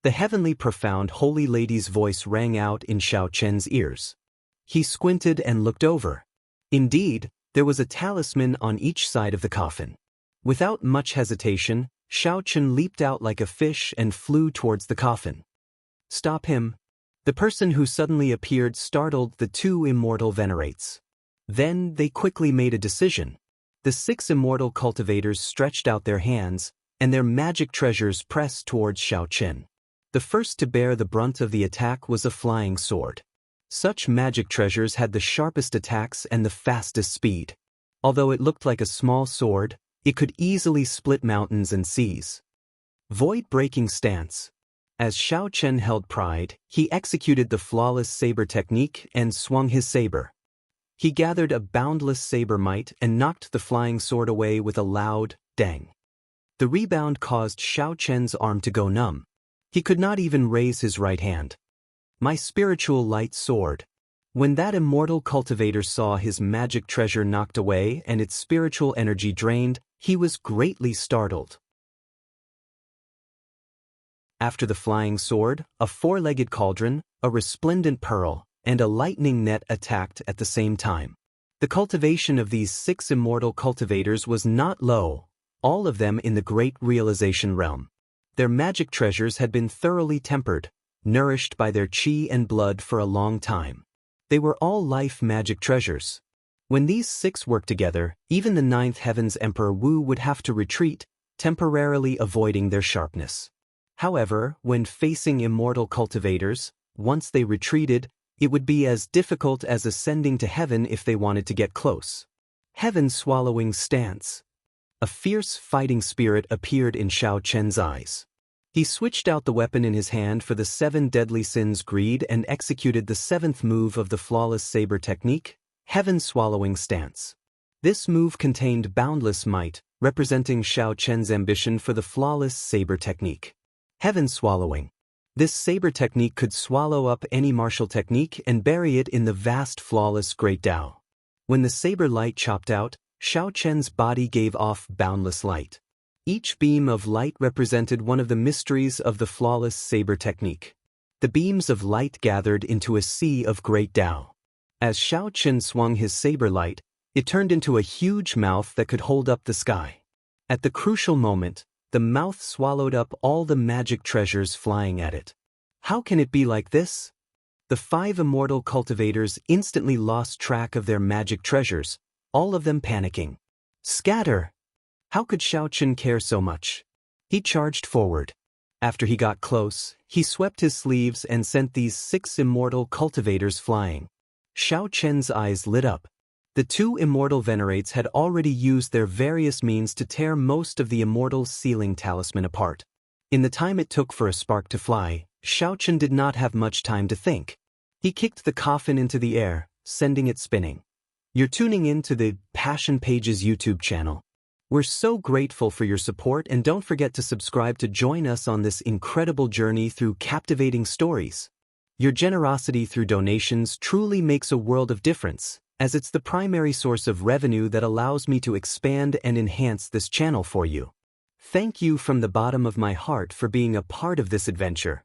The heavenly profound holy lady's voice rang out in Xiao Chen's ears. He squinted and looked over. Indeed, there was a talisman on each side of the coffin. Without much hesitation, Xiao Chen leaped out like a fish and flew towards the coffin. "Stop him!" The person who suddenly appeared startled the two immortal venerates. Then they quickly made a decision. The 6 immortal cultivators stretched out their hands, and their magic treasures pressed towards Xiao Chen. The first to bear the brunt of the attack was a flying sword. Such magic treasures had the sharpest attacks and the fastest speed. Although it looked like a small sword, it could easily split mountains and seas. Void-breaking stance. As Xiao Chen held pride, he executed the flawless saber technique and swung his saber. He gathered a boundless saber might and knocked the flying sword away with a loud dang. The rebound caused Xiao Chen's arm to go numb. He could not even raise his right hand. "My spiritual light sword." When that immortal cultivator saw his magic treasure knocked away and its spiritual energy drained, he was greatly startled. After the flying sword, a 4-legged cauldron, a resplendent pearl, and a lightning net attacked at the same time. The cultivation of these 6 immortal cultivators was not low, all of them in the great realization realm. Their magic treasures had been thoroughly tempered, nourished by their qi and blood for a long time. They were all life magic treasures. When these 6 worked together, even the 9th Heaven's Emperor Wu would have to retreat, temporarily avoiding their sharpness. However, when facing immortal cultivators, once they retreated, it would be as difficult as ascending to heaven if they wanted to get close. Heaven-swallowing stance. A fierce fighting spirit appeared in Xiao Chen's eyes. He switched out the weapon in his hand for the 7 deadly sins greed and executed the 7th move of the flawless saber technique, heaven-swallowing stance. This move contained boundless might, representing Xiao Chen's ambition for the flawless saber technique. Heaven-swallowing. This saber technique could swallow up any martial technique and bury it in the vast flawless great Tao. When the saber light chopped out, Xiao Chen's body gave off boundless light. Each beam of light represented one of the mysteries of the flawless saber technique. The beams of light gathered into a sea of great Tao. As Xiao Chen swung his saber light, it turned into a huge mouth that could hold up the sky. At the crucial moment, the mouth swallowed up all the magic treasures flying at it. How can it be like this? The 5 immortal cultivators instantly lost track of their magic treasures, all of them panicking. Scatter! How could Xiao Chen care so much? He charged forward. After he got close, he swept his sleeves and sent these 6 immortal cultivators flying. Xiao Chen's eyes lit up. The 2 immortal venerates had already used their various means to tear most of the immortal sealing talisman apart. In the time it took for a spark to fly, Xiao Chen did not have much time to think. He kicked the coffin into the air, sending it spinning. You're tuning in to the Passion Pages YouTube channel. We're so grateful for your support, and don't forget to subscribe to join us on this incredible journey through captivating stories. Your generosity through donations truly makes a world of difference, as it's the primary source of revenue that allows me to expand and enhance this channel for you. Thank you from the bottom of my heart for being a part of this adventure.